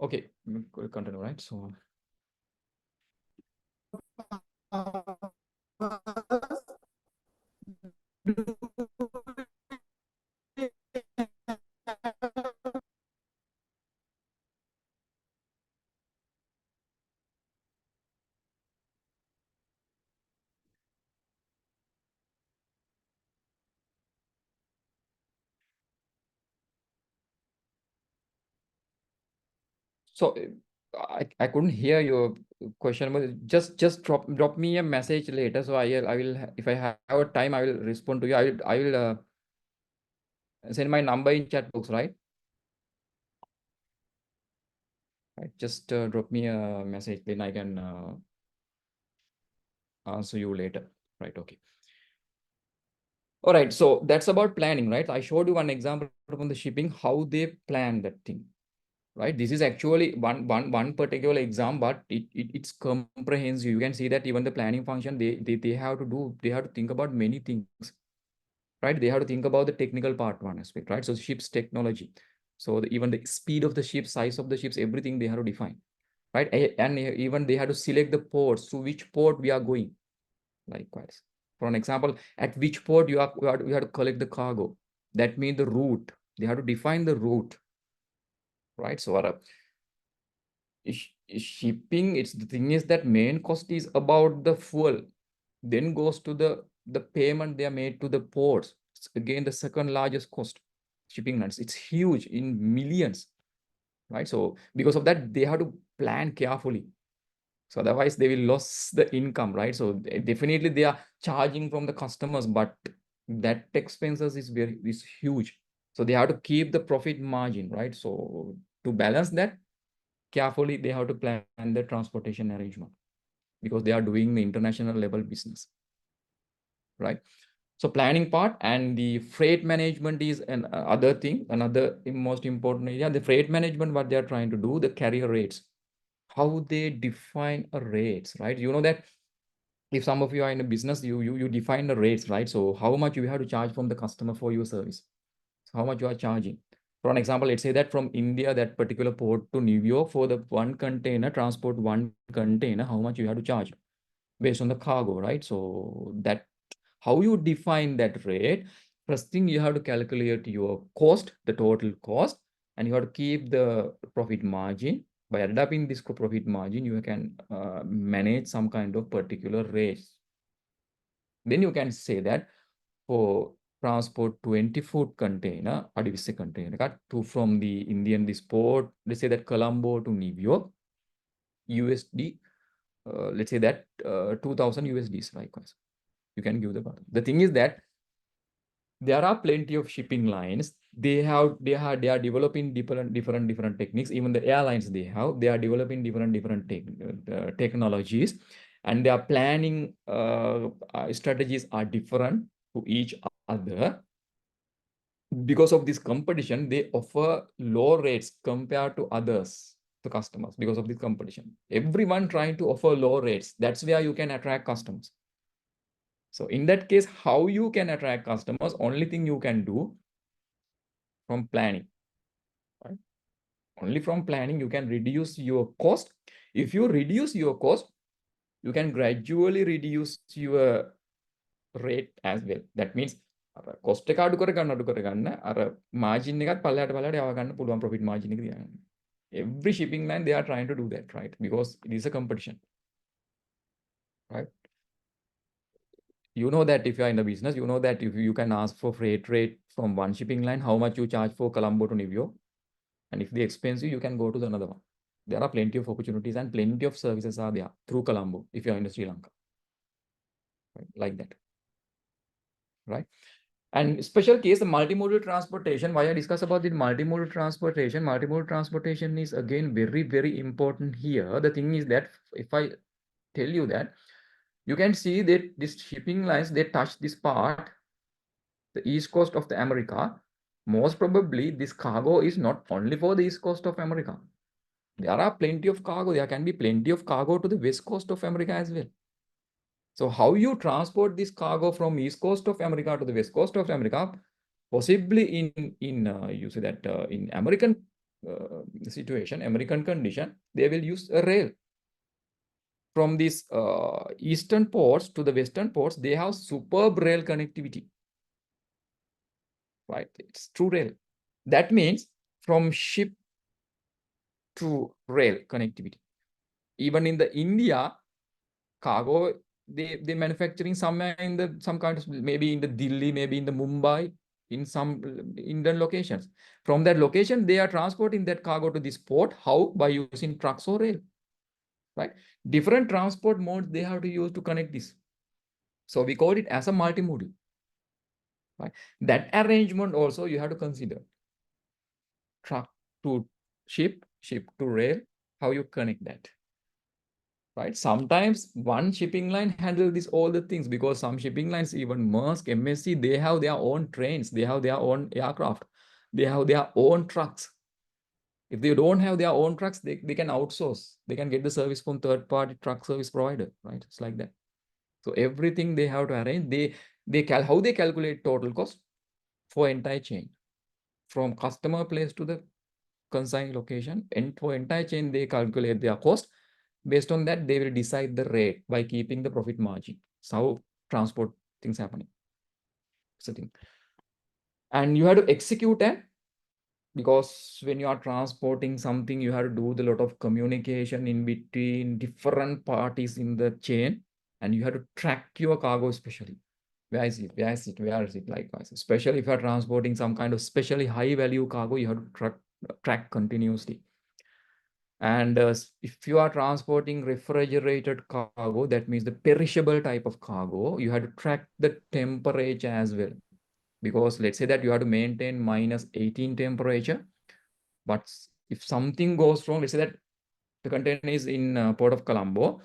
Okay, we'll continue, right? So So I couldn't hear your question, but just drop me a message later. So I will if I have a time, I will respond to you. I will send my number in chat box, right? Right. Just drop me a message, then I can answer you later. Right. Okay. All right. So that's about planning, right? I showed you one example from the shipping, how they plan that thing. Right, this is actually one particular exam, but it's comprehensive. You can see that even the planning function, they have to think about many things, right? They have to think about the technical part one aspect, right? So ship's technology, so even the speed of the ship, size of the ships, everything they have to define, right? And even they have to select the ports, to which port we are going. Likewise, for an example, at which port you have to collect the cargo. That means the route. They have to define the route, right? So shipping, it's the thing is that main cost is about the fuel, then goes to the payment they are made to the ports. It's again the second largest cost, shipping lines. It's huge in millions, right? So because of that, they have to plan carefully. So otherwise they will lose the income, right? So definitely they are charging from the customers, but that expenses is huge. So they have to keep the profit margin, right? So to balance that, carefully they have to plan the transportation arrangement because they are doing the international level business, right? So planning part and the freight management is another thing, another most important area. The freight management, what they are trying to do, the carrier rates, how they define a rates, right? You know that if some of you are in a business, you define the rates, right? So how much you have to charge from the customer for your service, how much you are charging. For an example, let's say that from India, that particular port to New York, for the one container, transport one container, how much you have to charge based on the cargo, right? So that how you define that rate, first thing you have to calculate your cost, the total cost, and you have to keep the profit margin. By adapting this profit margin, you can manage some kind of particular rates. Then you can say that for transport 20-foot container, or do we say container, to from the Indian this port, let's say that Colombo to New York, USD, let's say that 2000 USDs, likewise. You can give the thing is that there are plenty of shipping lines. They are developing different techniques. Even the airlines they are developing different technologies, and their planning strategies are different to each other. Because of this competition, they offer low rates compared to others, to customers. Because of this competition, everyone trying to offer low rates. That's where you can attract customers. So in that case, how you can attract customers, only thing you can do from planning, right? Only from planning, you can reduce your cost. If you reduce your cost, you can gradually reduce your rate as well. That means cost එක අඩු කරගන්න අර margin එකත් පල්ලයට යව ගන්න පුළුවන් profit margin එක තියාගන්න. Every shipping line, they are trying to do that, right? Because it is a competition, right? You know that if you are in the business, you know that if you can ask for freight rate from one shipping line, how much you charge for Colombo to New York. And if they expensive, you can go to the another one. There are plenty of opportunities and plenty of services are there through Colombo if you are in Sri Lanka, right? Like that, right? And special case, the multimodal transportation. Why I discuss about the multimodal transportation? Multimodal transportation is again very important here. The thing is that if I tell you that, you can see that these shipping lines, they touch this part, the east coast of the America. Most probably this cargo is not only for the east coast of America. There are plenty of cargo. There can be plenty of cargo to the west coast of America as well. So how you transport this cargo from east coast of America to the west coast of America, possibly in you see that in American situation, American condition, they will use a rail. From these eastern ports to the western ports, they have superb rail connectivity, right? It's true rail. That means from ship to rail connectivity. Even in the India, cargo, they manufacturing somewhere in some kind of, maybe in the Delhi, maybe in the Mumbai, in some Indian locations. From that location, they are transporting that cargo to this port. How? By using trucks or rail, right? Different transport modes they have to use to connect this. So we call it as a multimodal, right? That arrangement also you have to consider. Truck to ship, ship to rail, how you connect that, right? Sometimes one shipping line handle this all the things, because some shipping lines, even Maersk, MSC, they have their own trains, they have their own aircraft, they have their own trucks. If they don't have their own trucks, they can outsource. They can get the service from third-party truck service provider, right? It's like that. So everything they have to arrange. How they calculate total cost for entire chain, from customer place to the consigned location, and for entire chain they calculate their cost. Based on that, they will decide the rate by keeping the profit margin. So how transport things happening. It's a thing. And you have to execute an because when you are transporting something, you have to do the lot of communication in between different parties in the chain, and you have to track your cargo especially. Where is it? Where is it? Where is it? Likewise, especially if you are transporting some kind of especially high value cargo, you have to track continuously. And if you are transporting refrigerated cargo, that means the perishable type of cargo, you have to track the temperature as well. Because let's say that you have to maintain -18 temperature, but if something goes wrong, let's say that the container is in Port of Colombo,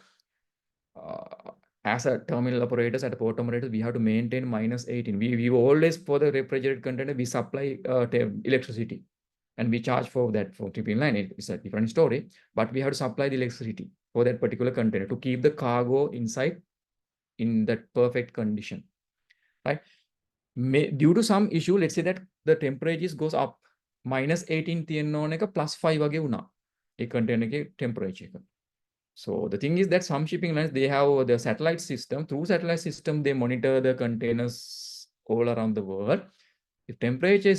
as a terminal operators, at a port operator, we have to maintain -18. We always, for the refrigerated container, we supply electricity, and we charge for that for shipping line. It's a different story, but we have to supply the electricity for that particular container to keep the cargo inside in that perfect condition, right? Due to some issue, let's say that the temperatures goes up, -18 තියෙන්න ඕන එක +5 වගේ වුණා ඒ container එකේ temperature එක. So the thing is that some shipping lines, they have the satellite system. Through satellite system, they monitor the containers all around the world. If temperature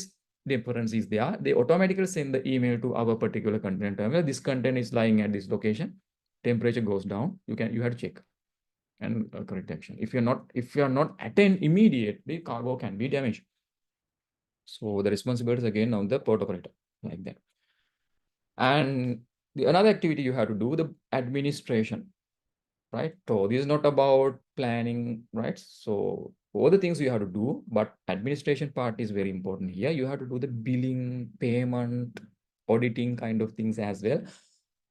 difference is there, they automatically send the email to our particular container terminal. This container is lying at this location. Temperature goes down. You have to check and correct action. If you are not attend immediately, cargo can be damaged. So the responsibility is again on the port operator, like that. And the another activity you have to do, the administration, right? So this is not about planning, right? So all the things you have to do, but administration part is very important here. You have to do the billing, payment, auditing kind of things as well.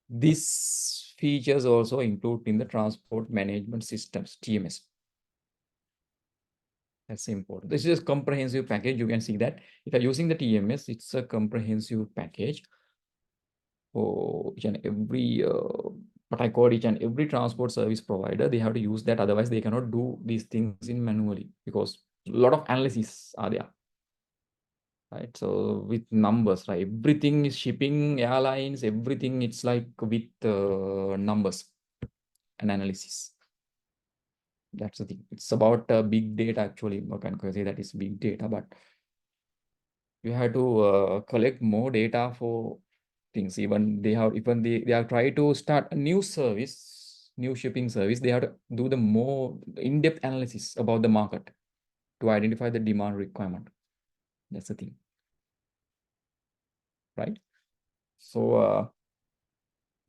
These features also include in the transport management systems, TMS. That's important. This is a comprehensive package. You can see that if you're using the TMS, it's a comprehensive package for each and every, what I call each and every transport service provider. They have to use that. Otherwise, they cannot do these things in manually because a lot of analysis are there. Right. So with numbers, right? Everything is shipping, airlines, everything. It's like with numbers and analysis. That's the thing. It's about big data, actually. I can say that it's big data, but you have to collect more data for things. Even they are trying to start a new service, new shipping service. They have to do the more in-depth analysis about the market to identify the demand requirement. That's the thing, right? So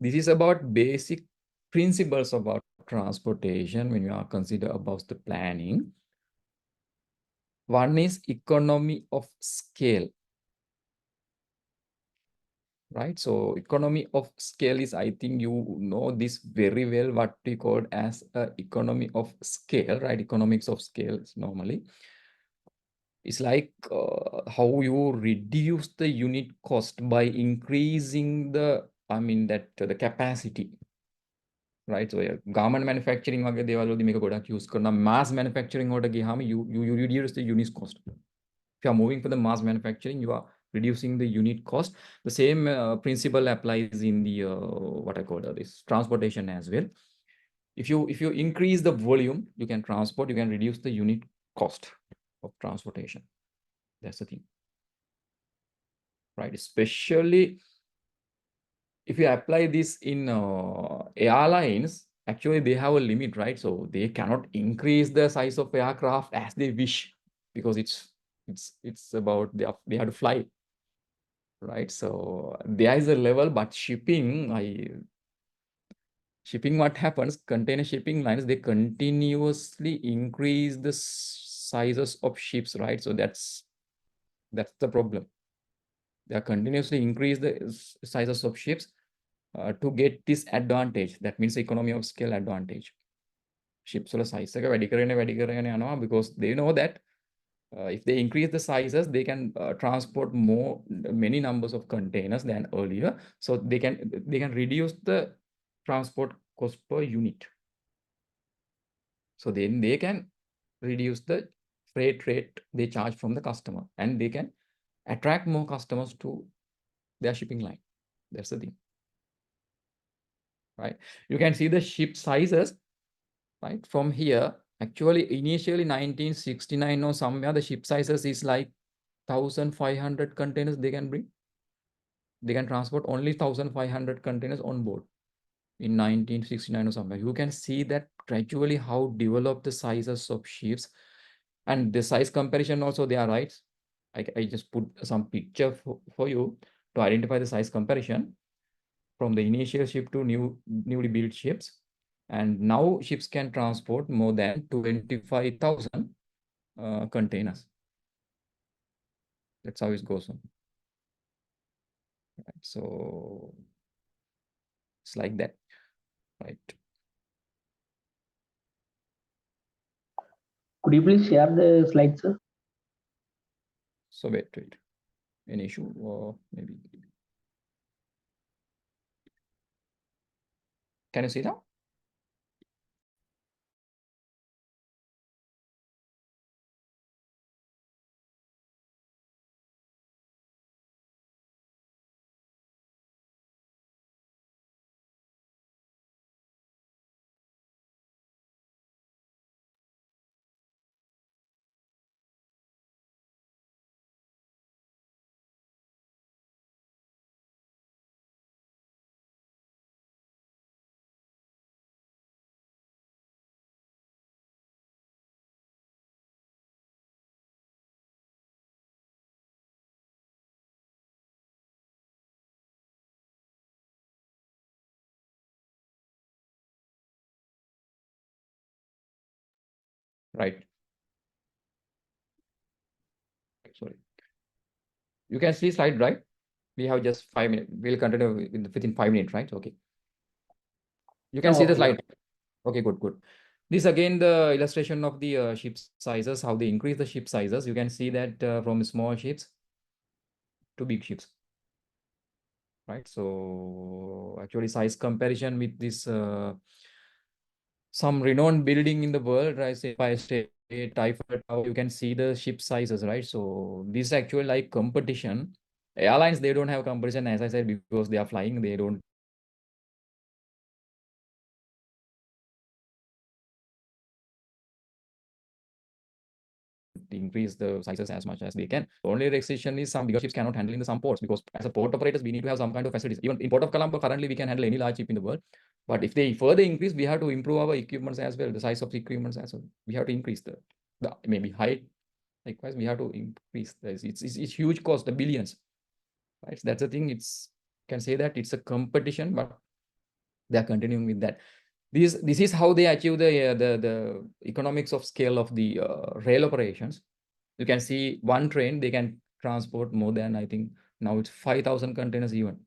this is about basic principles about transportation when you are consider about the planning. One is economy of scale, right? So economy of scale is, I think you know this very well, what we call as economy of scale, right? Economics of scale normally. It's like how you reduce the unit cost by increasing the, the capacity. Right, so garment manufacturing වගේ දේවල් වලදී මේක ගොඩක් use කරනවා. Mass manufacturing වලට ගියාම you reduce the unit cost. If you are moving for the mass manufacturing, you are reducing the unit cost. The same principle applies in the what I call this transportation as well. If you increase the volume, you can transport, you can reduce the unit cost of transportation. That's the thing, right? Especially if you apply this in airlines, actually they have a limit, right? So they cannot increase the size of aircraft as they wish because it's about they have to fly, right? So there is a level, but shipping, what happens? Container shipping lines, they continuously increase the sizes of ships, right? So that's the problem. They are continuously increase the sizes of ships to get this advantage. That means economy of scale advantage. Ships වල size එක වැඩි කරගෙන යනවා because they know that if they increase the sizes, they can transport many numbers of containers than earlier. So they can reduce the transport cost per unit. So then they can reduce the freight rate they charge from the customer, and they can attract more customers to their shipping line. That's the thing, right? You can see the ship sizes, right? From here, actually, initially 1969 or somewhere, the ship sizes is like 1,500 containers they can bring. they can transport only 1,500 containers on board in 1969 or somewhere. You can see that gradually how developed the sizes of ships and the size comparison also they are right. I just put some picture for you to identify the size comparison from the initial ship to newly built ships. And now ships can transport more than 25,000 containers. That's how it goes on. Right. So it's like that, right? Could you please share the slides, sir? So wait. Any issue or maybe? Can you see now? Right. Sorry. You can see slide, right? We have just 5 minutes. We'll continue within 5 minutes, right? Okay. You can see the Okay. slide. Okay, good. This again the illustration of the ship sizes, how they increase the ship sizes. You can see that from small ships to big ships. Right. So actually size comparison with this some renowned building in the world, right? Say Empire State, Eiffel Tower, you can see the ship sizes, right? So this actually like competition. Airlines, they don't have competition, as I said, because they are flying, they don't increase the sizes as much as they can. The only restriction is some bigger ships cannot handle in some ports, because as a port operators, we need to have some kind of facilities. Even in Port of Colombo, currently we can handle any large ship in the world. But if they further increase, we have to improve our equipments as well, the size of the equipments as well. We have to increase the maybe height. Likewise, we have to increase this. It's huge cost, the billions. Right? That's the thing. It's can say that it's a competition, but they are continuing with that. This is how they achieve the economics of scale of the rail operations. You can see one train, they can transport more than, I think now it's 5,000 containers even.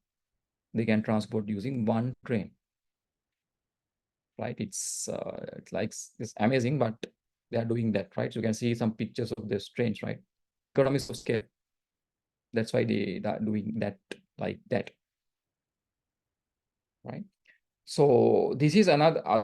They can transport using one train. Right? It's like it's amazing, but they are doing that, right? So you can see some pictures of this trains, right? Economics of scale. That's why they are doing that like that. Right? So this is another I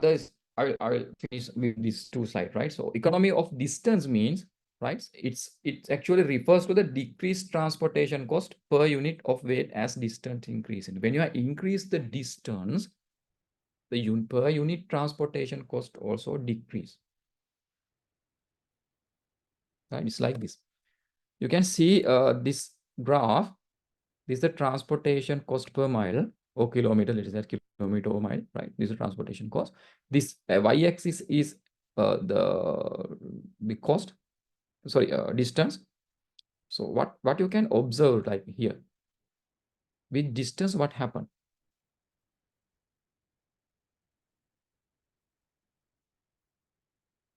will finish with these two slides, right? So economy of distance means, right? It actually refers to the decreased transportation cost per unit of weight as distance increases. When you increase the distance, the per unit transportation cost also decrease. Right? It's like this. You can see this graph. This is the transportation cost per mile or kilometer. Let us say kilometer or mile, right? This is the transportation cost. This y-axis is the cost. Sorry, distance. So what you can observe like here. With distance, what happened?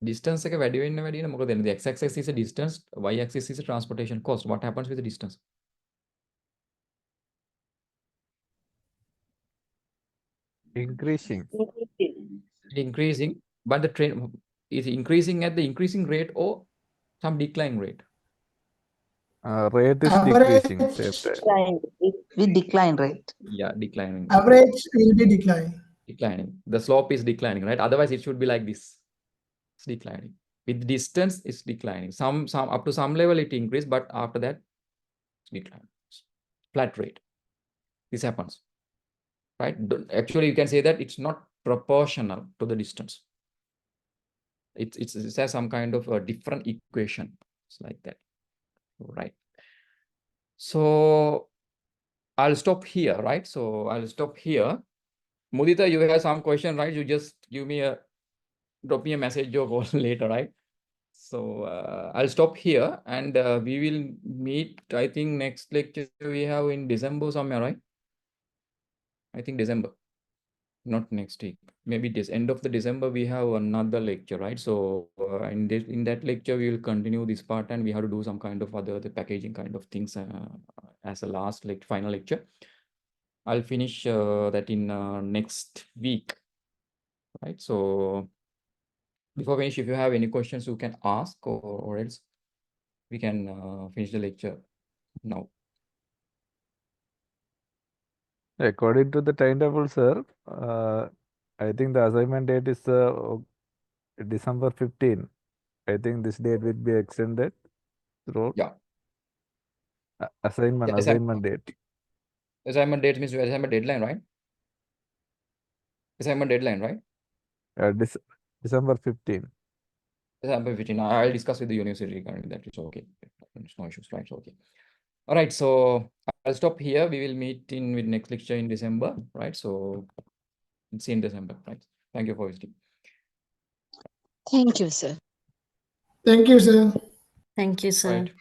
Distance එක වැඩි වෙන්න මොකද වෙන්නේ? The x-axis is a distance, y-axis is a transportation cost. What happens with the distance? Increasing. Increasing, but the train is increasing at the increasing rate or some decline rate. Rate is Average, decreasing. Same time. Decline. We decline rate. Yeah, declining. average will be decline. Declining. The slope is declining, right? Otherwise, it should be like this. It's declining. With distance, it's declining. Some up to some level it increased, but after that, it's declining. Flat rate. This happens, right? Actually, you can say that it's not proportional to the distance. It has some kind of a different equation. It's like that, right? So I'll stop here, right? So I'll stop here. Mudita, you have some question, right? You just drop me a message or call later, right? So I'll stop here, and we will meet. I think next lecture we have in December somewhere, right? I think December, not next week. Maybe this end of the December we have another lecture, right? So in that lecture we will continue this part, and we have to do some kind of the packaging kind of things as a last final lecture. I'll finish that in next week, right? So before finish, if you have any questions, you can ask, or else we can finish the lecture now. According to the timetable, sir, I think the assignment date is December 15. I think this date will be extended throughout. Yeah. Assignment date. Assignment date means assignment deadline, right? Assignment deadline, right? December 15. December 15. I'll discuss with the university regarding that. It's okay. There's no issues, right? Okay. All right. So I'll stop here. We will meet with next lecture in December, right? So see you in December, right? Thank you for visiting. Thank you, sir. Thank you, sir. Thank you, sir. Right.